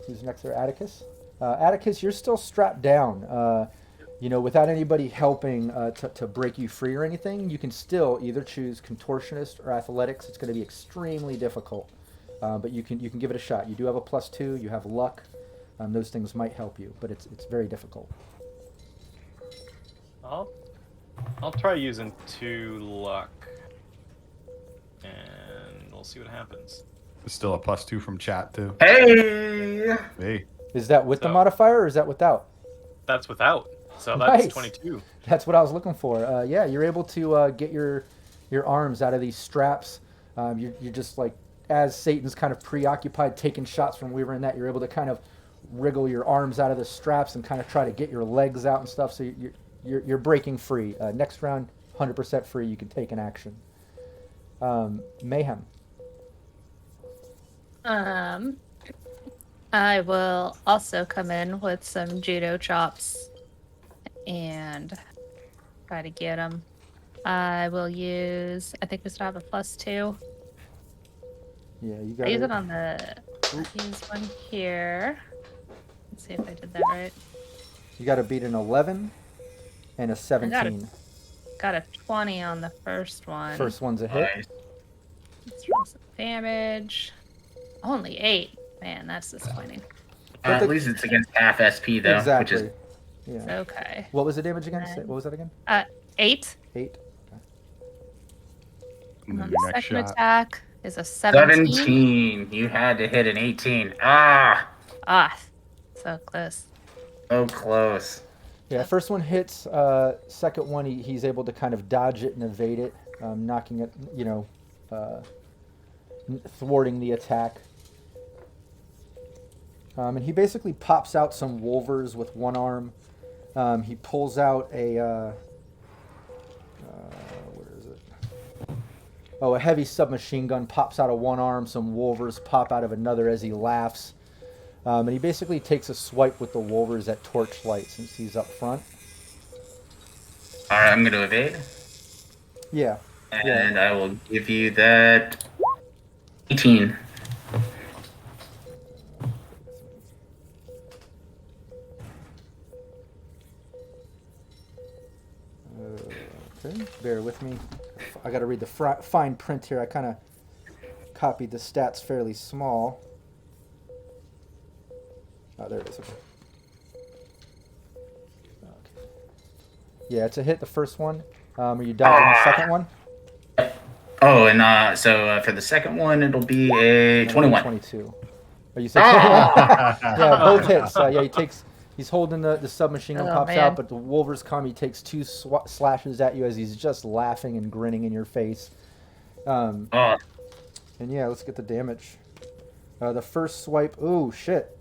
Who's next there? Atticus? Atticus, you're still strapped down. Without anybody helping to break you free or anything, you can still either choose Contortionist or Athletics. It's going to be extremely difficult, but you can give it a shot. You do have a +2. You have luck. Those things might help you, but it's very difficult. I'll try using 2 luck, and we'll see what happens. There's still a +2 from chat too. Hey! Is that with the modifier or is that without? That's without. So that's Nice. 22. That's what I was looking for. Yeah, you're able to get your arms out of these straps. You're just like, as Satan's kind of preoccupied taking shots from Weaver and that, you're able to kind of wriggle your arms out of the straps and kind of try to get your legs out and stuff. So you're breaking free. Next round, 100% free. You can take an action. Mayhem. I will also come in with some judo chops and try to get him. I will use, I think we still have a +2. Yeah, you got I use it on use one here. Let's see if I did that right. You got to beat an 11 and a 17. Got a 20 on the first one. First one's a hit. Let's roll some damage. Only 8. Man, that's disappointing. At least it's against half SP though, Exactly. which is Yeah. Okay. What was the damage again? What was that again? 8. 8. And then The your next second shot. attack is a 17. 17. You had to hit an 18. Ah, So close. so close. Yeah, first one hits. Second one, he's able to kind of dodge it and evade it. knocking it, thwarting the attack. And he basically pops out some wolvers with one arm. He pulls out a where is it? Oh, a heavy submachine gun pops out of one arm. Some wolvers pop out of another as he laughs. And he basically takes a swipe with the wolvers at Torchlight since he's up front. All right, I'm going to evade. Yeah. And I will give you that 18. Okay, bear with me. I got to read the fine print here. I kind of copied the stats fairly small. Oh, there it is. Okay. Yeah, it's a hit, the first one. Are you dodging the second one? Oh, and so for the second one, it'll be a 21. 22. Oh, you said 21? Yeah, both hits. Yeah, he's holding the submachine gun, pops out, but the wolvers come. He takes 2 slashes at you as he's just laughing and grinning in your face. And yeah, let's get the damage. The first swipe, oh shit.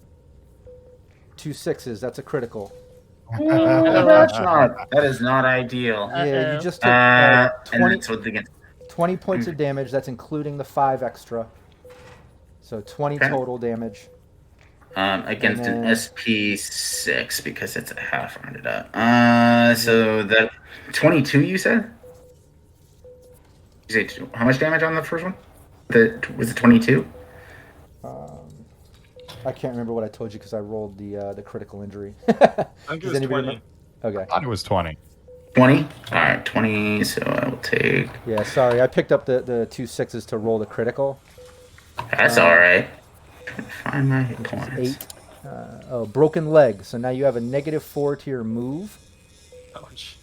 2 6s, that's a critical. That is not ideal. Yeah, you just took 20 points of damage. That's including the 5 extra. So 20 total damage. Against an SP6 because it's a half rounded up. So that 22 you said? You say how much damage on the first one? Was it 22? I can't remember what I told you because I rolled the critical injury. I think it was 20. Remember? Okay. I thought it was 20. 20? Alright, 20, so I will take... Yeah, sorry, I picked up the 2 6s to roll the critical. That's alright. Find my hit points. 8. Broken leg. So now you have a -4 to your move. Ouch.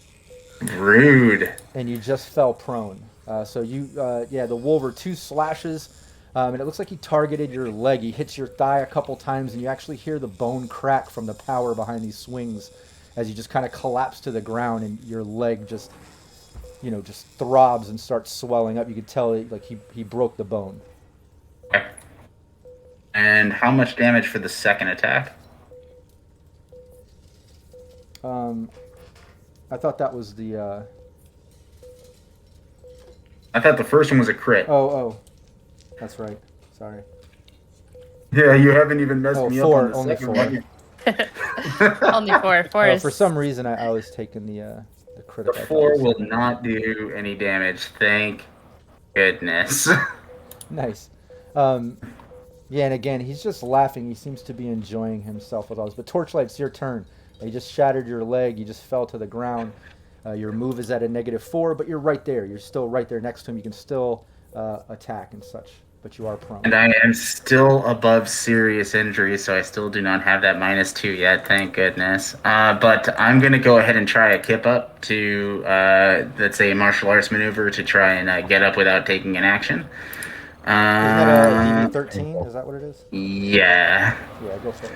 Rude. And you just fell prone. So you, the wolver, 2 slashes, and it looks like he targeted your leg. He hits your thigh a couple times, and you actually hear the bone crack from the power behind these swings as you just kind of collapse to the ground, and your leg just throbs and starts swelling up. You could tell he broke the bone. Okay. And how much damage for the second attack? I thought that was the... I thought the first one was a crit. Oh. That's right. Sorry. Yeah, you haven't even messed me up on the only second 4. one. Only 4. 4 is... For some reason, I was taking the critical. The 4 will not do any damage. Thank goodness. Nice. Yeah, and again, he's just laughing. He seems to be enjoying himself with all this. But Torchlight, it's your turn. You just shattered your leg. You just fell to the ground. Your move is at a -4, but you're right there. You're still right there next to him. You can still attack and such, but you are prone. And I am still above serious injury, so I still do not have that -2 yet, thank goodness. But I'm going to go ahead and try a kip up to, let's say, a martial arts maneuver to try and get up without taking an action. Isn't that a DB13? Is that what it is? Yeah. Yeah, go for it.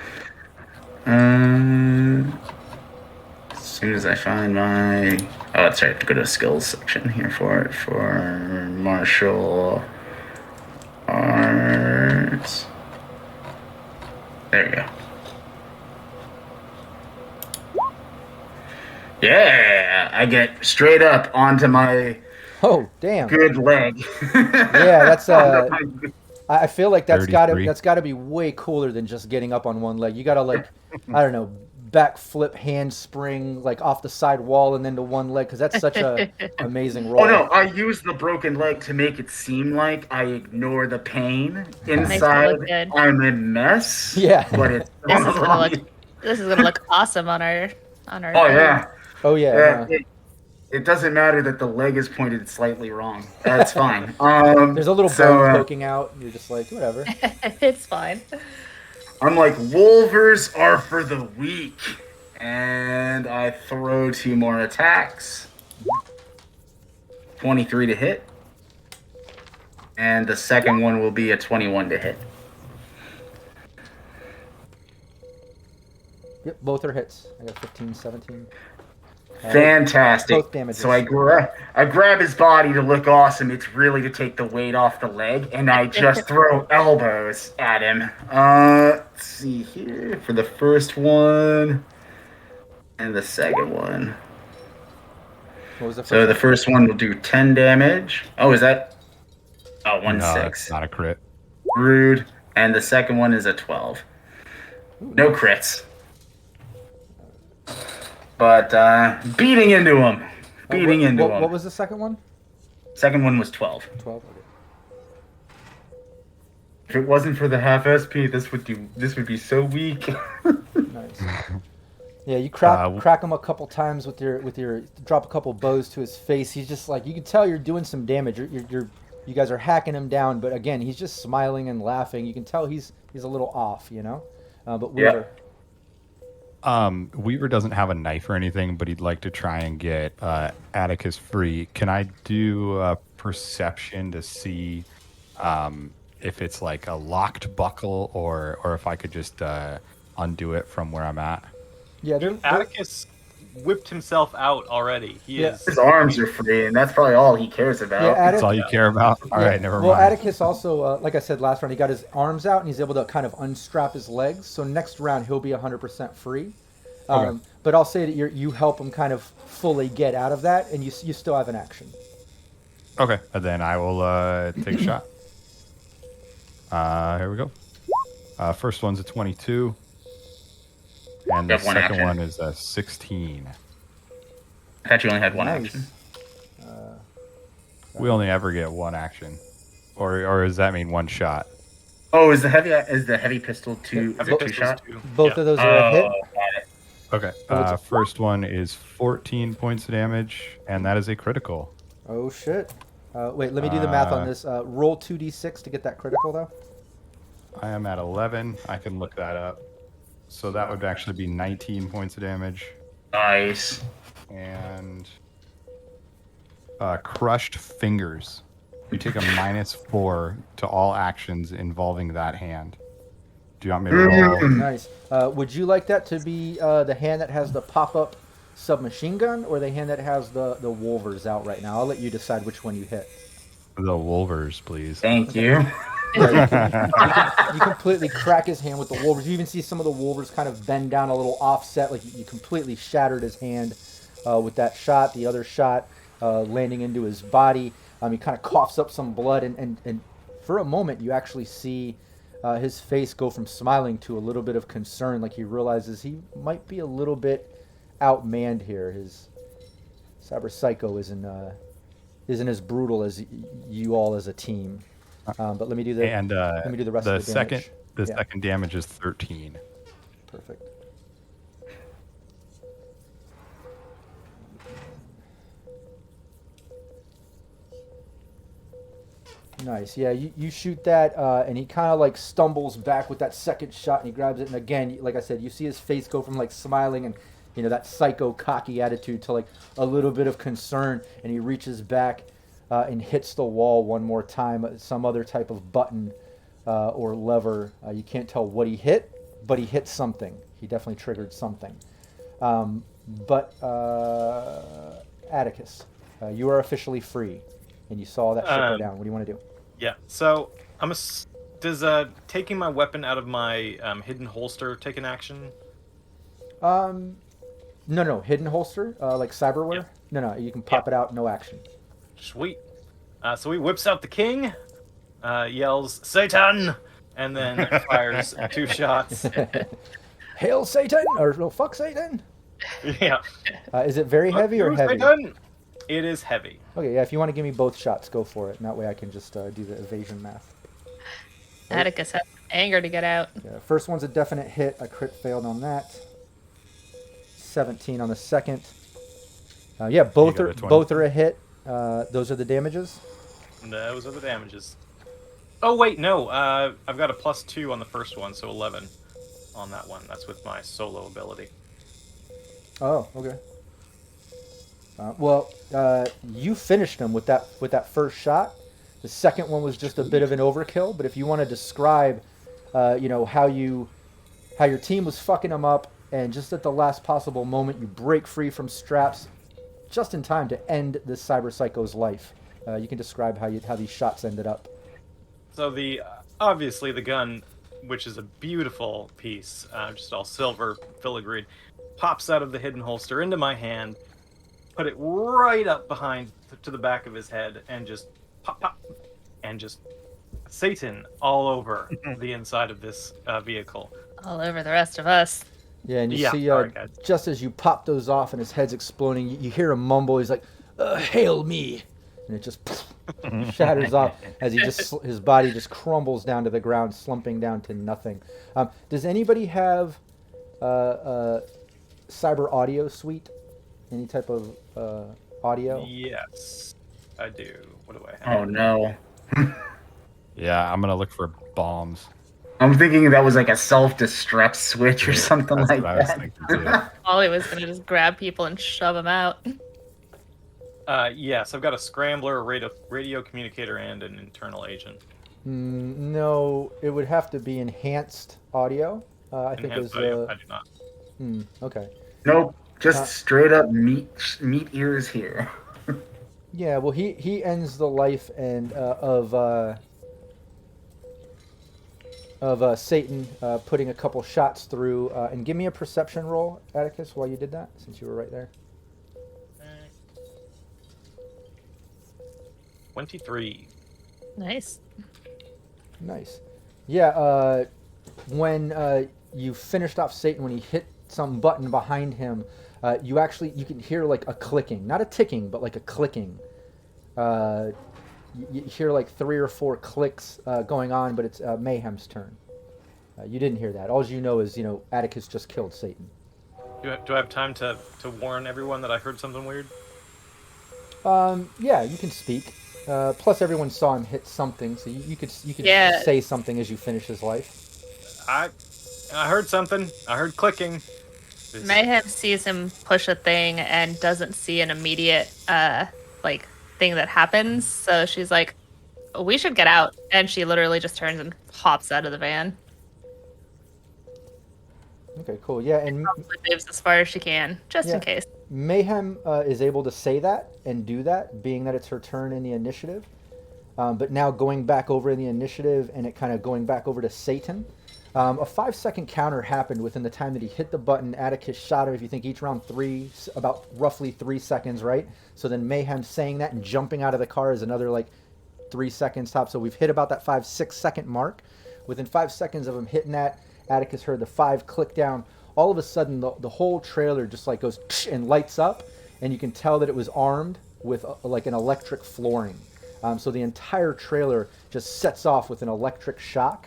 As soon as I find my... Oh, that's right. I have to go to the skills section here for it. For martial arts. There you go. Yeah! I get straight up onto my... Oh, damn. Good leg. Yeah, that's I feel like that's 33. gotta be way cooler than just getting up on one leg. You gotta I don't know, backflip handspring off the side wall and then to one leg because that's such a amazing roll. Oh no, I use the broken leg to make it seem like I ignore the pain. Inside, I'm a mess. Yeah. But it's this is gonna look awesome on our. Oh yeah. Oh yeah. It doesn't matter that the leg is pointed slightly wrong. That's fine. There's a little bone poking out. And you're just like, whatever. It's fine. I'm like, wolvers are for the weak. And I throw 2 more attacks. 23 to hit. And the second one will be a 21 to hit. Yep, both are hits. I got 15, 17. Fantastic. Both damages. So I grab his body to look awesome. It's really to take the weight off the leg, and I just throw elbows at him. Let's see here for the first one and the second one. What was the first So the one? first one will do 10 damage. Oh, is that? Oh, 1 No, 6. it's not a crit. Rude. And the second one is a 12. No crits. But beating into him. Beating into him. What was the second one? Second one was 12. 12. Okay. If it wasn't for the half SP, this would be so weak. Nice. Yeah, you crack him a couple times with your drop a couple bows to his face. He's just like, you can tell you're doing some damage. You guys are hacking him down, but again, he's just smiling and laughing. You can tell he's a little off, you know. But Weaver. Weaver doesn't have a knife or anything, but he'd like to try and get Atticus free. Can I do a perception to see if it's like a locked buckle or if I could just undo it from where I'm at? Yeah, Atticus whipped himself out already. His arms are free, and that's probably all he cares about. Yeah, That's all you care about? All right, never mind. Well, Atticus also, like I said last round, he got his arms out and he's able to kind of unstrap his legs. So next round he'll be 100% free. Okay. But I'll say that you help him kind of fully get out of that, and you still have an action. Okay, and then I will take a shot. Here we go. First one's a 22. And the second one is a 16. I thought you only had one Nice. action. We only ever get one action. Or does that mean one shot? Oh, is the heavy pistol two? Is it two shot? Both of those are a hit. Got it. Okay. First one is 14 points of damage, and that is a critical. Oh shit! Wait, let me do the math on this. Roll 2d6 to get that critical though. I am at 11. I can look that up. So that would actually be 19 points of damage. Nice. And crushed fingers. You take a -4 to all actions involving that hand. Do you want me to roll? Nice. Would you like that to be the hand that has the pop-up submachine gun, or the hand that has the Wolvers out right now? I'll let you decide which one you hit. The Wolvers, please. Thank you. You completely crack his hand with the Wolvers. You even see some of the Wolvers kind of bend down a little offset, like you completely shattered his hand with that shot. The other shot landing into his body. He kind of coughs up some blood, and for a moment you actually see his face go from smiling to a little bit of concern, like he realizes he might be a little bit outmanned here. His cyber psycho isn't as brutal as you all as a team. But let me do the rest of the damage. Second damage is 13. Perfect. Nice. Yeah, you shoot that, and he kind of like stumbles back with that second shot, and he grabs it. And again, like I said, you see his face go from like smiling and that psycho cocky attitude to like a little bit of concern, and he reaches back and hits the wall one more time. Some other type of button or lever. You can't tell what he hit, but he hit something. He definitely triggered something. But Atticus, you are officially free, and you saw that ship go down. What do you want to do? Yeah. So does taking my weapon out of my hidden holster take an action? No. Hidden holster, like cyberware. Yeah. No. You can pop it out. No action. Sweet. So he whips out the king, yells "Satan," and then fires 2 shots. Hail Satan, or no, fuck Satan. Yeah. Is it very heavy or heavy? Satan. It is heavy. Okay, yeah. If you want to give me both shots, go for it. And that way I can just do the evasion math. Atticus has anger to get out. Yeah, first one's a definite hit. A crit failed on that. 17 on the second. Yeah, both are a hit. Those are the damages. Those are the damages. Oh wait, no. I've got a +2 on the first one, so 11 on that one. That's with my solo ability. Oh, okay. You finished him with that first shot. The second one was just a bit of an overkill. But if you want to describe, how your team was fucking him up, and just at the last possible moment, you break free from straps, just in time to end this cyber psycho's life. You can describe how these shots ended up. So obviously the gun, which is a beautiful piece, just all silver filigreed, pops out of the hidden holster into my hand, put it right up behind to the back of his head, and just pop, pop, and just Satan all over the inside of this vehicle. All over the rest of us. Yeah, and you Yeah, see, alright, guys. just as you pop those off and his head's exploding, you hear him mumble. He's like, "Hail me!" And it just shatters off as his body just crumbles down to the ground, slumping down to nothing. Does anybody have cyber audio suite? Any type of audio? Yes, I do. What do I have? Oh no. Yeah, I'm gonna look for bombs. I'm thinking that was like a self-destruct switch or something That's like what I was that. thinking too. Ollie was going to just grab people and shove them out. Yes, I've got a scrambler, a radio communicator, and an internal agent. No, it would have to be enhanced audio. I think Enhanced is. audio, I do not. Okay. Nope, just straight up meat ears here. Yeah, well, he ends the life and of Satan, putting a couple shots through. And give me a perception roll, Atticus, while you did that, since you were right there. 23. Nice. Nice. Yeah, when you finished off Satan, when he hit some button behind him, you can hear like a clicking, not a ticking, but like a clicking. You hear like 3 or 4 clicks going on, but it's Mayhem's turn. You didn't hear that. All you know is, Atticus just killed Satan. Do I have time to warn everyone that I heard something weird? Yeah, you can speak. Plus, everyone saw him hit something, so you could Yeah. say something as you finish his life. I heard something. I heard clicking. Mayhem sees him push a thing and doesn't see an immediate thing that happens. So she's like, "We should get out." And she literally just turns and hops out of the van. Okay, cool. Yeah, and Probably moves as far as she can, just Yeah. in case. Mayhem is able to say that and do that, being that it's her turn in the initiative. But now going back over in the initiative and it kind of going back over to Satan. A 5-second counter happened within the time that he hit the button. Atticus shot him, if you think each round about roughly 3 seconds, right? So then Mayhem saying that and jumping out of the car is another like 3 seconds top. So we've hit about that 5-6 second mark. Within 5 seconds of him hitting that, Atticus heard the 5 click down. All of a sudden, the whole trailer just like goes and lights up, and you can tell that it was armed with like an electric flooring. So the entire trailer just sets off with an electric shock.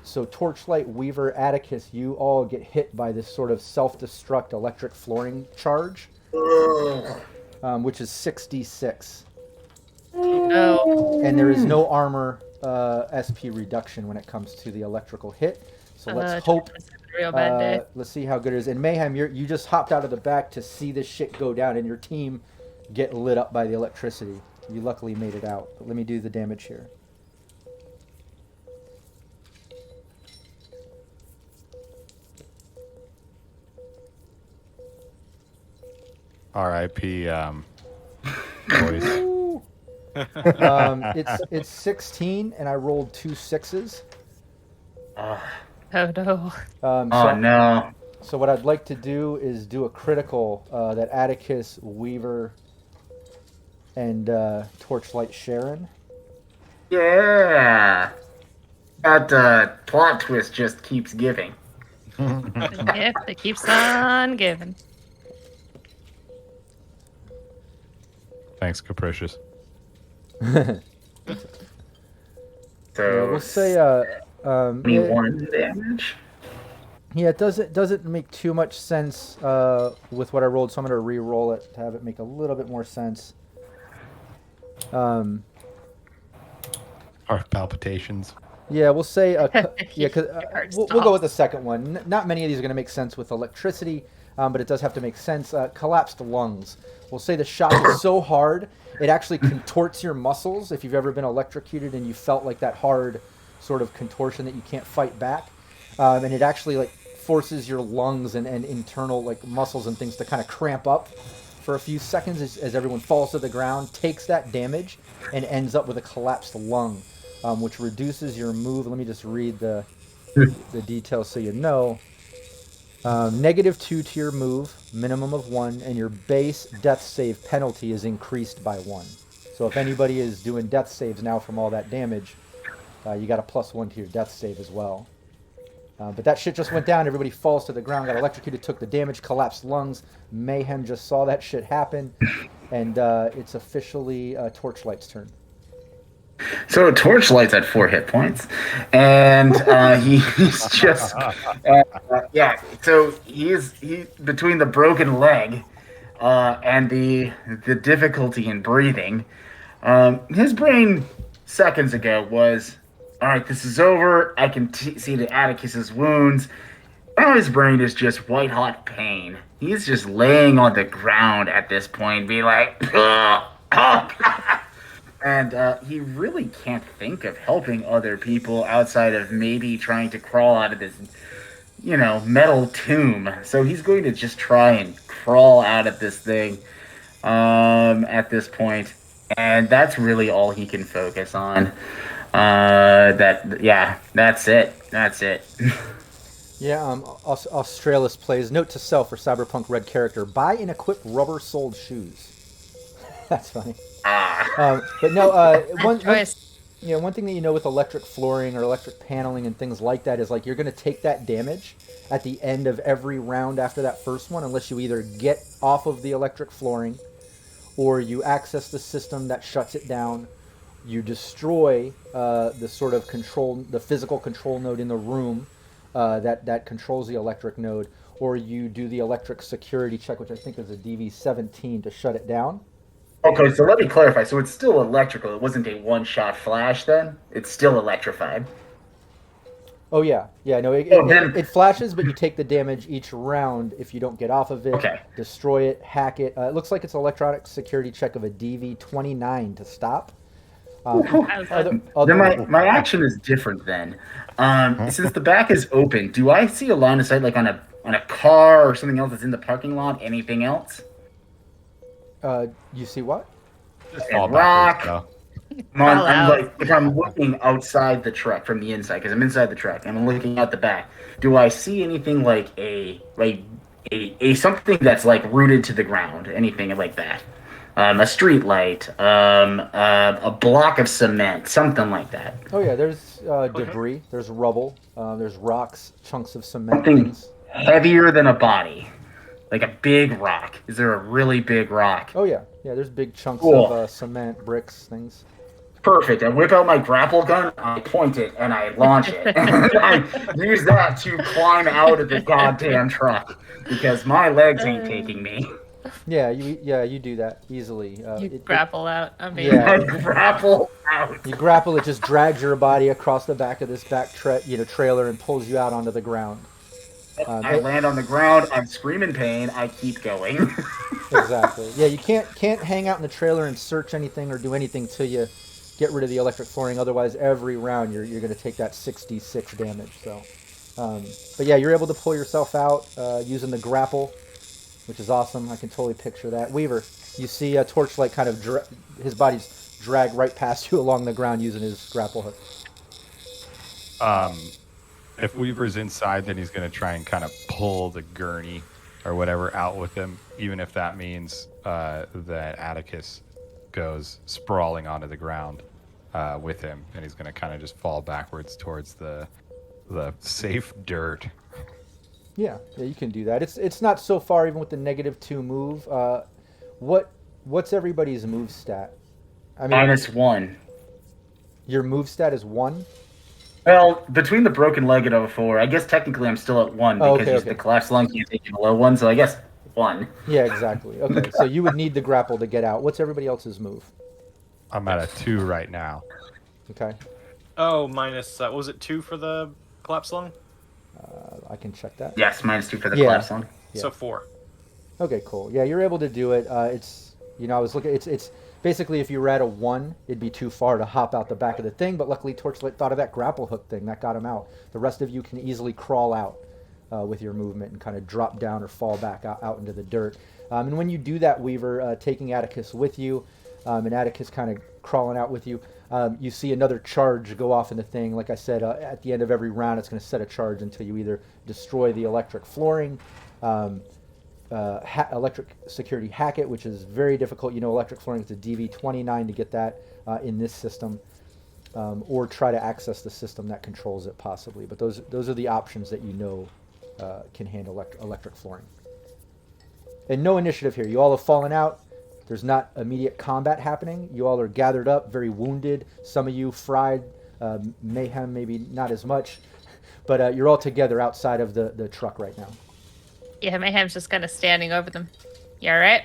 So Torchlight, Weaver, Atticus, you all get hit by this sort of self-destruct electric flooring charge, which is 6d6. No. And there is no armor SP reduction when it comes to the electrical hit. So let's hope. Real bad day. Let's see how good it is. And Mayhem, you just hopped out of the back to see this shit go down, and your team get lit up by the electricity. You luckily made it out. But let me do the damage here. R.I.P. Boys. It's 16, and I rolled 2 6s. Oh no. Oh no. So what I'd like to do is do a critical that Atticus, Weaver, and Torchlight Sharon. Yeah. That plot twist just keeps giving. The gift that keeps on giving. Thanks, Capricious. So We'll say 21 damage. yeah, it doesn't make too much sense with what I rolled, so I'm going to re-roll it to have it make a little bit more sense. Heart palpitations. Yeah, we'll say Your because heart we'll go with the second one. Not many of these are going to make sense with electricity, but it does have to make sense. Collapsed lungs. We'll say the shock is so hard it actually contorts your muscles. If you've ever been electrocuted and you felt like that hard sort of contortion that you can't fight back, and it actually like forces your lungs and internal like muscles and things to kind of cramp up for a few seconds as everyone falls to the ground, takes that damage, and ends up with a collapsed lung, which reduces your move. Let me just read the details so you know. -2 to your move, minimum of 1, and your base death save penalty is increased by 1. So if anybody is doing death saves now from all that damage, you got a +1 to your death save as well. But that shit just went down. Everybody falls to the ground, got electrocuted, took the damage, collapsed lungs. Mayhem just saw that shit happen, and it's officially Torchlight's turn. So Torchlight's at 4 hit points, and he's just yeah. So he's between the broken leg and the difficulty in breathing. His brain seconds ago was, all right, this is over. I can see the Atticus's wounds. Now his brain is just white hot pain. He's just laying on the ground at this point, being like, and he really can't think of helping other people outside of maybe trying to crawl out of this, metal tomb. So he's going to just try and crawl out of this thing at this point, and that's really all he can focus on. That's it. Yeah, Australis plays, note to self for Cyberpunk Red character, buy and equip rubber-soled shoes. That's funny. But no, one thing that you know with electric flooring or electric paneling and things like that is like you're going to take that damage at the end of every round after that first one, unless you either get off of the electric flooring or you access the system that shuts it down. You destroy the sort of the physical control node in the room that controls the electric node, or you do the electric security check, which I think is a DV17 to shut it down. Okay, so let me clarify. So it's still electrical. It wasn't a one-shot flash then? It's still electrified. Oh, yeah. Yeah, no, it flashes, but you take the damage each round if you don't get off of it. Okay. Destroy it, hack it. It looks like it's electronic security check of a DV29 to stop. My action is different then. Since the back is open, do I see a line of sight like on a car or something else that's in the parking lot? Anything else? You see what? Just fall rock. backwards, If I'm looking outside the truck from the inside, because I'm inside the truck and I'm looking out the back, do I see anything like a something that's like rooted to the ground? Anything like that? A street light, a block of cement, something like that. Oh yeah, there's debris, there's rubble, there's rocks, chunks of cement. Something heavier than a body, like a big rock. Is there a really big rock? Oh yeah, there's big chunks of cement, bricks, things. Perfect. I whip out my grapple gun, I point it, and I launch it. And I use that to climb out of the goddamn truck, because my legs ain't taking me. Yeah, you do that easily. You grapple out. I mean, I grapple out. You grapple, it just drags your body across the back of this trailer and pulls you out onto the ground. I land on the ground. I'm screaming pain. I keep going. Exactly. Yeah, you can't hang out in the trailer and search anything or do anything till you get rid of the electric flooring. Otherwise, every round you're going to take that 66 damage. So, but yeah, you're able to pull yourself out using the grapple, which is awesome. I can totally picture that. Weaver, you see Torchlight kind of his body's dragged right past you along the ground using his grapple hook. If Weaver's inside, then he's going to try and kind of pull the gurney or whatever out with him, even if that means that Atticus goes sprawling onto the ground with him, and he's going to kind of just fall backwards towards the safe dirt. Yeah, you can do that. It's not so far even with the -2 move. What's everybody's move stat? I mean, -1. Your move stat is 1? Well, between the broken leg and a 4, I guess technically I'm still at 1 because the collapsed lung can't take you below 1, so I guess 1. Yeah, exactly. Okay, so you would need the grapple to get out. What's everybody else's move? I'm at a 2 right now. Okay. Oh, minus, what was it, 2 for the collapsed lung? I can check that. Yes, -2 for the collapsed lung. Yeah. So 4. Okay, cool. Yeah, you're able to do it. It's I was looking. It's basically if you were at a 1, it'd be too far to hop out the back of the thing. But luckily, Torchlight thought of that grapple hook thing that got him out. The rest of you can easily crawl out. with your movement and kind of drop down or fall back out into the dirt. And when you do that, Weaver, taking Atticus with you, and Atticus kind of crawling out with you, you see another charge go off in the thing. Like I said, at the end of every round, it's going to set a charge until you either destroy the electric flooring, electric security hack it, which is very difficult. You know, electric flooring is a DV29 to get that in this system, or try to access the system that controls it possibly. But those are the options that you know can handle electric flooring. And no initiative here. You all have fallen out. There's not immediate combat happening. You all are gathered up, very wounded. Some of you fried. Mayhem maybe not as much. But you're all together outside of the truck right now. Yeah, Mayhem's just kind of standing over them. You all right?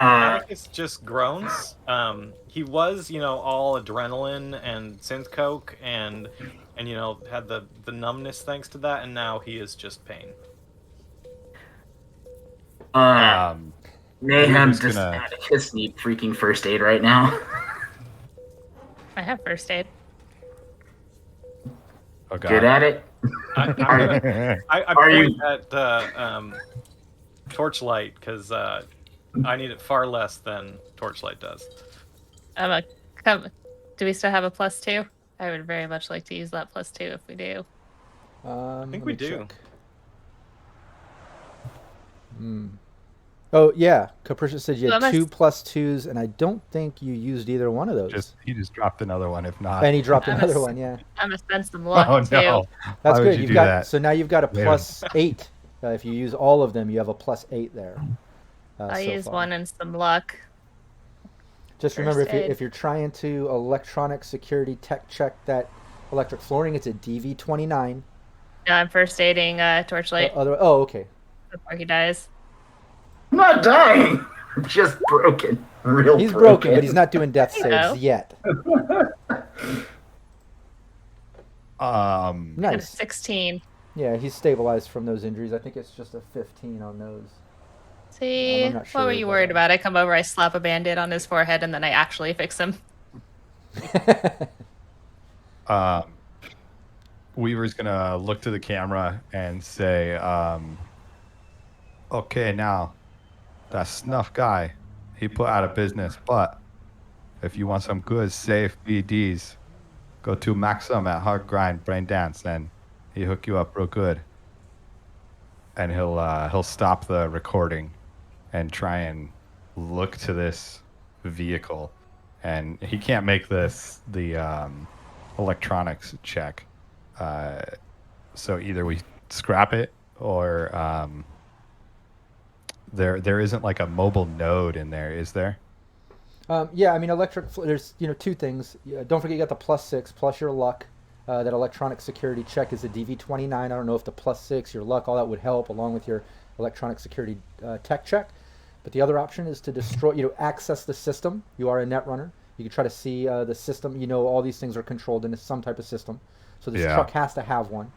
Atticus just groans. He was, all adrenaline and synth coke and had the numbness thanks to that, and now he is just pain. Mayhem, does Atticus need freaking first aid right now? I have first aid. Oh, God. Good at it. I point at the Torchlight because I need it far less than Torchlight does. Do we still have a +2? I would very much like to use that +2 if we do. I think we do. Oh yeah, Capricious said you had So 2 +2s, and I don't think you used either one of those. He just dropped another one. If not, And he dropped another one. Yeah, I'm gonna spend some luck oh too. no, that's Why would good. you You've do got that? so now you've got a Yeah. +8. If you use all of them, you have a +8 there. I'll so use far. one and some luck. Just remember, First aid. if you're trying to electronic security tech check that electric flooring, it's a DV29. No, I'm first aiding Torchlight Oh, okay. before he dies. I'm not dying. I'm just broken. He's broken, but he's not doing death You know. saves yet. Got a Nice. 16. Yeah, he's stabilized from those injuries. I think it's just a 15 on those. See, I'm not what sure were you about worried that. about? I come over, I slap a band-aid on his forehead, and then I actually fix him. Weaver's gonna look to the camera and say, "Okay, now that Snuff guy, he put out of business. But if you want some good, safe BDs, go to Maxim at Hard Grind Brain Dance, and he hook you up real good. And he'll stop the recording and try and look to this vehicle, and he can't make the electronics check. So either we scrap it, or there isn't like a mobile node in there, is there? Yeah, I mean, there's, 2 things. Don't forget you got the +6 plus your luck. That electronic security check is a DV29. I don't know if the +6, your luck, all that would help along with your electronic security tech check. But the other option is to destroy, access the system. You are a Netrunner. You can try to see the system. All these things are controlled into some type of system. So this truck has to have one.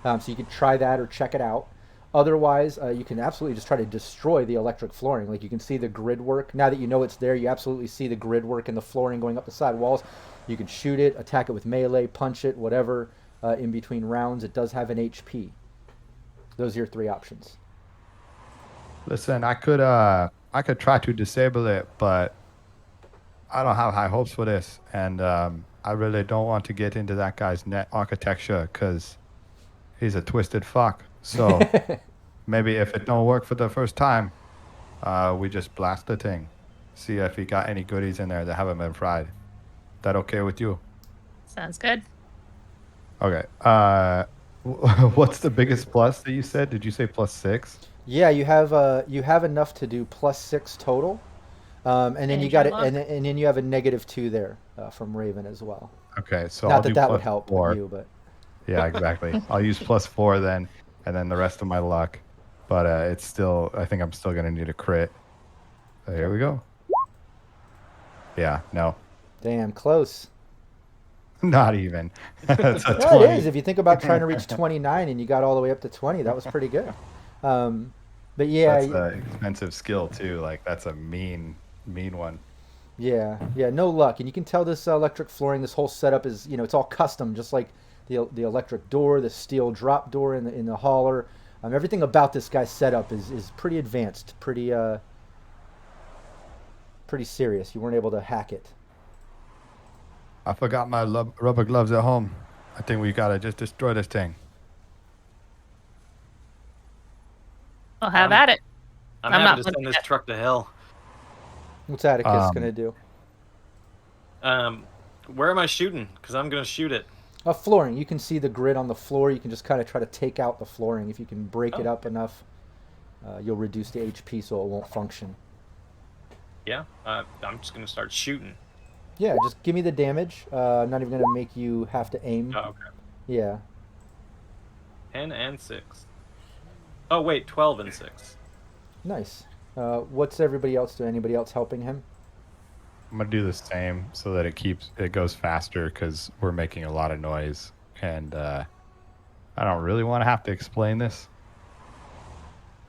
So you can try that or check it out. Otherwise, you can absolutely just try to destroy the electric flooring. Like, you can see the grid work. Now that you know it's there, you absolutely see the grid work and the flooring going up the side walls. You can shoot it, attack it with melee, punch it, whatever, in between rounds. It does have an HP. Those are your 3 options. Listen, I could try to disable it, but I don't have high hopes for this, and I really don't want to get into that guy's net architecture because he's a twisted fuck. So maybe if it don't work for the first time, we just blast the thing, see if he got any goodies in there that haven't been fried. That okay with you? Sounds good. Okay. What's the biggest plus that you said? Did you say +6? Yeah, you have enough to do +6 total, and then And you got it, your luck. and then you have a -2 there from Raven as well. Okay, so Not I'll that do that would help +4. you, but Yeah, exactly. I'll use +4 then, and then the rest of my luck. But it's still, I think I'm still gonna need a crit. So here we go. Yeah, no, damn close. not even. It's a No, 20. it is. If you think about trying to reach 29 and you got all the way up to 20, that was pretty good. But yeah, That's an expensive skill too. Like, that's a mean one. yeah, no luck. And you can tell this electric flooring, this whole setup is, it's all custom, just like the electric door, the steel drop door in the hauler. Everything about this guy's setup is pretty advanced, pretty serious. You weren't able to hack it. I forgot my rubber gloves at home. I think we gotta just destroy this thing. Well, have at it. I'm I'm happy not to looking send this at- truck to hell. What's Atticus gonna do? Where am I shooting? Because I'm gonna shoot it. Flooring. You can see the grid on the floor. You can just kind of try to take out the flooring. If you can break it up enough, you'll reduce the HP so it won't function. Yeah, I'm just gonna start shooting. Yeah, just give me the damage. I'm not even gonna make you have to aim. Oh, okay. Yeah. 10 and 6. Oh wait, 12 and 6. Nice. What's everybody else doing? Anybody else helping him? I'm gonna do the same so that it goes faster because we're making a lot of noise, and I don't really want to have to explain this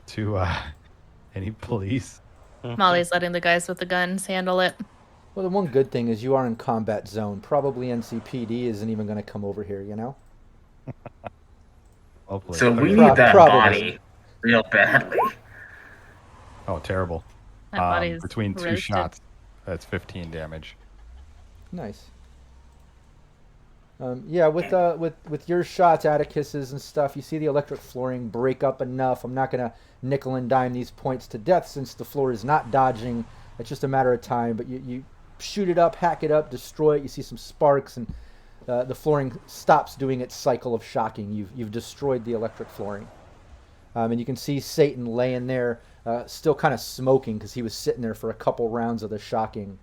to any police. Molly's letting the guys with the guns handle it. Well, the one good thing is you are in combat zone. Probably NCPD isn't even going to come over here, you know? Hopefully. So we Pro- need that probably. body real badly. Oh, terrible. That body's Between 2 roasted. shots, that's 15 damage. Nice. Yeah, with your shots, Atticus's and stuff, you see the electric flooring break up enough. I'm not going to nickel and dime these points to death since the floor is not dodging. It's just a matter of time. But you shoot it up, hack it up, destroy it. You see some sparks, and the flooring stops doing its cycle of shocking. You've destroyed the electric flooring. And you can see Satan laying there, still kind of smoking because he was sitting there for a couple rounds of the shocking,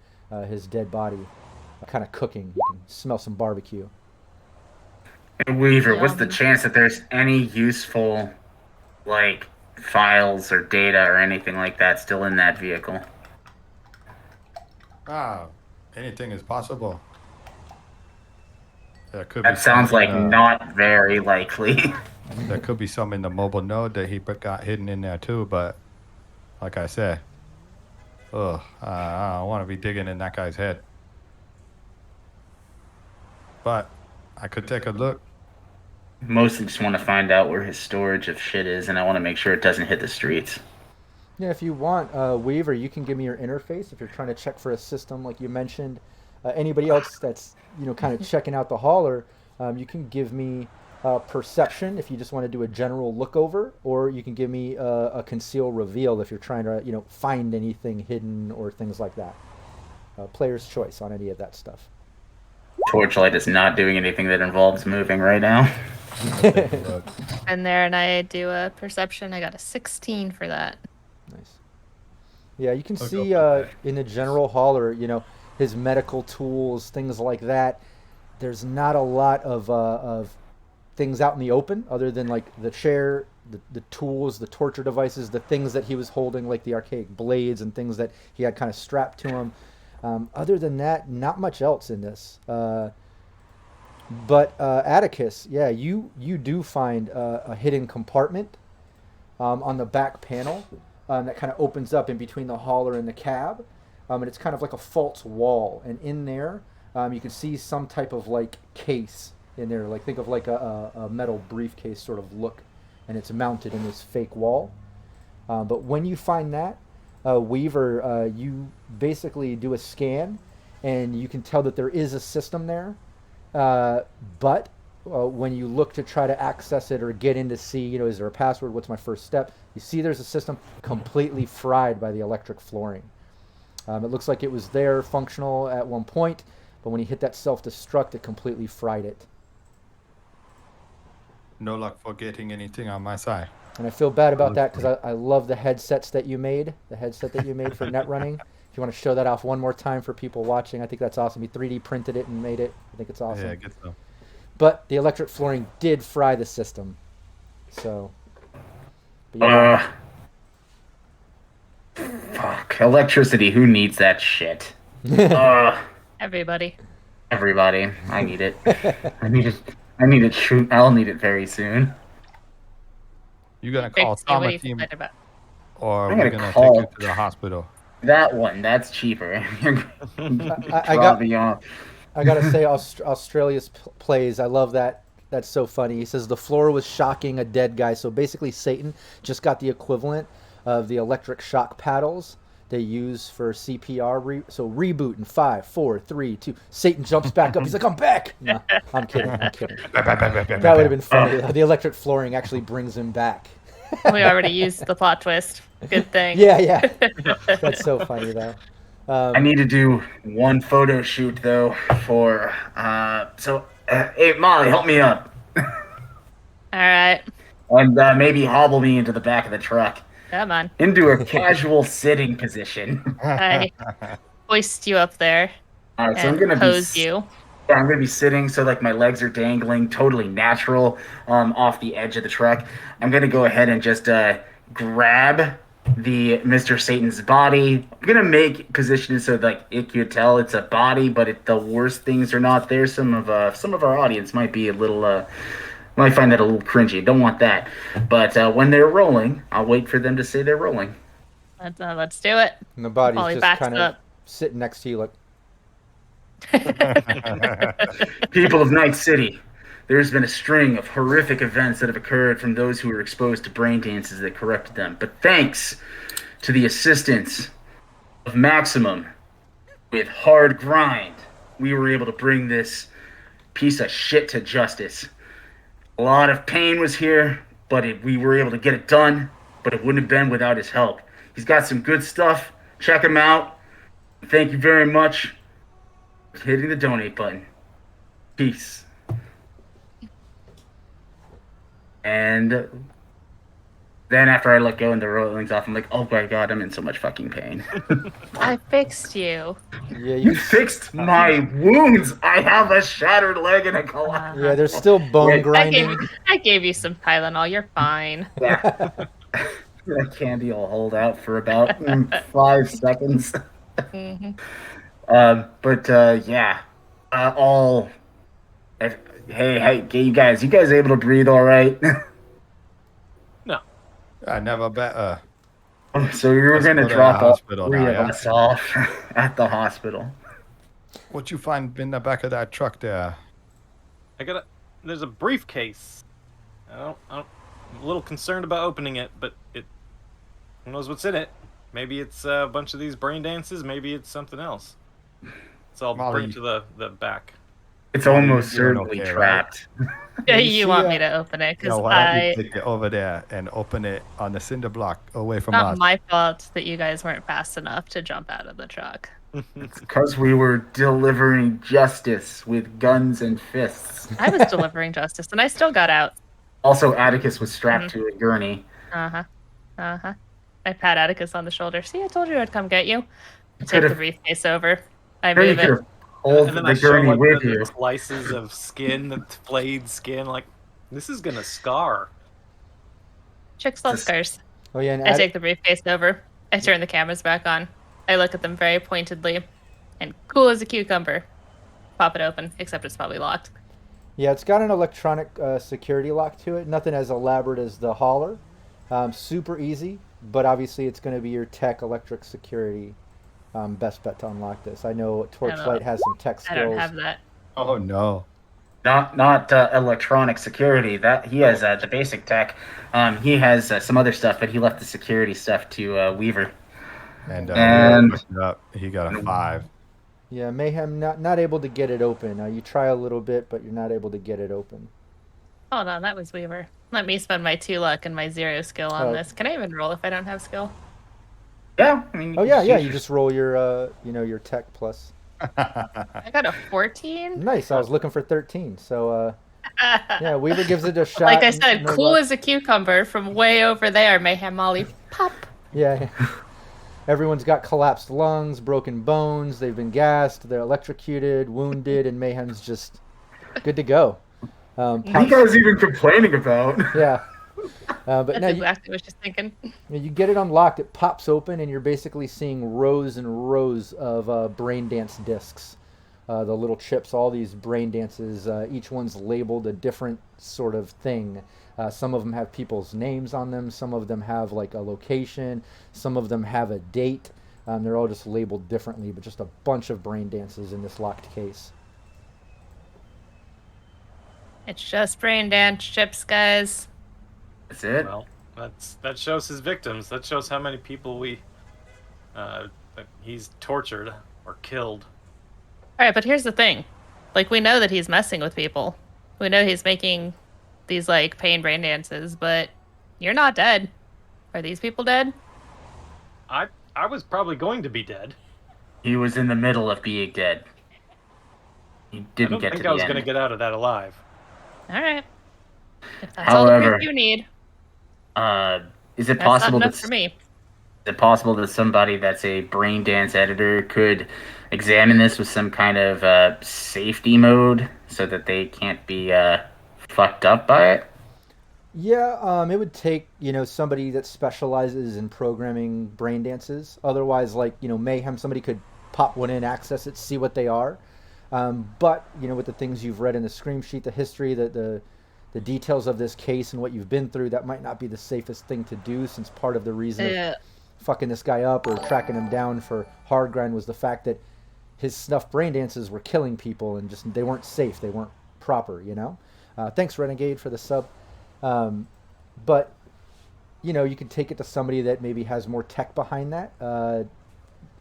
his dead body, kind of cooking. You can smell some barbecue. Hey, Weaver, what's the Yum. chance that there's any useful, like, files or data or anything like that still in that vehicle? Anything is possible. There could That be sounds some in like the- not very likely. There could be some in the mobile node that he got hidden in there too, but like I said, I don't want to be digging in that guy's head. But I could take a look. Mostly just want to find out where his storage of shit is, and I want to make sure it doesn't hit the streets. Yeah, if you want, Weaver, you can give me your interface if you're trying to check for a system like you mentioned. Anybody else that's kind of checking out the hauler, you can give me perception if you just want to do a general look over, or you can give me a conceal reveal if you're trying to find anything hidden or things like that. Player's choice on any of that stuff. Torchlight is not doing anything that involves moving right now. Look. And there, and I do a perception. I got a 16 for that. Nice. Yeah, you can I'll see go for in the general hauler, his medical tools, things like that. There's not a lot of things out in the open other than like the chair, the tools, the torture devices, the things that he was holding, like the archaic blades and things that he had kind of strapped to him. Other than that, not much else in this. But Atticus, yeah, you do find a hidden compartment on the back panel that kind of opens up in between the hauler and the cab. And it's kind of like a false wall. And in there, you can see some type of like case in there. Like think of like a metal briefcase sort of look. And it's mounted in this fake wall. But when you find that, Weaver, you basically do a scan. And you can tell that there is a system there. But when you look to try to access it or get in to see, is there a password? What's my first step? You see there's a system completely fried by the electric flooring. It looks like it was there, functional at one point, but when you hit that self-destruct, it completely fried it. No luck for getting anything on my side. And I feel bad about that because I love the headsets that you made, the headset that you made for net running. If you want to show that off one more time for people watching, I think that's awesome. You 3D printed it and made it. I think it's awesome. Yeah, get some. But the electric flooring did fry the system. So. But yeah. Fuck. Electricity, who needs that shit? Everybody. Everybody. I need it. I need it shoot. I'll need it very soon. You gonna Great call to see. What are trauma you team, excited about? or I'm we're gonna gonna call- take you to the hospital? That one, that's cheaper. I got to say, Australia's plays. I love that That's so funny. He says the floor was shocking a dead guy. So basically, Satan just got the equivalent of the electric shock paddles they use for CPR. So reboot in 5, 4, 3, 2. Satan jumps back up. He's like, I'm back. No, I'm kidding. I'm kidding. That would have been funny. The electric flooring actually brings him back. We already used the plot twist. Good thing. Yeah. That's so funny, though. I need to do one photo shoot though for hey Molly, help me up. All right. And maybe hobble me into the back of the truck. Come on. Into a casual sitting position. I hoist you up there. All right, so and I'm gonna pose you. Yeah, I'm gonna be sitting so like my legs are dangling, totally natural, off the edge of the truck. I'm gonna go ahead and just grab the Mr. Satan's body. I'm gonna make position so like it could tell it's a body, but the worst things are not there. Some of our audience might be a little might find that a little cringy. Don't want that. But when they're rolling, I'll wait for them to say they're rolling. Let's do it. And the body's Molly just backs kind of up. sitting next to you like, People of Night City, there's been a string of horrific events that have occurred from those who were exposed to brain dances that corrupted them. But thanks to the assistance of Maximum, with hard grind, we were able to bring this piece of shit to justice. A lot of pain was here, but we were able to get it done, but it wouldn't have been without his help. He's got some good stuff. Check him out. Thank you very much for hitting the donate button. Peace. And then after I let go and the rolling's off, I'm like, oh my god, I'm in so much fucking pain. I fixed you. yeah, You fixed my wounds. I have a shattered leg and a collapse. yeah, there's still bone Wait, grinding. I gave you some Tylenol. You're fine. Yeah. That candy will hold out for about 5 seconds. hmm Yeah. Hey, you guys able to breathe all right? No. I never bet. So we were Let's going to go to drop the all hospital 3 now, of yeah? us off at the hospital. What you find in the back of that truck there? There's a briefcase. I'm a little concerned about opening it, but who knows what's in it? Maybe it's a bunch of these brain dances. Maybe it's something else. So I'll bring it to the back. It's Molly, almost you're certainly okay, trapped. Yeah, You you see, want me to open it You know, because why don't you take it over there and open it on the cinder block away from not us? my fault that you guys weren't fast enough to jump out of the truck. It's because we were delivering justice with guns and fists. I was delivering justice, and I still got out. Also, Atticus was strapped to a gurney. I pat Atticus on the shoulder. See, I told you I'd come get you. I take the briefcase over. I Sure, you move could it. have pulled And then the I show gurney like with the you. slices of skin, the flayed skin. Like, this is gonna scar. Chicks love Just- scars. Oh yeah, and I take the briefcase over. I turn the cameras back on. I look at them very pointedly, and cool as a cucumber. Pop it open, except it's probably locked. yeah, it's got an electronic security lock to it. Nothing as elaborate as the hauler. Super easy, but obviously it's going to be your tech electric security best bet to unlock this. I know Torchlight has some tech skills. I don't have that. Oh no. Not electronic security. That he has the basic tech. He has some other stuff, but he left the security stuff to Weaver. And And- we looked it up. He got a 5. Yeah, Mayhem not able to get it open. You try a little bit, but you're not able to get it open. Hold on, that was Weaver. Let me spend my 2 luck and my 0 skill on Oh. this. Can I even roll if I don't have skill? Yeah, I mean. Oh yeah, you just roll your your tech plus. I got a 14. Nice. I was looking for 13. So yeah, Weaver gives it a shot. Like I said, no cool luck. as a cucumber from way over there. Mayhem Molly, pop. Yeah. Everyone's got collapsed lungs, broken bones. They've been gassed. They're electrocuted, wounded, and Mayhem's just good to go. What are you guys even complaining about? Yeah. But That's now exactly what I was just thinking. you get it unlocked. It pops open, and you're basically seeing rows and rows of brain dance discs. The little chips, all these brain dances. Each one's labeled a different sort of thing. Some of them have people's names on them. Some of them have like a location. Some of them have a date. They're all just labeled differently, but just a bunch of brain dances in this locked case. It's just brain dance chips, guys. That's it. Well, that shows his victims. That shows how many people that he's tortured or killed. All right, but here's the thing. Like, we know that he's messing with people. We know he's making these, like, pain brain dances, but you're not dead. Are these people dead? I was probably going to be dead. He was in the middle of being dead. He I didn't don't get think to the I was end. going to get out of that alive. All right. If that's all the However, proof you need, is it that's possible not enough that for me. is it possible that somebody that's a brain dance editor could examine this with some kind of safety mode so that they can't be fucked up by it? Yeah, it would take, somebody that specializes in programming brain dances. Otherwise, like, Mayhem, somebody could pop one in, access it, see what they are. But, with the things you've read in the scream sheet, the history, the details of this case and what you've been through, that might not be the safest thing to do, since part of the reason of fucking this guy up or tracking him down for hard grind was the fact that his snuff brain dances were killing people and just they weren't safe, they weren't proper. Thanks, Renegade, for the sub. But you could take it to somebody that maybe has more tech behind that.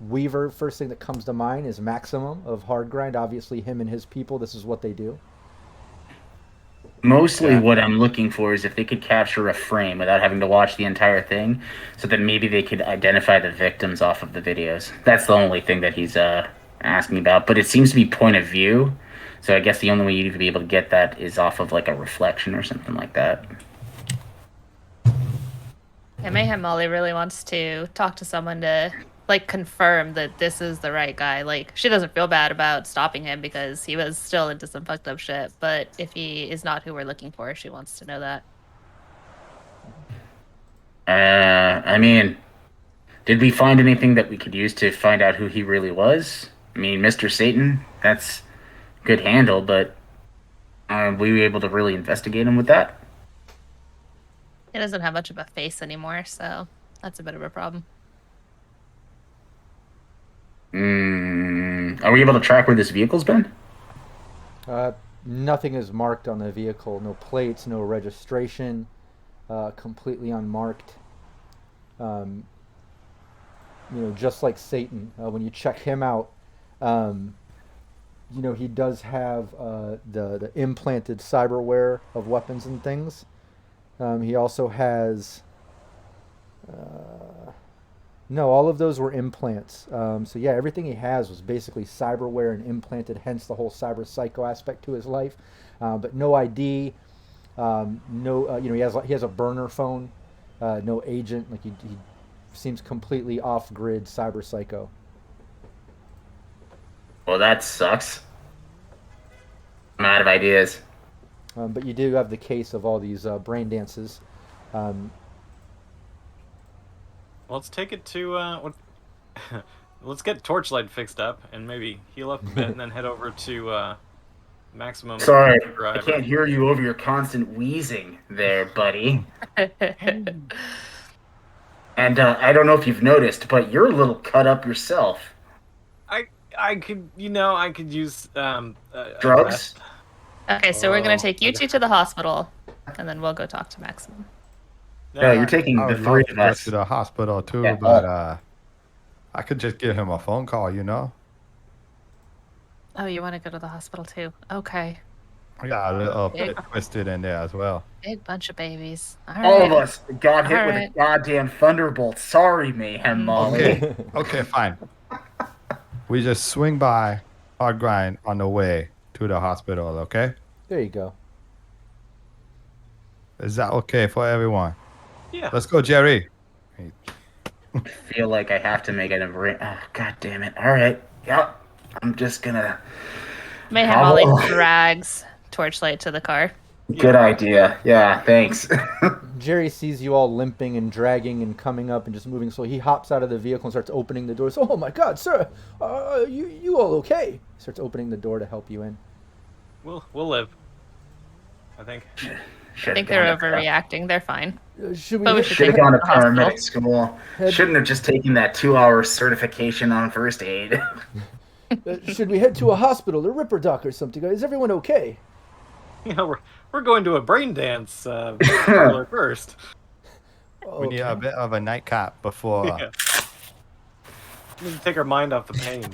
Weaver, first thing that comes to mind is Maximum of hard grind. Obviously, him and his people, this is what they do. Mostly what I'm looking for is if they could capture a frame without having to watch the entire thing, so that maybe they could identify the victims off of the videos. That's the only thing that he's asking about. But it seems to be point of view, so I guess the only way you'd be able to get that is off of like a reflection or something like that. Yeah, Mayhem Molly really wants to talk to someone to, like, confirm that this is the right guy. Like, she doesn't feel bad about stopping him because he was still into some fucked up shit. But if he is not who we're looking for, she wants to know that. I mean, did we find anything that we could use to find out who he really was? I mean, Mr. Satan, that's good handle, but were we able to really investigate him with that? He doesn't have much of a face anymore, so that's a bit of a problem. Are we able to track where this vehicle's been? Nothing is marked on the vehicle. No plates, no registration. Completely unmarked. Just like Satan, when you check him out, he does have the implanted cyberware of weapons and things. He also has... No, all of those were implants. So yeah, everything he has was basically cyberware and implanted, hence the whole cyber psycho aspect to his life. But no ID, he has a burner phone, no agent. Like he seems completely off grid cyber psycho. Well, that sucks. I'm out of ideas. But you do have the case of all these brain dances. Let's take it to let's get Torchlight fixed up and maybe heal up a bit, and then head over to Maximum. Sorry, I Driver. can't hear you over your constant wheezing there, buddy. And I don't know if you've noticed, but you're a little cut up yourself. I could use a Drugs? rest. Okay, so we're going to take you two to the hospital, and then we'll go talk to Maximum. No, you're taking I the would three love to of get us. to the hospital too, Yeah. but I could just give him a phone call, Oh, you want to go to the hospital too? Okay. I got a little bit twisted in there as well. Big bunch of babies. All of us got hit with Alright. a goddamn thunderbolt. Sorry, Mayhem Molly. Okay, fine. We just swing by hard grind on the way to the hospital, okay? There you go. Is that okay for everyone? Yeah. Let's go, Jerry. I feel like I have to make it oh, god damn it. Alright. Yep. I'm just gonna... Mayhem Molly drags Torchlight to the car. Good idea. Yeah, thanks. Jerry sees you all limping and dragging and coming up and just moving, so he hops out of the vehicle and starts opening the doors. Oh my God, sir, you all okay? He starts opening the door to help you in. We'll live. I think. I think they're overreacting. They're fine. Should But we we? should Should have take gone them to to the hospital. paramedic school. Shouldn't have just taken that 2-hour certification on first aid. Should we head to a hospital, a Ripper Doc or something? Is everyone okay? we're going to a brain dance parlor first. We need a bit of a nightcap before. Yeah. We need to take our mind off the pain.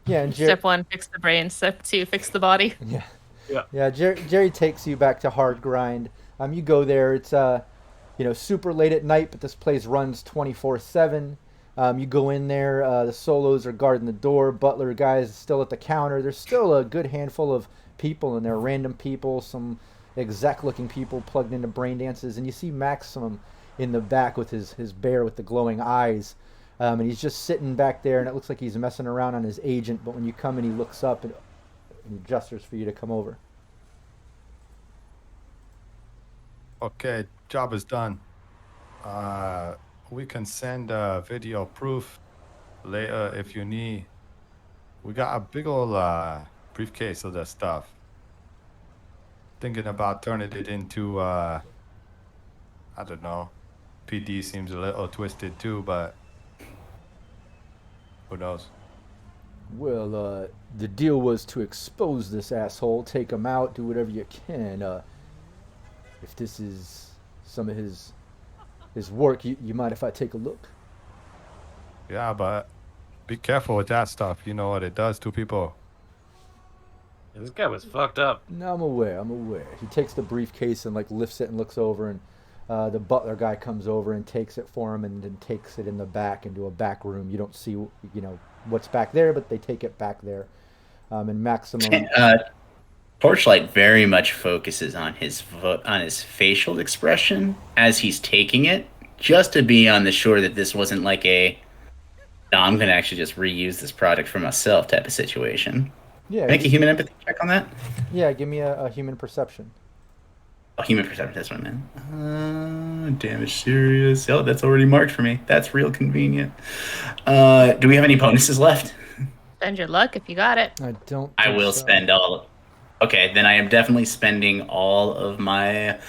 Yeah, and Step 1, fix the brain. Step 2, fix the body. Yeah. Yeah. Yeah, Jerry takes you back to hard grind. You go there. It's super late at night, but this place runs 24/7. You go in there. The solos are guarding the door. Butler guys still at the counter. There's still a good handful of people in there, random people, some exec-looking people plugged into brain dances, and you see Maximum in the back with his bear with the glowing eyes. And he's just sitting back there, and it looks like he's messing around on his agent. But when you come in, he looks up and he gestures for you to come over. Okay, job is done. We can send video proof later if you need. We got a big old briefcase of that stuff. Thinking about turning it into, I don't know. PD seems a little twisted too, but who knows? Well, the deal was to expose this asshole, take him out, do whatever you can. If this is some of his work, you mind if I take a look? Yeah, but be careful with that stuff. You know what it does to people. Yeah, this guy was fucked up. No, I'm aware. He takes the briefcase and lifts it and looks over, and the butler guy comes over and takes it for him, and then takes it in the back into a back room. You don't see what's back there, but they take it back there. And Maximum. Torchlight very much focuses on his facial expression as he's taking it, just to be on the shore that this wasn't like no, I'm going to actually just reuse this product for myself type of situation. Yeah. Make a human empathy check on that. Yeah, give me a human perception. Oh, human perception, that's what I meant. Damage serious. Oh, that's already marked for me. That's real convenient. Do we have any bonuses left? Spend your luck if you got it. I don't. I will spend all. Okay, then I am definitely spending all of my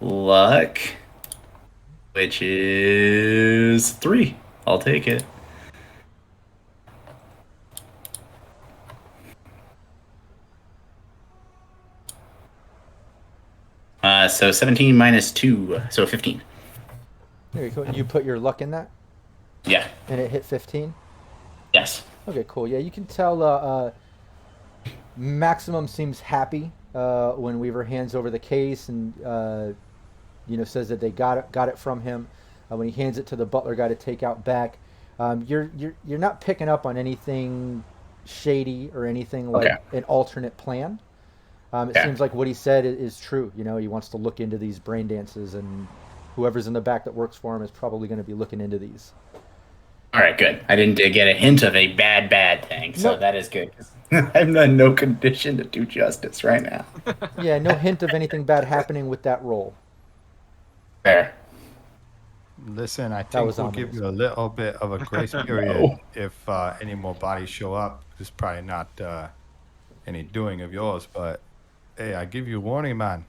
luck, which is 3. I'll take it. So 17 minus 2, so 15. There you go. You put your luck in that? Yeah. And it hit 15? Yes. Okay, cool. Yeah, you can tell Maximum seems happy when Weaver hands over the case and says that they got it from him. When he hands it to the butler guy to take out back, you're not picking up on anything shady or anything like an alternate plan. It seems like what he said is true. He wants to look into these brain dances, and whoever's in the back that works for him is probably going to be looking into these. All right, good. I didn't get a hint of a bad thing, so That is good. I'm in no condition to do justice right now. Yeah, no hint of anything bad happening with that roll. Fair. Listen, I think we'll give you a little bit of a grace period if any more bodies show up. It's probably not any doing of yours, but hey, I give you warning, man.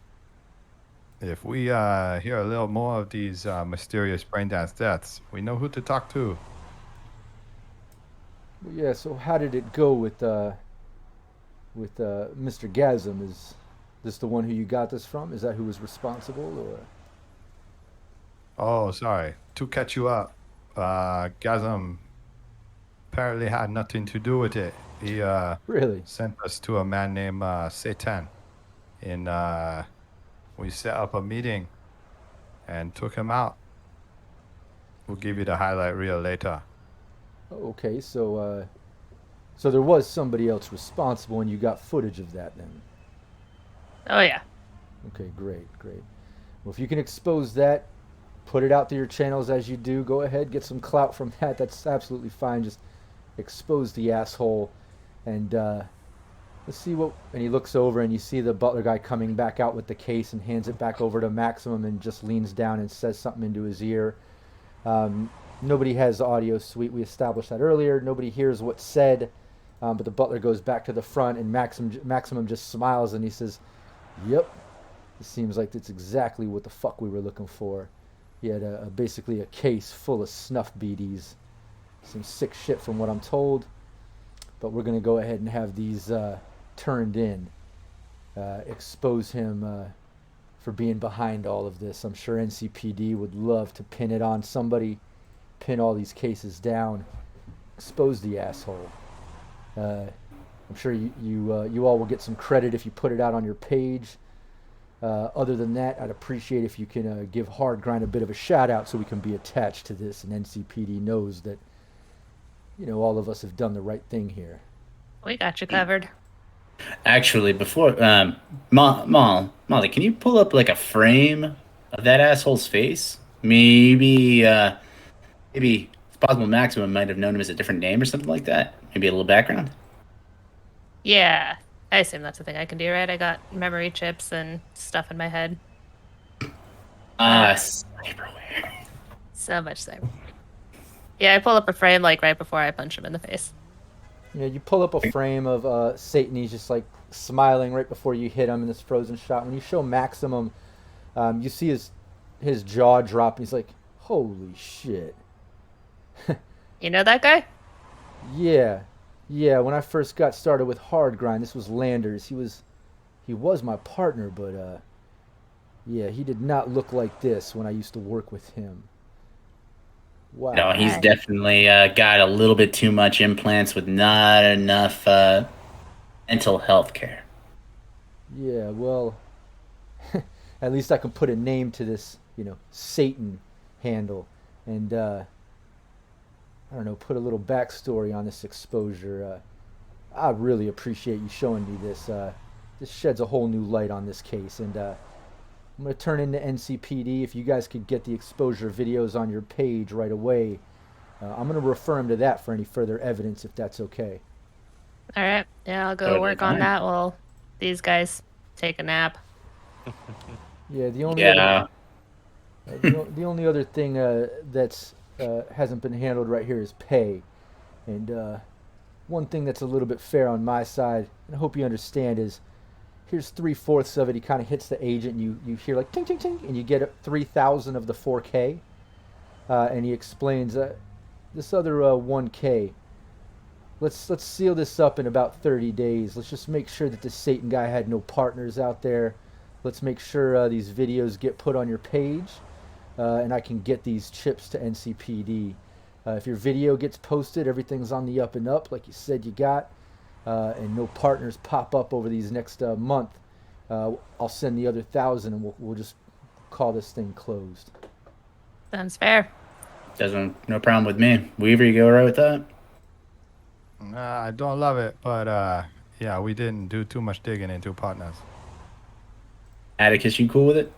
If we hear a little more of these mysterious brain dance deaths, we know who to talk to. Yeah, so how did it go with Mr. Gasm? Is this the one who you got this from? Is that who was responsible, or? Oh, sorry. To catch you up, Gasm apparently had nothing to do with it. He really sent us to a man named Satan, and we set up a meeting and took him out. We'll give you the highlight reel later. Okay, so there was somebody else responsible, and you got footage of that then? Oh, yeah. Okay, great. Well, if you can expose that, put it out to your channels as you do. Go ahead, get some clout from that. That's absolutely fine. Just expose the asshole, and let's see what... And he looks over, and you see the butler guy coming back out with the case and hands it back over to Maximum and just leans down and says something into his ear. Nobody has the audio suite. We established that earlier. Nobody hears what's said, but the butler goes back to the front, and Maximum just smiles, and he says, "Yep, it seems like that's exactly what the fuck we were looking for." He had basically a case full of snuff BDs. Some sick shit from what I'm told. But we're going to go ahead and have these turned in, expose him for being behind all of this. I'm sure NCPD would love to pin it on somebody, pin all these cases down, expose the asshole. I'm sure you all will get some credit if you put it out on your page. Other than that, I'd appreciate if you can give Hard Grind a bit of a shout out so we can be attached to this and NCPD knows that, all of us have done the right thing here. We got you covered. Actually, before Molly, can you pull up like a frame of that asshole's face? Maybe it's possible Maximum might have known him as a different name or something like that. Maybe a little background. Yeah, I assume that's the thing I can do, right? I got memory chips and stuff in my head. Cyberware. So much cyber. Yeah, I pull up a frame like right before I punch him in the face. You pull up a frame of Satan. He's just like smiling right before you hit him in this frozen shot. When you show Maximum, you see his jaw drop. And he's like, "Holy shit!" You know that guy? Yeah. When I first got started with Hard Grind, this was Landers. He was my partner, but yeah, he did not look like this when I used to work with him. Wow. No, he's definitely got a little bit too much implants with not enough mental health care. Yeah, well, at least I can put a name to this, Satan handle, and I don't know, put a little backstory on this exposure. I really appreciate you showing me this. This sheds a whole new light on this case, and I'm going to turn into NCPD. If you guys could get the exposure videos on your page right away, I'm going to refer him to that for any further evidence, if that's okay. All right. Yeah, I'll go Totally work on fine. that while these guys take a nap. Yeah, the only Yeah. the only other thing that's hasn't been handled right here is pay, and one thing that's a little bit fair on my side, and I hope you understand, is here's 3/4 of it. He kind of hits the agent, and you hear like ting ting ting, and you get 3,000 of the 4K, and he explains this other 1K. Let's seal this up in about 30 days. Let's just make sure that the Satan guy had no partners out there. Let's make sure these videos get put on your page, and I can get these chips to NCPD. If your video gets posted, everything's on the up and up, like you said you got, and no partners pop up over these next month, I'll send the other 1,000, and we'll just call this thing closed. Sounds fair. No problem with me. Weaver, you go right with that? I don't love it, but yeah, we didn't do too much digging into partners. Atticus, you cool with it?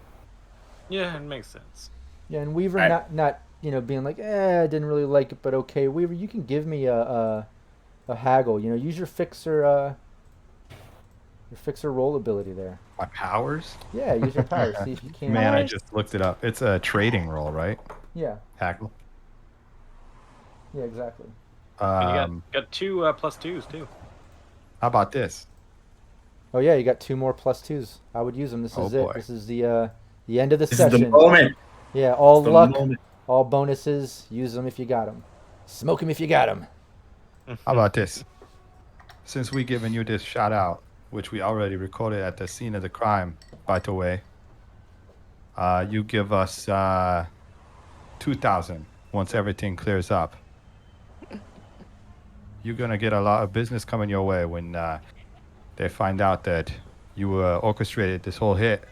Yeah, it makes sense. Yeah, and Weaver Alright. not being like, I didn't really like it, but okay, Weaver, you can give me a haggle. Use your fixer roll ability there. My powers? Yeah, use your power. See if you can. Man, I just looked it up. It's a trading roll, right? Yeah, Hackle. yeah, exactly. And you got two +2s too. How about this? Oh yeah, you got 2 more +2s. I would use them. This is it. boy. This is the end of the This is session. the moment. Yeah, all The luck, moment. all bonuses. Use them if you got them. Smoke them if you got them. How about this? Since we giving you this shout out, which we already recorded at the scene of the crime, by the way, you give us 2,000 once everything clears up. You're gonna get a lot of business coming your way when they find out that you orchestrated this whole hit.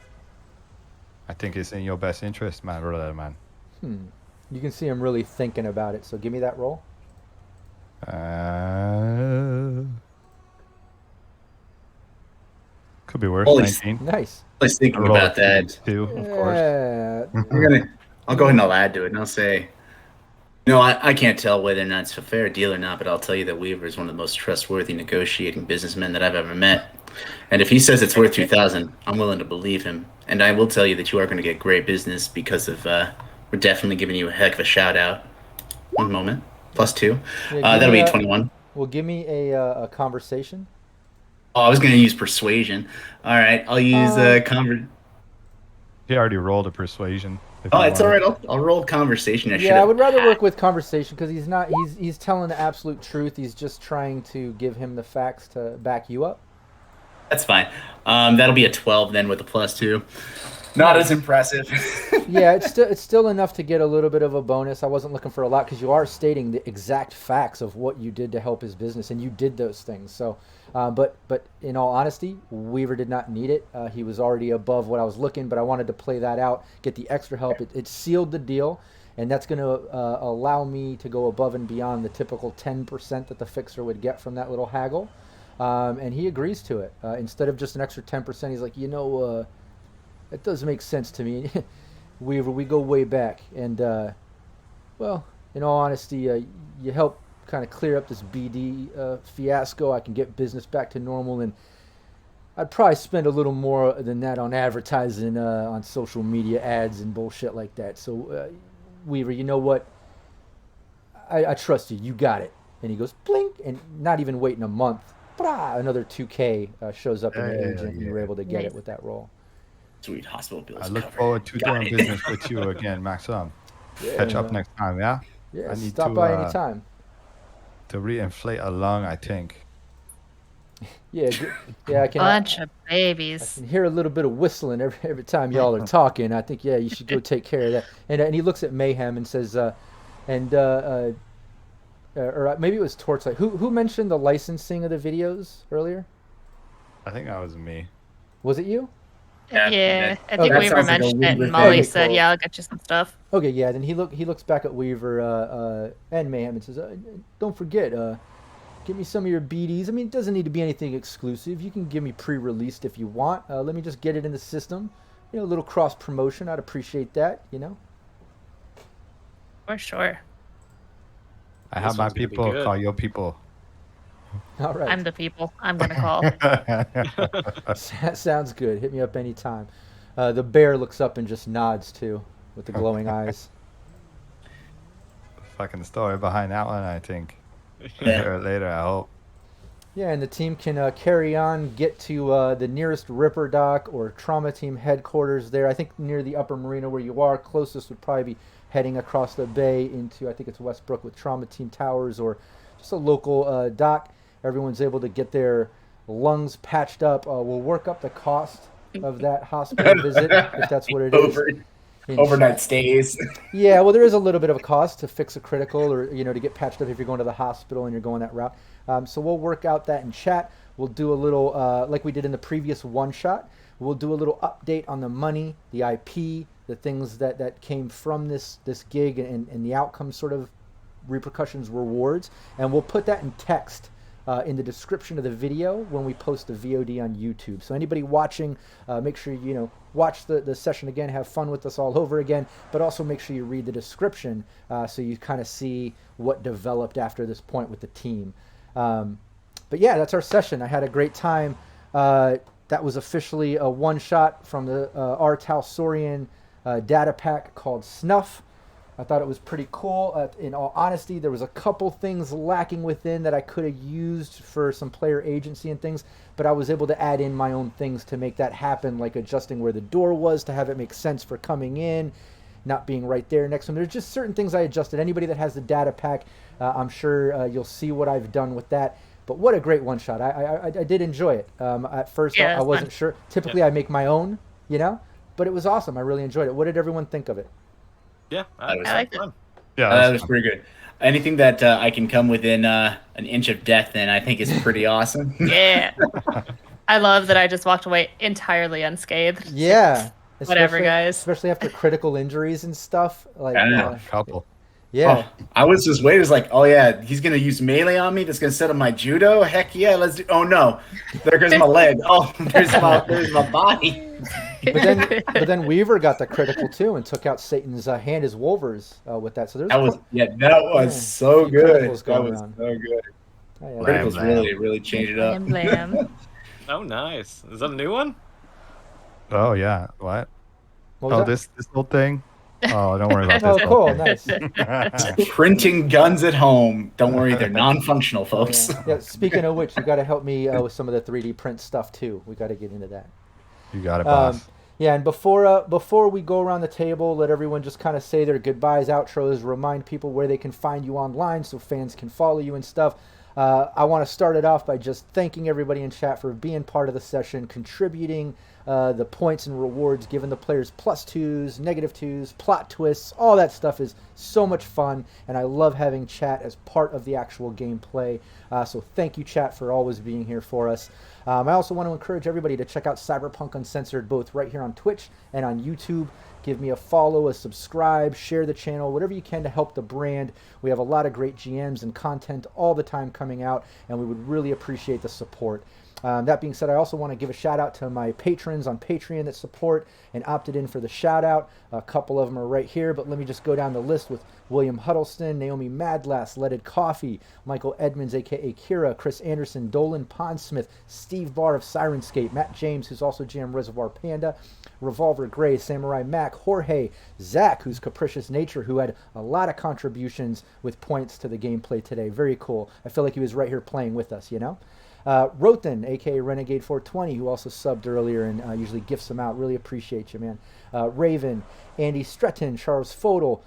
I think it's in your best interest, man, brother, man. You can see him really thinking about it. So give me that roll. Could be worse. Holy 19. Nice. I was thinking Roll a about that. 2, of course. Yeah. I'll go ahead and I'll add to it, and I'll say, no, I can't tell whether or not it's a fair deal or not, but I'll tell you that Weaver is one of the most trustworthy negotiating businessmen that I've ever met. And if he says it's worth 2,000, I'm willing to believe him. And I will tell you that you are going to get great business because of we're definitely giving you a heck of a shout out. One moment, +2. Yeah, give That'll me be a- 21. Well, give me a conversation. Oh, I was going to use persuasion. All right, I'll use He already rolled a persuasion. if Oh, you it's all want. right. I'll roll conversation. Yeah, I would rather work with conversation because he's telling the absolute truth. He's just trying to give him the facts to back you up. That's fine. That'll be a 12 then with a +2. Not as impressive. Yeah, it's still enough to get a little bit of a bonus. I wasn't looking for a lot because you are stating the exact facts of what you did to help his business, and you did those things. So, but in all honesty, Weaver did not need it. He was already above what I was looking, but I wanted to play that out, get the extra help. It sealed the deal, and that's going to allow me to go above and beyond the typical 10% that the fixer would get from that little haggle. And he agrees to it. Instead of just an extra 10%, he's like, it does make sense to me. Weaver, we go way back, and well, in all honesty, you help kind of clear up this BD fiasco. I can get business back to normal, and I'd probably spend a little more than that on advertising, on social media ads and bullshit like that. So, Weaver, you know what? I trust you. You got it. And he goes blink, and not even waiting a month, another 2K shows up in the agent, and you're able to get it with that roll. Sweet, hospital bills. I look covered. forward to Got doing it. business with you again, Maxim. Yeah, Catch up next time, yeah? Yeah, I need stop to, by anytime. To reinflate a lung, I think. Yeah, yeah, I can. Bunch of I babies. can hear a little bit of whistling every time y'all are talking. I think, yeah, you should go take care of that. And he looks at Mayhem and says, or maybe it was Torchlight. Who mentioned the licensing of the videos earlier? I think that was me. Was it you? Yeah, I Oh, think that Weaver sounds like a mentioned it, Weaver and Molly thing. said, Cool. "Yeah, I'll get you some stuff." Okay, yeah. Then he looks back at Weaver and Mayhem and says, "Don't forget, give me some of your BDs. I mean, it doesn't need to be anything exclusive. You can give me pre-released if you want. Let me just get it in the system. A little cross promotion. I'd appreciate that. For sure. I This have my one's gonna be people good. call your people. All right. I'm the people. I'm gonna call. Sounds good. Hit me up anytime. The bear looks up and just nods too, with the glowing eyes. Fucking story behind that one, I think. Yeah. Sooner or later, I hope. Yeah, and the team can carry on, get to the nearest Ripper Dock or Trauma Team headquarters there. I think near the Upper Marina where you are. Closest would probably be heading across the bay into, I think it's Westbrook with Trauma Team Towers, or just a local dock. Everyone's able to get their lungs patched up. We'll work up the cost of that hospital visit, if that's what it is. Overnight stays. Yeah, well, there is a little bit of a cost to fix a critical, or to get patched up if you're going to the hospital and you're going that route. So we'll work out that in chat. We'll do a little, like we did in the previous one shot. We'll do a little update on the money, the IP, the things that came from this gig, and the outcome sort of repercussions, rewards, and we'll put that in text. In the description of the video when we post the VOD on YouTube. So anybody watching, make sure you watch the session again, have fun with us all over again, but also make sure you read the description so you kind of see what developed after this point with the team. But yeah, that's our session. I had a great time. That was officially a one-shot from the r.talsorian data pack called Snuff. I thought it was pretty cool. In all honesty, there was a couple things lacking within that I could have used for some player agency and things, but I was able to add in my own things to make that happen, like adjusting where the door was to have it make sense for coming in, not being right there next to them. There's just certain things I adjusted. Anybody that has the data pack, I'm sure you'll see what I've done with that. But what a great one-shot. I did enjoy it. At first, Yeah, I wasn't fun. sure. Typically, I make my own, but it was awesome. I really enjoyed it. What did everyone think of it? Yeah, I was- I like it. fun. Yeah, That that's was fun. pretty good. Anything that I can come within an inch of death in, I think is pretty awesome. Yeah. I love that I just walked away entirely unscathed. Yeah. Whatever, Especially- guys. Especially after critical injuries and stuff. Like, I know. Couple. yeah. Oh, I was just waiting. It's like, oh yeah, he's gonna use melee on me. That's gonna set up my judo. Heck yeah, let's do. Oh no, there goes my leg. Oh, there's my body. But then Weaver got the critical too and took out Satan's hand as Wolvers with that. So there's That was that was Yeah, so few good. criticals That going was on. so good. Oh, yeah. Blam, Criticals blam. really changed it up. Blam, blam. Oh, nice. Is that a new one? Oh, yeah. What? What was Oh, that? this little thing? Oh, don't worry about Oh, this. cool, little nice. thing. Printing guns at home. Don't worry, they're non-functional, Oh, folks. yeah. Speaking of which, you got to help me with some of the 3D print stuff too. We got to get into that. You got it, boss. Yeah, and before we go around the table, let everyone just kind of say their goodbyes, outros, remind people where they can find you online so fans can follow you and stuff. I want to start it off by just thanking everybody in chat for being part of the session, contributing the points and rewards, giving the players +2s, -2s, plot twists. All that stuff is so much fun, and I love having chat as part of the actual gameplay. So thank you, chat, for always being here for us. I also want to encourage everybody to check out Cyberpunk Uncensored, both right here on Twitch and on YouTube. Give me a follow, a subscribe, share the channel, whatever you can to help the brand. We have a lot of great GMs and content all the time coming out, and we would really appreciate the support. That being said, I also want to give a shout out to my patrons on Patreon that support and opted in for the shout out. A couple of them are right here, but let me just go down the list with William Huddleston, Naomi Madlass, Leaded Coffee, Michael Edmonds, aka Kira, Chris Anderson, Dolan Pondsmith, Steve Barr of Sirenscape, Matt James, who's also GM Reservoir Panda, Revolver Gray, Samurai Mac, Jorge, Zach, who's Capricious Nature, who had a lot of contributions with points to the gameplay today. Very cool. I feel like he was right here playing with us, you know? Rothan, aka Renegade 420, who also subbed earlier and usually gifts them out. Really appreciate you, man. Raven, Andy Stretton, Charles Fodel,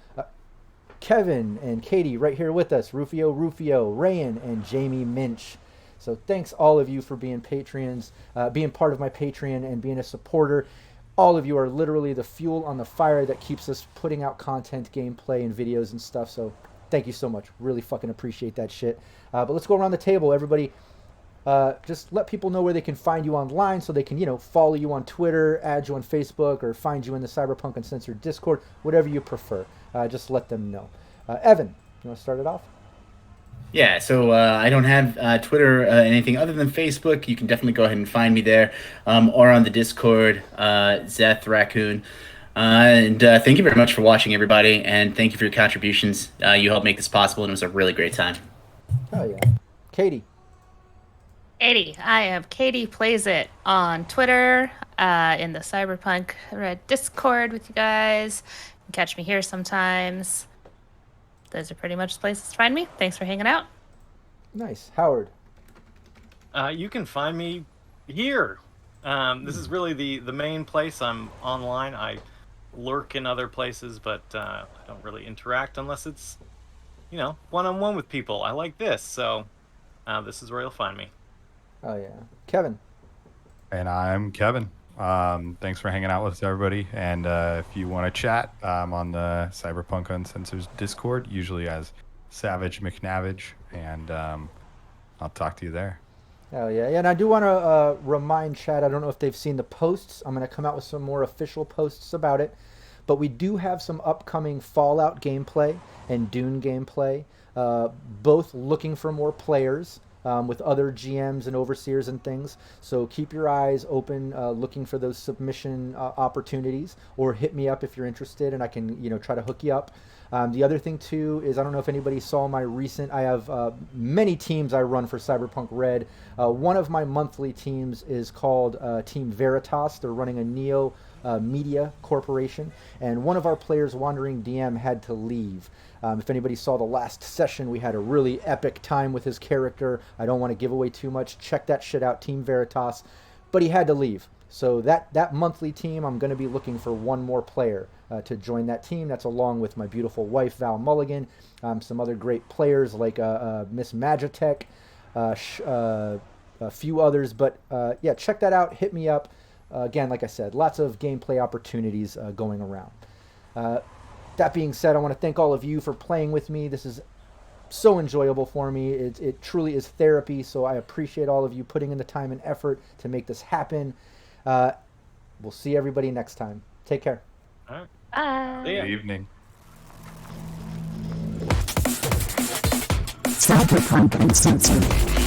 Kevin and Katie right here with us. Rufio, Rayan, and Jamie Minch. So thanks all of you for being Patreons, being part of my Patreon and being a supporter. All of you are literally the fuel on the fire that keeps us putting out content, gameplay, and videos and stuff. So thank you so much. Really fucking appreciate that shit. But let's go around the table, everybody. Just let people know where they can find you online so they can, you know, follow you on Twitter, add you on Facebook, or find you in the Cyberpunk Uncensored Discord, whatever you prefer. Just let them know. Evan, you want to start it off? Yeah, so I don't have Twitter, anything other than Facebook. You can definitely go ahead and find me there, or on the Discord, Zeth Raccoon. And thank you very much for watching, everybody, and thank you for your contributions. You helped make this possible, and it was a really great time. Oh, yeah. Katie. Katie. I am Katie Plays It on Twitter, in the Cyberpunk Red Discord with you guys. You can catch me here sometimes. Those are pretty much the places to find me. Thanks for hanging out. Nice. Howard. You can find me here. This is really the main place. I'm online. I lurk in other places, but I don't really interact unless it's, you know, one-on-one with people. I like this, so this is where you'll find me. Oh, yeah. Kevin. And I'm Kevin. Thanks for hanging out with us, everybody. And if you want to chat, I'm on the Cyberpunk Uncensored Discord, usually as Savage McNavage, and I'll talk to you there. Oh, yeah. And I do want to remind chat, I don't know if they've seen the posts. I'm going to come out with some more official posts about it. But we do have some upcoming Fallout gameplay and Dune gameplay, both looking for more players. With other GMs and overseers and things. So keep your eyes open, looking for those submission opportunities, or hit me up if you're interested and I can, you know, try to hook you up. The other thing too is, I don't know if anybody saw my recent, I have many teams I run for Cyberpunk Red. One of my monthly teams is called Team Veritas. They're running a Neo media corporation, and one of our players, Wandering DM, had to leave. If anybody saw the last session, we had a really epic time with his character. I don't want to give away too much. Check that shit out, Team Veritas. But he had to leave. So that monthly team, I'm going to be looking for one more player to join that team. That's along with my beautiful wife, Val Mulligan, some other great players like Miss Magitech, a few others. But yeah, check that out. Hit me up. Again, like I said, lots of gameplay opportunities going around. That being said, I want to thank all of you for playing with me. This is so enjoyable for me. It truly is therapy, so I appreciate all of you putting in the time and effort to make this happen. We'll see everybody next time. Take care. All right. Bye. See ya. Good evening. Cyberpunk Uncensored.